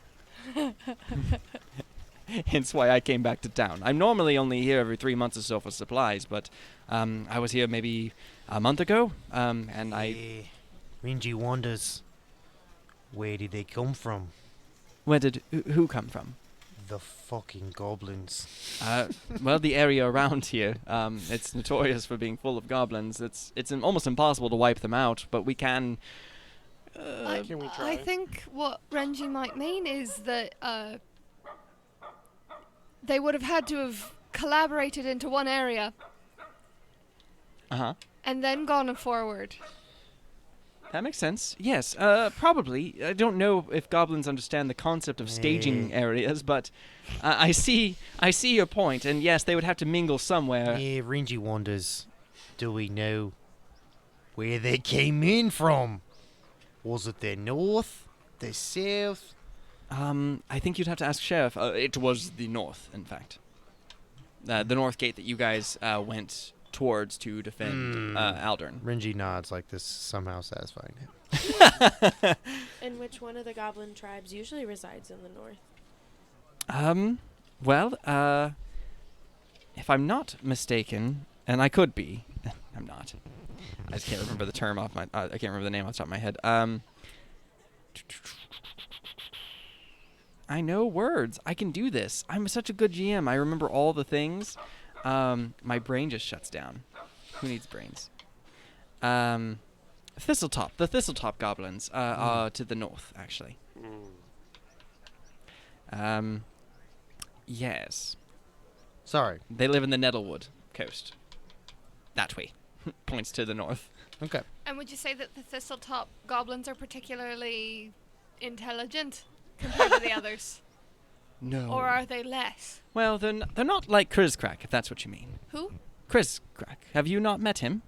Hence why I came back to town. I'm normally only here every 3 months or so for supplies, but I was here maybe a month ago, and I... Ringy wonders, where did they come from? Where did... who come from? The fucking goblins. Well, the area around here, it's notorious for being full of goblins. It's almost impossible to wipe them out, but we can... Can we try? I think what Renji might mean is that they would have had to have collaborated into one area Uh-huh. and then gone forward. That makes sense. Yes, probably. I don't know if goblins understand the concept of staging areas, but I see your point. And yes, they would have to mingle somewhere. Yeah, Renji wonders, do we know where they came in from? Was it the north, the south? I think you'd have to ask Sheriff. It was the north, in fact. The north gate that you guys went towards to defend Aldern. Renji nods like this is somehow satisfying him. And which one of the goblin tribes usually resides in the north? Well, if I'm not mistaken, and I could be, I'm not. I just can't remember the term off my. I can't remember the name off the top of my head. I know words. I can do this. I'm such a good GM. I remember all the things. My brain just shuts down. Who needs brains? Thistletop. The Thistletop goblins are to the north, actually. Yes. Sorry. They live in the Nettlewood coast. That way. Points to the north. Okay. And would you say that the Thistletop goblins are particularly intelligent compared to the others? No. Or are they less? Well, they're not like Krizzcrack, if that's what you mean. Who? Krizzcrack. Have you not met him?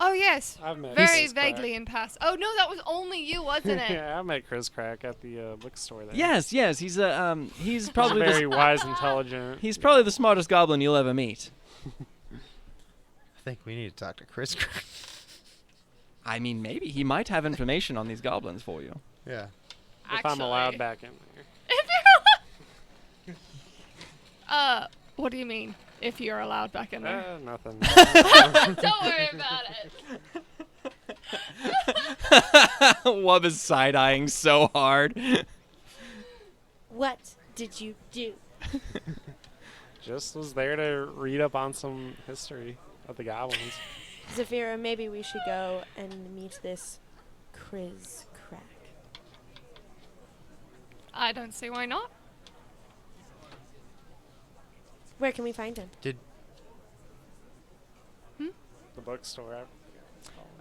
Oh, yes. I've met Very Chris vaguely in past. Oh, no, that was only you, wasn't it? Yeah, I met Chris Crack at the bookstore there. Yes. He's He's probably very wise, intelligent. he's probably the smartest goblin you'll ever meet. I think we need to talk to Chris. I mean, maybe he might have information on these goblins for you. Yeah. If I'm allowed back in there. What do you mean? If you're allowed back in there? Nothing. Don't worry about it. Wub is side-eyeing so hard. What did you do? Just was there to read up on some history of the goblins. Zafira, maybe we should go and meet this Kriz Crack. I don't see why not. Where can we find him? The bookstore.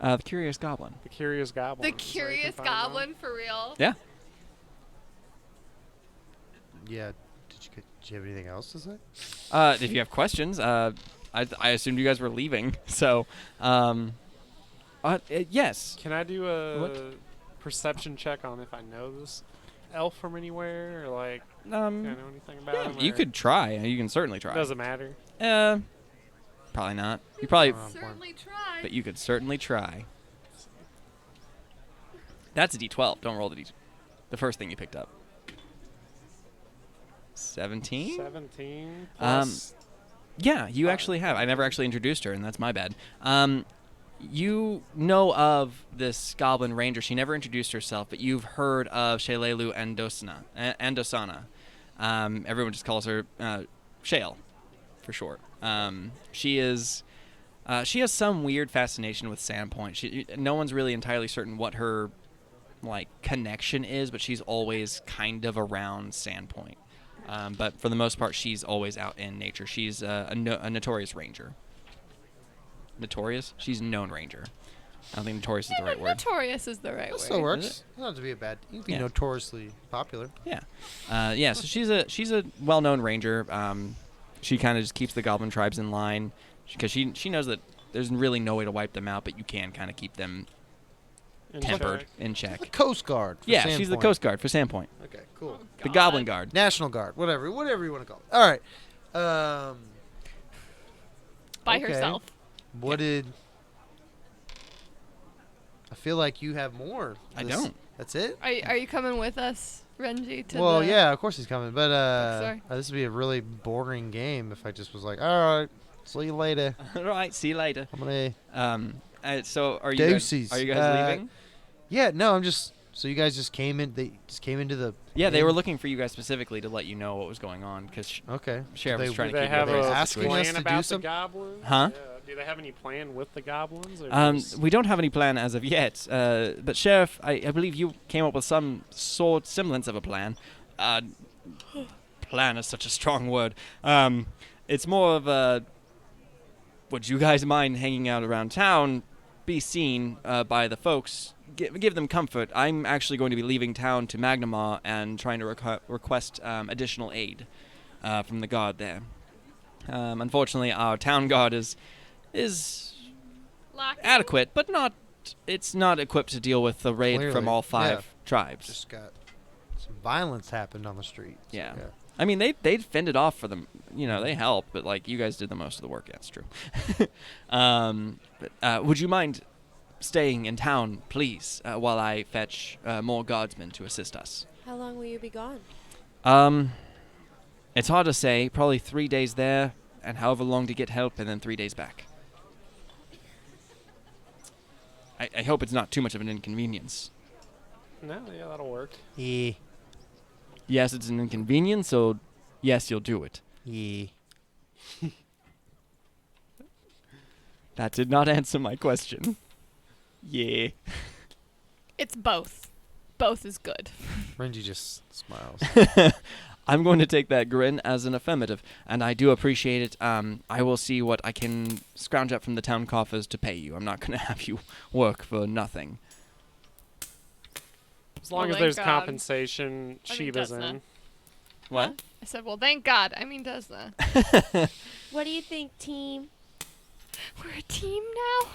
The Curious Goblin. The Curious Goblin. The Curious Goblin, for real? Yeah. Yeah. Did you have anything else to say? If you have questions, I assumed you guys were leaving, so, yes. Can I do a What? perception check on if I know this elf from anywhere, or like, can I know anything about Yeah, him? you or could try. You can certainly try. Doesn't matter. Probably not. You probably, Certainly try. but you could certainly try. That's a D12. Don't roll the first thing you picked up. 17? 17 plus. Yeah, you actually have. I never actually introduced her, and that's my bad. You know of this Goblin Ranger. She never introduced herself, but you've heard of Shalelu Andosana. Everyone just calls her Shale, for short. She has some weird fascination with Sandpoint. No one's really entirely certain what her connection is, but she's always kind of around Sandpoint. But for the most part, she's always out in nature. She's a notorious ranger. Notorious? She's a known ranger. I don't think notorious is the right word. Notorious is the right That word. still works. Not to be a bad. You can be Yeah. notoriously popular. Yeah. So she's a well-known ranger. She kind of just keeps the goblin tribes in line because she knows that there's really no way to wipe them out, but you can kind of keep them In tempered, check. in The check. Coast Guard. For Yeah, she's the Sandpoint. Coast Guard for Sandpoint. Okay, cool. The Goblin Guard. National Guard, whatever you want to call it. All right. By okay. herself. What did? I feel like you have more. I don't. That's it. Are you coming with us, Renji? To Well, the yeah, of course he's coming, but Sorry. this would be a really boring game if I just was like, all right, see you later. All right. See you later. I'm gonna. So are you guys, Deuces. are you guys leaving? Yeah, no, I'm just. So you guys just came in. They just came into the. Yeah, they inn? were looking for you guys specifically to let you know what was going on because Okay. Sheriff They- was trying Do to they keep you have away a from the asking situation. us plan to do about the some- goblins? Huh? Yeah. Do they have any plan with the goblins? Or just- We don't have any plan as of yet, but Sheriff, I believe you came up with some sort semblance of a plan. Plan is such a strong word. It's more of a, would you guys mind hanging out around town, be seen by the folks give them comfort, I'm actually going to be leaving town to Magnamar and trying to request additional aid from the guard there. Unfortunately, our town guard is Lacking? adequate, but it's not equipped to deal with the raid from Clearly, all 5 yeah. tribes. Just got some violence happened on the street. So, Yeah. I mean, they fended off for them. They helped, but like you guys did the most of the work. Yeah, that's true. But, would you mind staying in town, please, while I fetch more guardsmen to assist us? How long will you be gone? It's hard to say. Probably 3 days there, and however long to get help, and then 3 days back. I hope it's not too much of an inconvenience. No, yeah, that'll work. Yeah. Yes, it's an inconvenience, so yes, you'll do it. Yeah. That did not answer my question. Yeah. It's both. Both is good. Renji just smiles. I'm going to take that grin as an affirmative, and I do appreciate it. I will see what I can scrounge up from the town coffers to pay you. I'm not going to have you work for nothing. As long Well, as thank there's God. compensation, I mean, Sheba's Desna. in. What? I said, well, thank God. I mean, Desna. What do you think, team? We're a team now?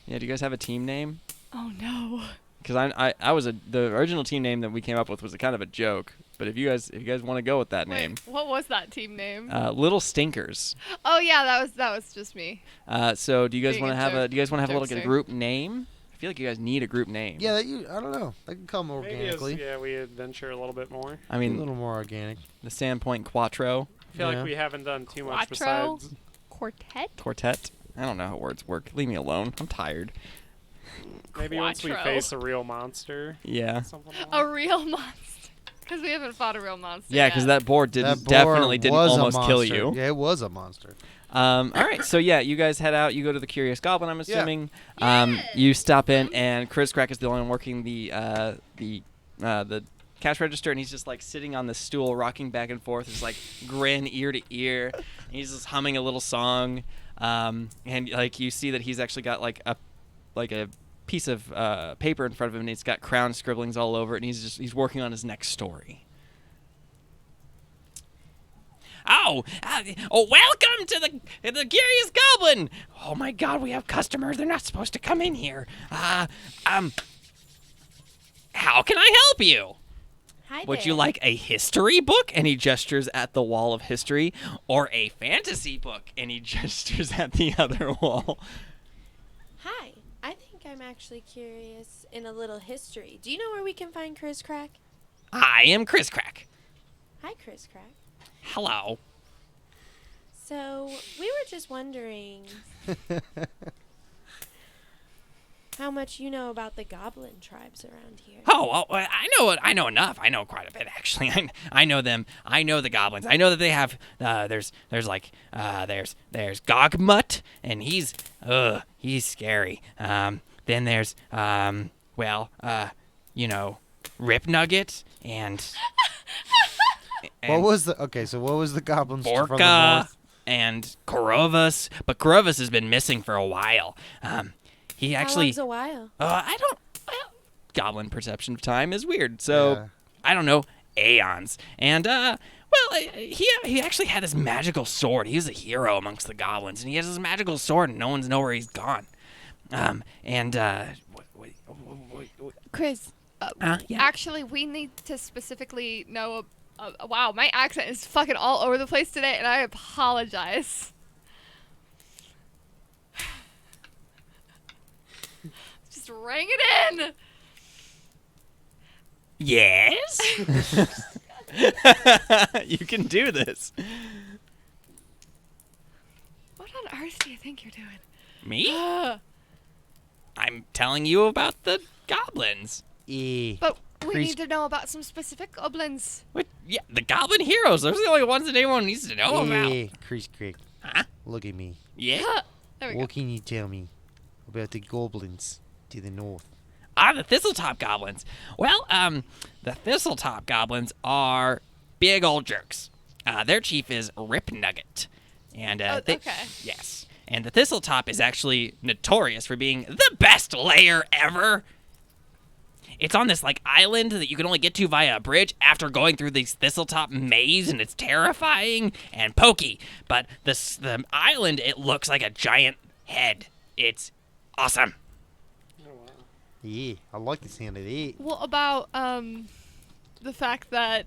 Yeah, do you guys have a team name? Oh, no. Because I was the original team name that we came up with was a kind of a joke. But if you guys want to go with that name, Wait, what was that team name? Little Stinkers. Oh, yeah, that was just me. So do you guys Being want to a have joke- do you guys want to have like a jokester. group name? I feel like you guys need a group name. Yeah, I don't know. That can come Maybe as organically. we adventure a little bit more. I A mean, little more organic. the Sandpoint Quattro I feel Yeah. like we haven't done too much Quattro? besides. Quartet? Quartet. I don't know how words work. Leave me alone. I'm tired. Maybe once we Quattro. face a real monster. Yeah. Something like A real monster. Because we haven't fought a real monster Yeah, yet. because that boar That boar definitely didn't was a almost kill monster. you. Yeah, it was a monster. All right, so yeah, you guys head out. You go to the Curious Goblin, I'm Yeah. assuming. You stop in, and Chris Crack is the only one working the cash register, and he's just like sitting on the stool, rocking back and forth, his like grin ear to ear. And he's just humming a little song, and like you see that he's actually got like a piece of paper in front of him, and it's got crown scribblings all over it, and he's working on his next story. Welcome to the Curious Goblin. Oh my God, we have customers. They're not supposed to come in here. How can I help you? Hi Would there. you like a history book? And he gestures at the wall of history, or a fantasy book? And he gestures at the other wall. Hi. I think I'm actually curious in a little history. Do you know where we can find Chris Crack? I am Chris Crack. Hi, Chris Crack. Hello. So, we were just wondering how much you know about the goblin tribes around here. I know enough. I know quite a bit, actually. I know them. I know the goblins. I know that they have. There's Gogmut, and he's scary. Then there's Rip Nugget and What was the goblins from the Borka north? and Korovas, but Korovas has been missing for a while. He How actually, long's a while? goblin perception of time is weird, so Yeah. I don't know, aeons. And he actually had this magical sword. He was a hero amongst the goblins, and he has this magical sword, and no one's know where he's gone. Chris, yeah. actually, we need to specifically know. Wow, my accent is fucking all over the place today, and I apologize. Just ring it in. Yes. You can do this. What on earth do you think you're doing? Me? I'm telling you about the goblins. But we Chris- need to know about some specific goblins. What? Yeah, the goblin heroes. Those are the only ones that anyone needs to know about. Hey, Chris Crick, Huh? look at me. Yeah. There we go. What can you tell me about the goblins to the north? The Thistletop goblins. Well, the Thistletop goblins are big old jerks. Their chief is Rip Nugget. And, okay. Yes. And the Thistletop is actually notorious for being the best layer ever. It's on this like island that you can only get to via a bridge after going through this thistletop maze, and it's terrifying and pokey. But the island, it looks like a giant head. It's awesome. Yeah, I like the sound of it. What about the fact that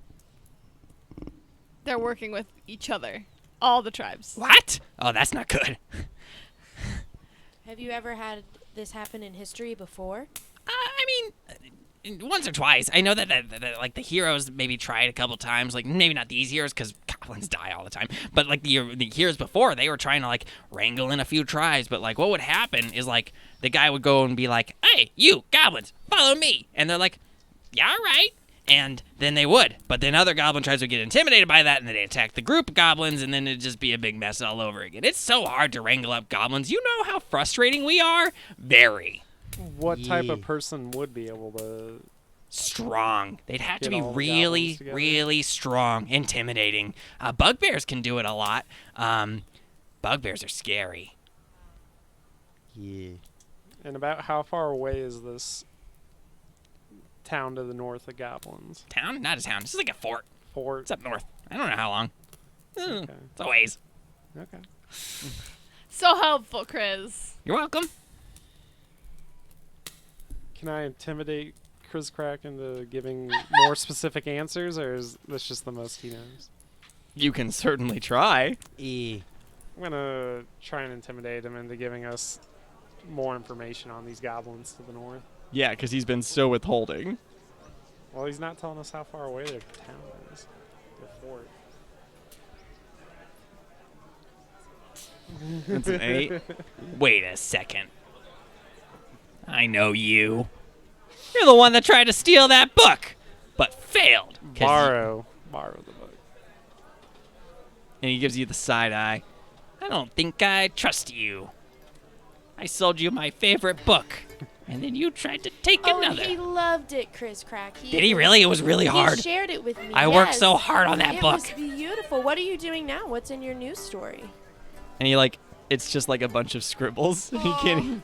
they're working with each other, all the tribes? What? Oh, that's not good. Have you ever had this happen in history before? I mean, once or twice. I know that like the heroes maybe tried a couple times. Like maybe not these heroes because goblins die all the time. But like the heroes before, they were trying to like wrangle in a few tribes. But like what would happen is like the guy would go and be like, "Hey, you goblins, follow me," and they're like, "Yeah, all right." And then they would. But then other goblin tribes would get intimidated by that, and then they attack the group of goblins, and then it'd just be a big mess all over again. It's so hard to wrangle up goblins. You know how frustrating we are? Very. What type Yeah. of person would be able to? Strong. They'd have to Get be all the really, goblins together? really strong, intimidating. Bugbears can do it a lot. Bugbears are scary. Yeah. And about how far away is this town to the north of goblins? Town? Not a town. This is like a fort. Fort. It's up north. I don't know how long. Okay. It's a ways. Okay. So helpful, Chris. You're welcome. Can I intimidate Chris Crack into giving more specific answers, or is this just the most he knows? You can certainly try. Yeah. I'm gonna try and intimidate him into giving us more information on these goblins to the north. Yeah, because he's been so withholding. Well, he's not telling us how far away their town is. The fort. It's an 8. Wait a second. I know you. You're the one that tried to steal that book, but failed. 'cause you- Borrow the book. And he gives you the side eye. I don't think I trust you. I sold you my favorite book, and then you tried to take Oh, another. he loved it, Chris Crack. Did he really? It was really hard. He shared it with me. I worked yes. so hard on that It book. was beautiful. What are you doing now? What's in your news story? And he like, it's just like a bunch of scribbles. He can't.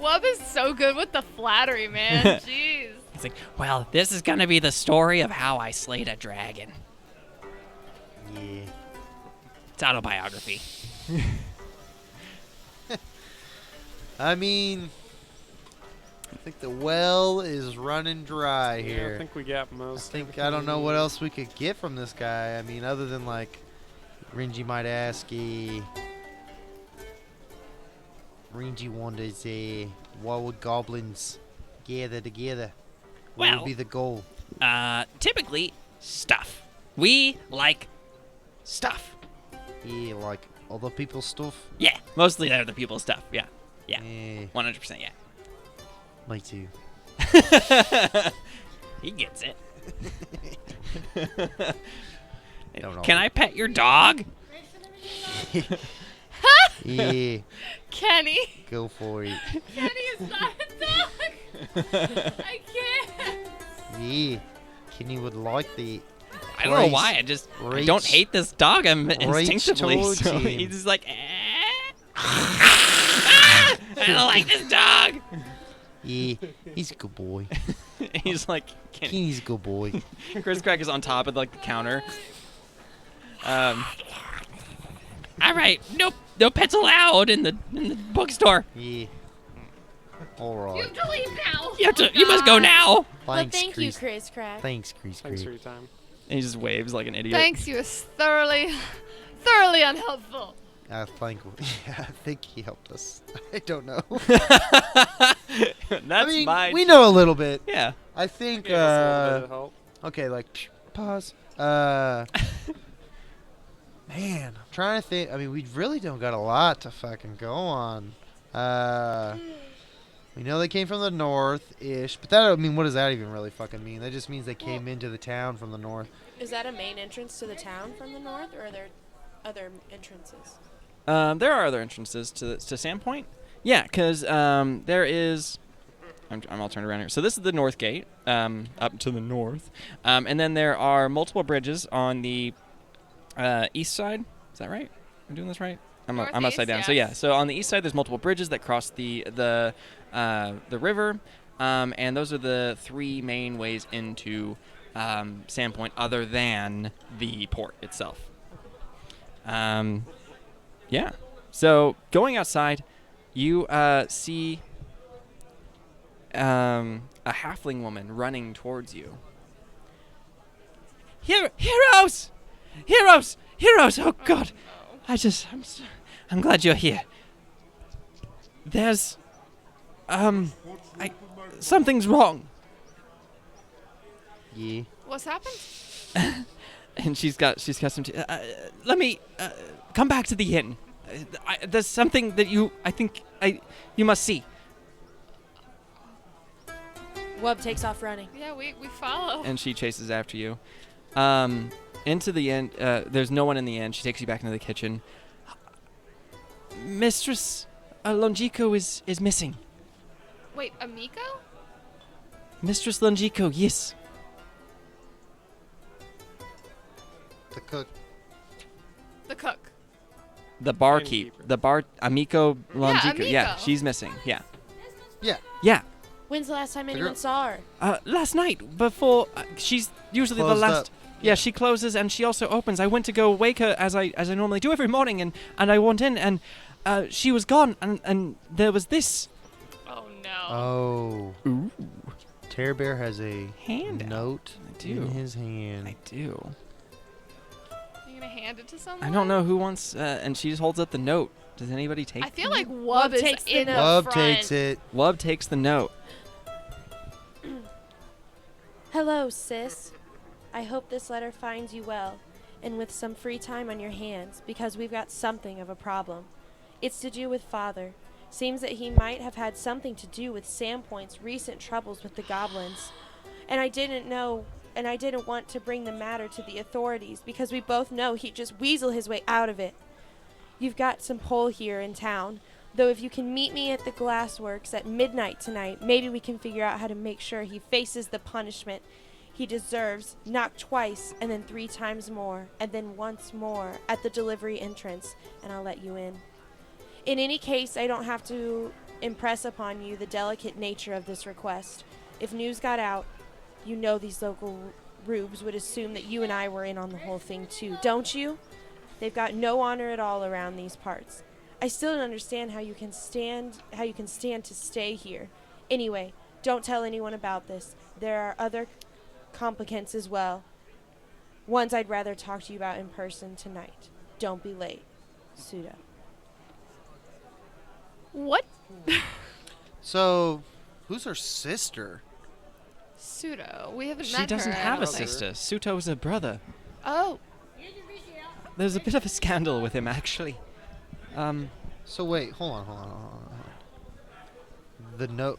Wub is so good with the flattery, man. Jeez. It's like, well, this is gonna be the story of how I slayed a dragon. Yeah. It's autobiography. I mean, I think the well is running dry Yeah, here. I think we got most. I don't know what else we could get from this guy. I mean, other than like, Renji might ask, Renji wonders, why would goblins gather together? What Well- would be the goal? Typically, stuff. We like stuff. Yeah, like other people's stuff. Yeah, mostly other people's stuff. Yeah, Yeah. 100%. Yeah. Me too. He gets it. Don't know. Can I pet your dog? Yeah, Kenny. go for it. Kenny is not a dog. I can't. Yeah, Kenny would like the. I don't know Reach- why. I don't hate this dog. I'm instinctively. towards So him. he's like, I don't like this dog. Yeah, he's a good boy. He's like, Kenny's a good boy. Chris Crack is on top of like the counter. All right, no pets allowed in the bookstore. Yeah. All You right. have to leave now. You must go now. Well, Thanks, thank you, Chris. Chris Crack. Thanks, Chris. Thanks for your time. And he just waves like an idiot. Thanks, you was thoroughly unhelpful. I think he helped us. I don't know. That's I mean, my. we know a little bit. Yeah. I think. Gave us a little bit of help. Okay, like pause. Man, I'm trying to think. I mean, we really don't got a lot to fucking go on. We know they came from the north-ish, but that, I mean, what does that even really fucking mean? That just means they came into the town from the north. Is that a main entrance to the town from the north, or are there other entrances? There are other entrances to Sandpoint. Yeah, because there is. I'm all turned around here. So this is the north gate, up to the north, and then there are multiple bridges on the east side. Is that right? I'm doing this right? I'm upside down. Northeast, So yeah. yes. So on the east side, there's multiple bridges that cross the river. And those are the 3 main ways into Sandpoint, other than the port itself. Yeah. So going outside, you see a halfling woman running towards you. Heroes! Heroes! Heroes! Oh God! I'm glad you're here. There's, something's wrong. Yeah. What's happened? And she's got some. Let me come back to the inn. There's something that you must see. Wub takes off running. Yeah, we follow. And she chases after you. Into the inn. There's no one in the inn. She takes you back into the kitchen. Mistress Longiko is missing. Wait, Amiko? Mistress Longiko, yes. The cook. The cook. The barkeep. Amiko Longiko. Yeah, Amiko. she's missing. Yeah. Yeah. Yeah. When's the last time girl- anyone saw her? Last night, before she's usually Closed the last. up. Yeah, she closes and she also opens. I went to go wake her as I normally do every morning, and I went in and she was gone, and there was this. Oh no. Oh. Ooh. Terror Bear has a Hand out. note I do. in his hand. I do. You gonna hand it to someone? I don't know who wants. And she just holds up the note. Does anybody take? I feel like Wub is takes the in the note. Love front. takes it. Wub takes the note. Hello, sis. I hope this letter finds you well and with some free time on your hands, because we've got something of a problem. It's to do with Father. Seems that he might have had something to do with Sandpoint's recent troubles with the goblins. And I didn't want to bring the matter to the authorities, because we both know he'd just weasel his way out of it. You've got some pull here in town, though if you can meet me at the glassworks at midnight tonight, maybe we can figure out how to make sure he faces the punishment he deserves, knocked twice, and then 3 times more, and then once more at the delivery entrance, and I'll let you in. In any case, I don't have to impress upon you the delicate nature of this request. If news got out, you know these local rubes would assume that you and I were in on the whole thing too, don't you? They've got no honor at all around these parts. I still don't understand how you can stand to stay here. Anyway, don't tell anyone about this. There are other complicants as well. Ones I'd rather talk to you about in person tonight. Don't be late. Pseudo. What? So, who's her sister? Pseudo. We haven't met She doesn't her, I have a don't think. sister. Suto's a brother. Oh. There's a bit of a scandal with him, actually. So wait, hold on. The note.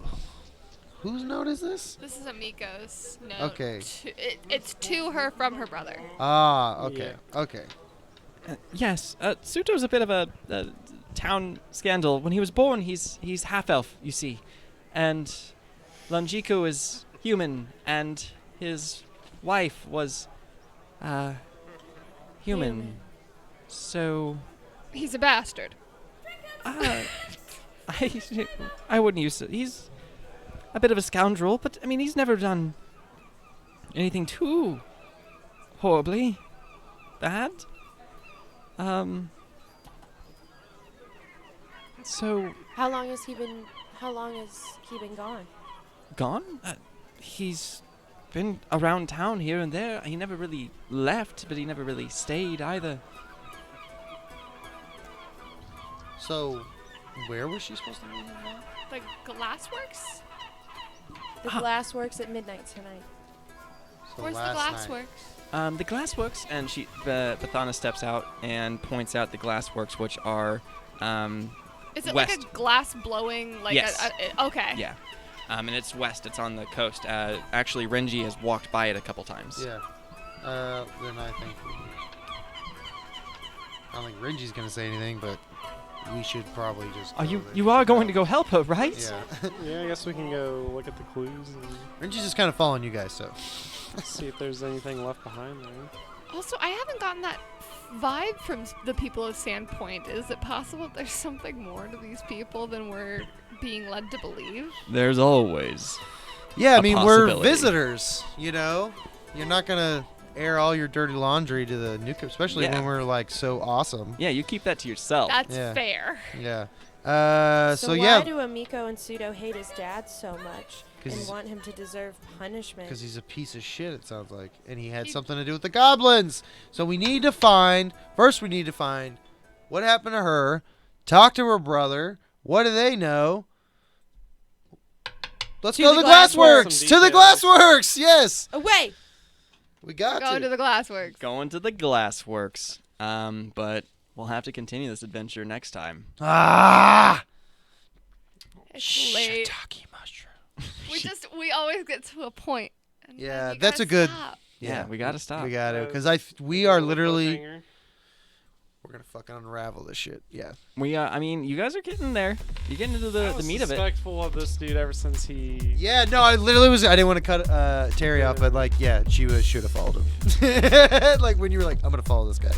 Whose note is this? This is Amiko's note. Okay. It's to her from her brother. Ah, okay, okay. Yes, Suto's a bit of a town scandal. When he was born, he's half-elf, you see. And Longiko is human, and his wife was, human. So... He's a bastard. I wouldn't use it. He's a bit of a scoundrel, but, I mean, he's never done anything too horribly bad. So... How long has he been gone? Gone? He's been around town here and there. He never really left, but he never really stayed either. So, where was she supposed to be? The glassworks? The glassworks at midnight tonight. So Where's the last night. glassworks? The glassworks, and Bathana steps out and points out the glassworks, which are, Is it west. like a glass blowing? Like Yes. Okay. Yeah. And it's west. It's on the coast. Actually, Renji has walked by it a couple times. Yeah. Then I don't think Renji's gonna say anything, but we should probably just. Are go you there. you are going to go help her, right? Yeah. Yeah, I guess we can go look at the clues and Renji's just kind of following you guys, so. see if there's anything left behind there. Also, I haven't gotten that vibe from the people of Sandpoint. Is it possible there's something more to these people than we're being led to believe? There's always Yeah, I a mean, we're possibility. visitors, you know? You're not going to air all your dirty laundry to the new, especially Yeah. when we're, like, so awesome. Yeah, you keep that to yourself. That's Yeah. fair. Yeah. So So why yeah, do Amiko and Pseudo hate his dad so much 'Cause and he's- want him to deserve punishment? because he's a piece of shit, it sounds like. And he had something to do with the goblins. So we need to find, first we need to find what happened to her, talk to her brother, what do they know? Let's To go to the the glassworks! Some To the details. glassworks! Yes! Away! We got Going to the glassworks. Going to the glassworks. But we'll have to continue this adventure next time. Ah! It's late. Shiitake mushroom. We always get to a point. And then Yeah, you that's gotta a good- stop. Yeah, we gotta stop. We got to, because we Little are literally, cliffhanger. we're going to fucking unravel this shit. Yeah. I mean, you guys are getting there. You're getting into I the was meat of it. respectful of this dude ever since he. Yeah, no, I literally was, I didn't want to cut Terry off, but like, yeah, she should have followed him. Like when you were like, I'm going to follow this guy.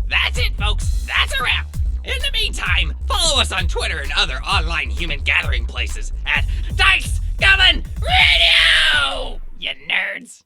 That's it, folks. That's a wrap. In the meantime, follow us on Twitter and other online human gathering places at DICE Goblin Radio! You nerds!